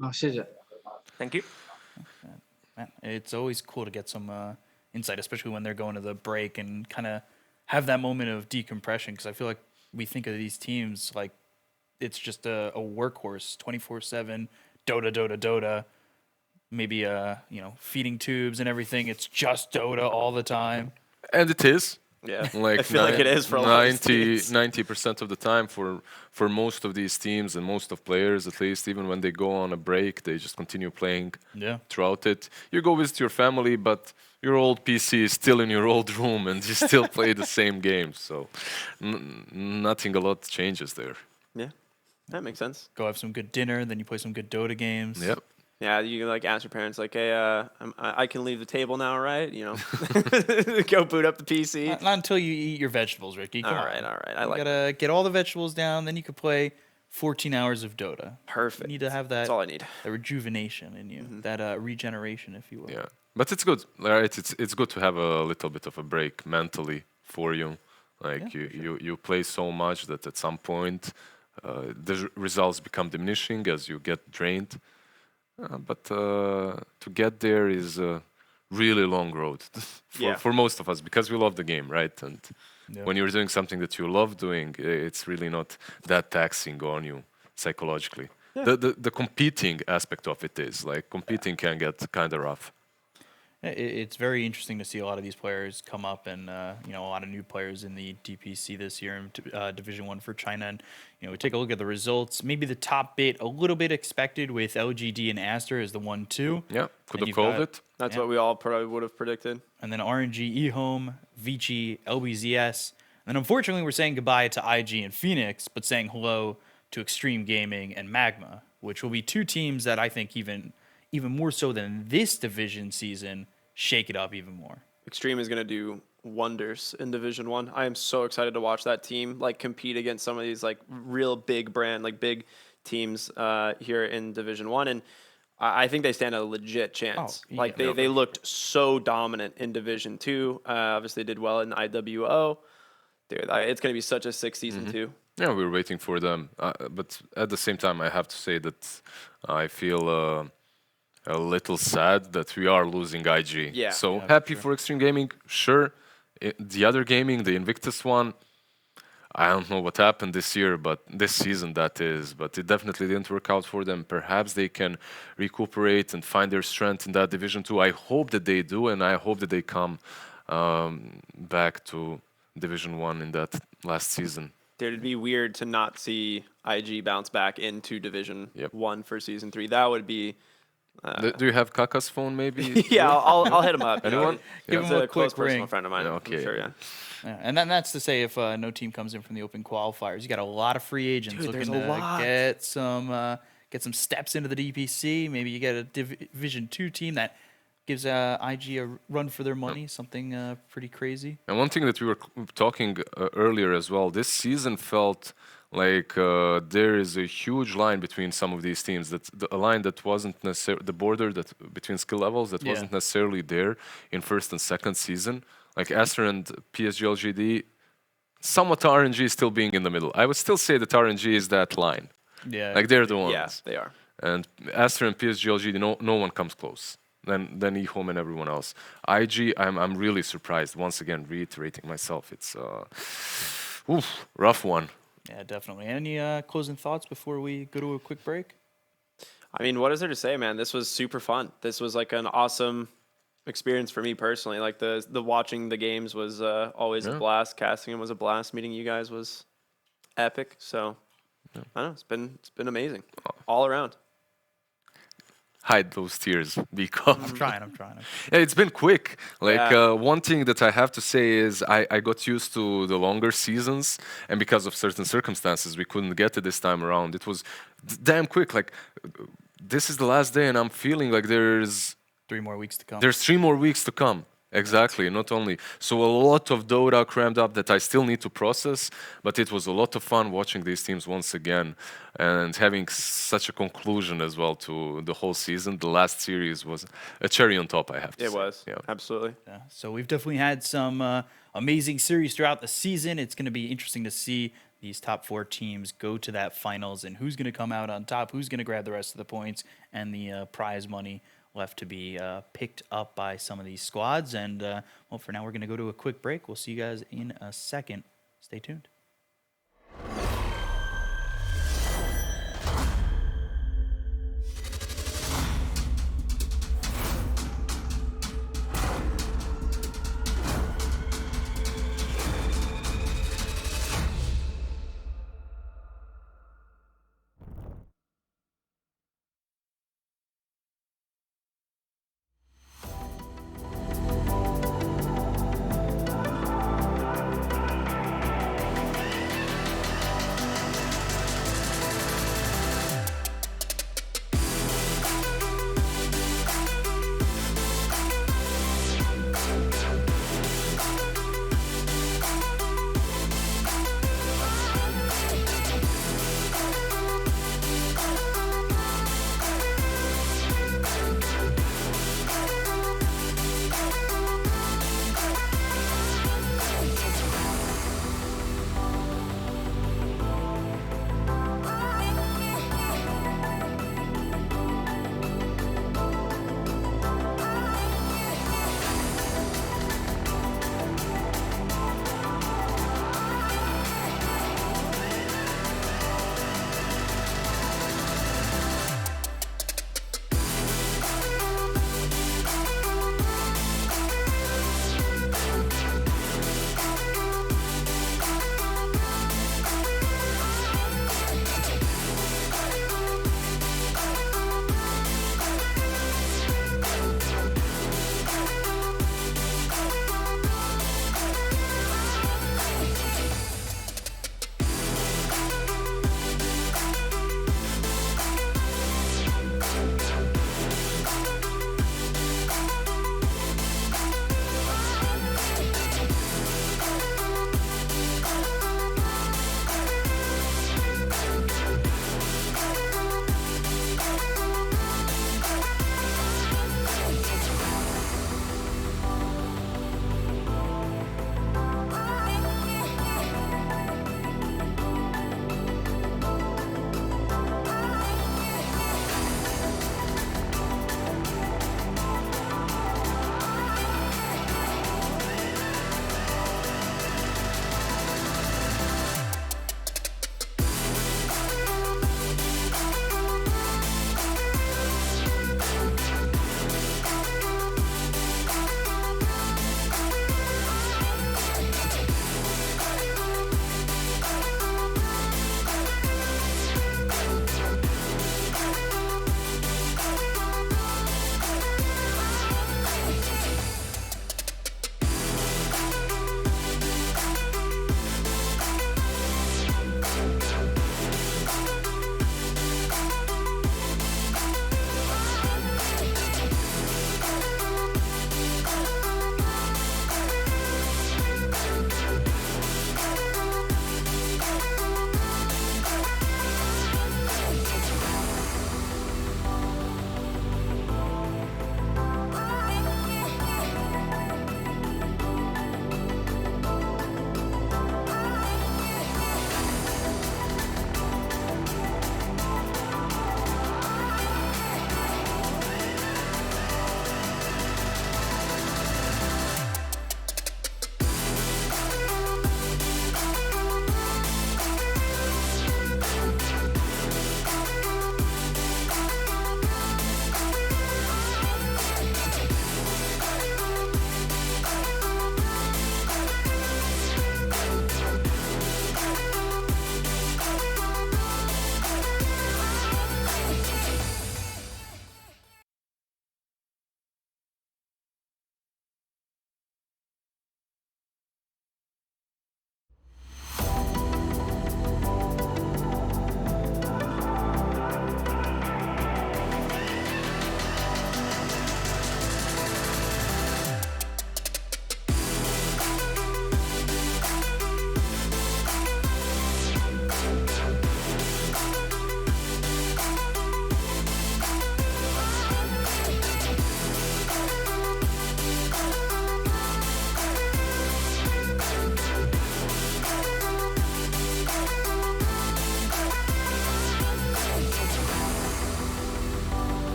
啊，谢谢。Thank you. Man, it's always cool to get some insight, especially when they're going to the break and kind of have that moment of decompression. Because I feel like we think of these teams like it's just a workhorse, 24/7, Dota. Maybe feeding tubes and everything. It's just Dota all the time. And it is. Yeah. Like I feel like it is for a lot of these teams. 90% of the time for most of these teams and most of players, at least, even when they go on a break, they just continue playing throughout it. You go visit your family, but your old PC is still in your old room and you still play the same games. So nothing a lot changes there. Yeah, that makes sense. Go have some good dinner, then you play some good Dota games. Yep. Yeah, you like ask your parents like, hey, I can leave the table now, right? You know, go boot up the PC. Not until you eat your vegetables, Ricky. Come All on. right. I You like gotta get all the vegetables down, then you could play 14 hours of Dota. Perfect. You need to have that, That's all I need. that rejuvenation in you, that regeneration, if you will. Yeah. But it's good, right? It's good to have a little bit of a break mentally for you. Like you play so much that at some point the results become diminishing as you get drained. But to get there is a really long road for most of us because we love the game, right? And when you're doing something that you love doing, it's really not that taxing on you psychologically. The competing aspect of it is like competing can get kind of rough. It's very interesting to see a lot of these players come up, and a lot of new players in the DPC this year in Division 1 for China. And we take a look at the results. Maybe the top bit, a little bit expected with LGD and Aster as the 1-2. Yeah, could have called it. That's what we all probably would have predicted. And then RNG, eHome, Vici, LBZS. And then unfortunately, we're saying goodbye to IG and Phoenix, but saying hello to Extreme Gaming and Magma, which will be two teams that I think even more so than this division season, shake it up even more. Extreme is going to do wonders in Division 1. I am so excited to watch that team like compete against some of these like real big brand, like big teams here in Division 1. And I think they stand a legit chance. They looked so dominant in Division 2. Obviously did well in IWO. Dude, it's going to be such a sick season too. Yeah, we're waiting for them. But at the same time, I have to say that I feel a little sad that we are losing IG. Yeah. So happy for Extreme Gaming, sure. The other gaming, the Invictus one, I don't know what happened this year, but this season that is. But it definitely didn't work out for them. Perhaps they can recuperate and find their strength in that Division 2. I hope that they do, and I hope that they come back to Division 1 in that last season. Dude, it'd be weird to not see IG bounce back into Division 1 for Season 3. That would be... Do you have Kaka's phone, maybe? Yeah, I'll hit him up. Anyone? Give him a close quick ring. personal friend of mine. Okay. I'm sure, Yeah, and then that's to say if no team comes in from the open qualifiers. You got a lot of free agents Dude, looking there's a to lot. get some steps into the DPC. Maybe you get a Division 2 team that gives IG a run for their money, something pretty crazy. And one thing that we were talking earlier as well, this season felt like there is a huge line between some of these teams. A line that wasn't necessarily the border that between skill levels that wasn't necessarily there in first and second season. Like Aster and PSG LGD somewhat RNG still being in the middle. I would still say that RNG is that line. Yeah. Like they're the ones. Yeah, they are. And Aster and PSGLG, no one comes close. Then eHome and everyone else. IG, I'm really surprised. Once again, reiterating myself, it's rough one. Yeah, definitely. Any closing thoughts before we go to a quick break? I mean, what is there to say, man? This was super fun. This was like an awesome experience for me personally. Like the watching the games was always a blast. Casting them was a blast. Meeting you guys was epic. So I don't know. It's been amazing all around. Hide those tears because I'm trying. yeah, it's been quick. Like Yeah. one thing that I have to say is I got used to the longer seasons, and because of certain circumstances, we couldn't get it this time around. It was damn quick. Like this is the last day, and I'm feeling like there's 3 more weeks to come. 3 more weeks to come. Exactly, not only. So a lot of Dota crammed up that I still need to process, but it was a lot of fun watching these teams once again and having such a conclusion as well to the whole season. The last series was a cherry on top, I have to say. It was. Yeah. Absolutely. Yeah. So we've definitely had some amazing series throughout the season. It's going to be interesting to see these top 4 teams go to that finals and who's going to come out on top, who's going to grab the rest of the points and the prize money left to be picked up by some of these squads. And, well, for now, we're going to go to a quick break. We'll see you guys in a second. Stay tuned.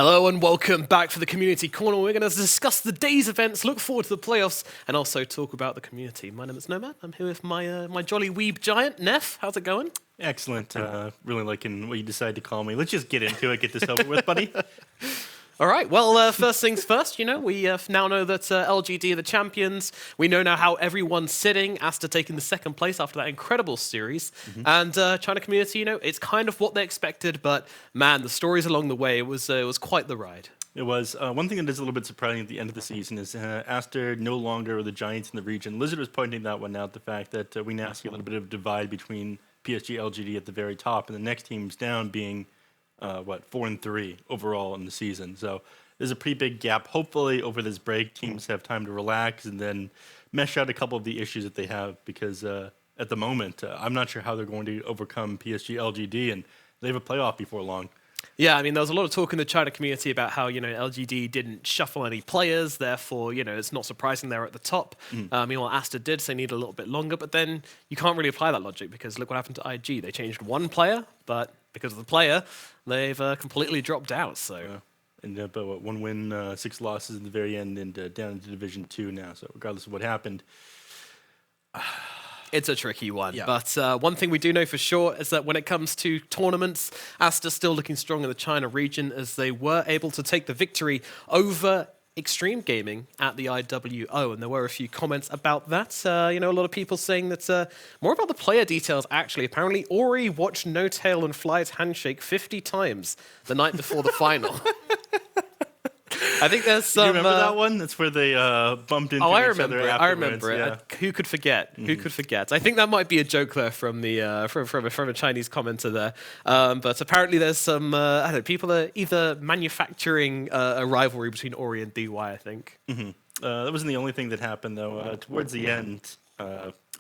Hello and welcome back for the Community Corner. We're going to discuss the day's events, look forward to the playoffs, and also talk about the community. My name is Nomad. I'm here with my jolly weeb giant, Neff. How's it going? Excellent. Really liking what you decided to call me. Let's just get into it, get this over with, buddy. All right, well, first things first, we now know that LGD are the champions. We know now how everyone's sitting, Aster taking the second place after that incredible series. And China Community, it's kind of what they expected, but man, the stories along the way, it was quite the ride. It was. One thing that is a little bit surprising at the end of the season is Aster no longer are the giants in the region. Lizard was pointing that one out, the fact that we now see a little bit of a divide between PSG, LGD at the very top, and the next team's down being 4-3 overall in the season. So there's a pretty big gap. Hopefully over this break, teams have time to relax and then mesh out a couple of the issues that they have, because at the moment, I'm not sure how they're going to overcome PSG, LGD, and they have a playoff before long. Yeah, I mean, there was a lot of talk in the China community about how, LGD didn't shuffle any players, therefore, it's not surprising they're at the top. Meanwhile, Aster did, so they need a little bit longer, but then you can't really apply that logic, because look what happened to IG. They changed one player, but because of the player, they've completely dropped out, so... Ended up 1 win, 6 losses in the very end, and down into Division 2 now, so regardless of what happened... It's a tricky one, yeah. But one thing we do know for sure is that when it comes to tournaments, Aster's still looking strong in the China region, as they were able to take the victory over Extreme Gaming at the IWO, and there were a few comments about that. A lot of people saying that more about the player details, actually. Apparently, Ori watched No Tail and Fly's handshake 50 times the night before the final. I think there's some... You remember that one? That's where they bumped into each other afterwards. I remember it. Yeah. Who could forget? Who could forget? I think that might be a joke there from the from a Chinese commenter there. But apparently there's some people are either manufacturing a rivalry between Ori and DY, I think. That wasn't the only thing that happened, though. Towards the end,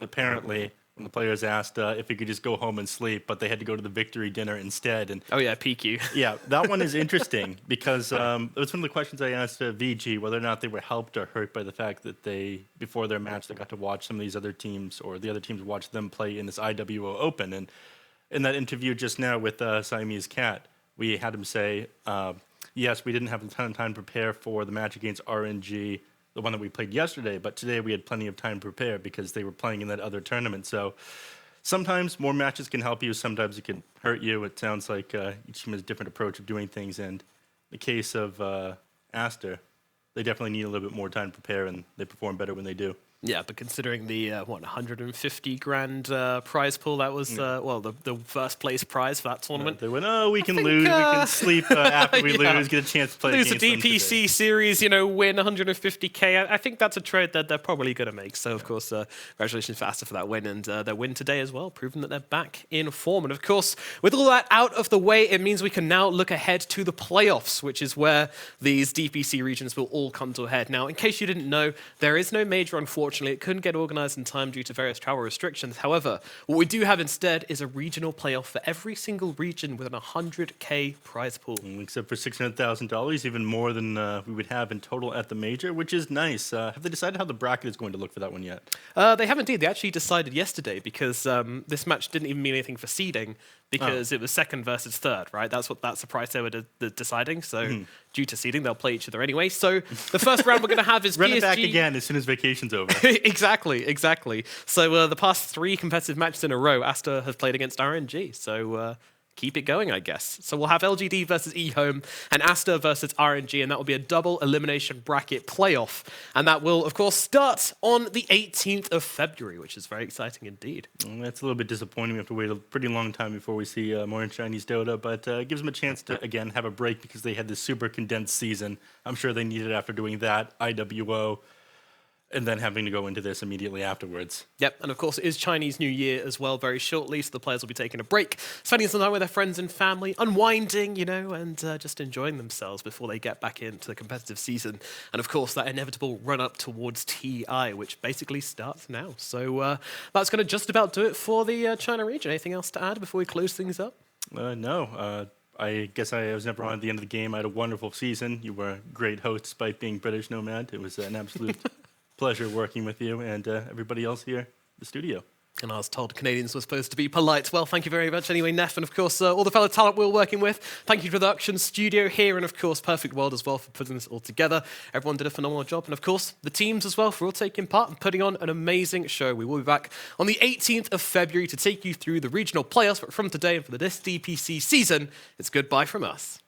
apparently, when the players asked if he could just go home and sleep, but they had to go to the victory dinner instead. And oh yeah, PQ. Yeah, that one is interesting because it was one of the questions I asked VG, whether or not they were helped or hurt by the fact that they, before their match, they got to watch some of these other teams, or the other teams watched them play in this IWO Open. And in that interview just now with Siamese Cat, we had him say, yes, we didn't have a ton of time to prepare for the match against RNG, the one that we played yesterday, but today we had plenty of time to prepare because they were playing in that other tournament. So sometimes more matches can help you, sometimes it can hurt you. It sounds like each team has a different approach of doing things, and in the case of Aster, they definitely need a little bit more time to prepare, and they perform better when they do. Yeah, but considering the 150 grand prize pool, that was the first place prize for that tournament. They went, we can lose, we can sleep after we lose, get a chance to play lose against a them DPC today. series, win 150k. I think that's a trade that they're probably going to make. So of course, congratulations for Aster for that win, and their win today as well, proving that they're back in form. And of course, with all that out of the way, it means we can now look ahead to the playoffs, which is where these DPC regions will all come to a head. Now, in case you didn't know, there is no major, unfortunately. It couldn't get organized in time due to various travel restrictions. However, what we do have instead is a regional playoff for every single region with an 100k prize pool. Except for $600,000, even more than we would have in total at the major, which is nice. Have they decided how the bracket is going to look for that one yet? They haven't indeed. They actually decided yesterday, because this match didn't even mean anything for seeding, because it was second versus third, right? That's the price they were deciding. So due to seeding, they'll play each other anyway. So the first round we're going to have is Run PSG. it back again as soon as vacation's over. Exactly. So the past 3 competitive matches in a row, Aster has played against RNG. So keep it going, I guess. So we'll have LGD versus eHome and Aster versus RNG, and that will be a double elimination bracket playoff. And that will, of course, start on the 18th of February, which is very exciting indeed. That's a little bit disappointing. We have to wait a pretty long time before we see more in Chinese Dota, but it gives them a chance to, again, have a break because they had this super condensed season. I'm sure they needed it after doing that, IWO, and then having to go into this immediately afterwards. Yep, and of course it is Chinese New Year as well very shortly, so the players will be taking a break, spending some time with their friends and family, unwinding, and just enjoying themselves before they get back into the competitive season. And of course that inevitable run-up towards TI, which basically starts now. So that's going to just about do it for the China region. Anything else to add before we close things up? No. I guess I was never on at the end of the game. I had a wonderful season. You were a great host despite being British, Nomad. It was an absolute pleasure working with you and everybody else here in the studio. And I was told Canadians were supposed to be polite. Well, thank you very much anyway, Neff, and of course, all the fellow talent we were working with. Thank you, production, studio here, and of course, Perfect World as well for putting this all together. Everyone did a phenomenal job. And of course, the teams as well for all taking part and putting on an amazing show. We will be back on the 18th of February to take you through the regional playoffs. But from today and for this DPC season, it's goodbye from us.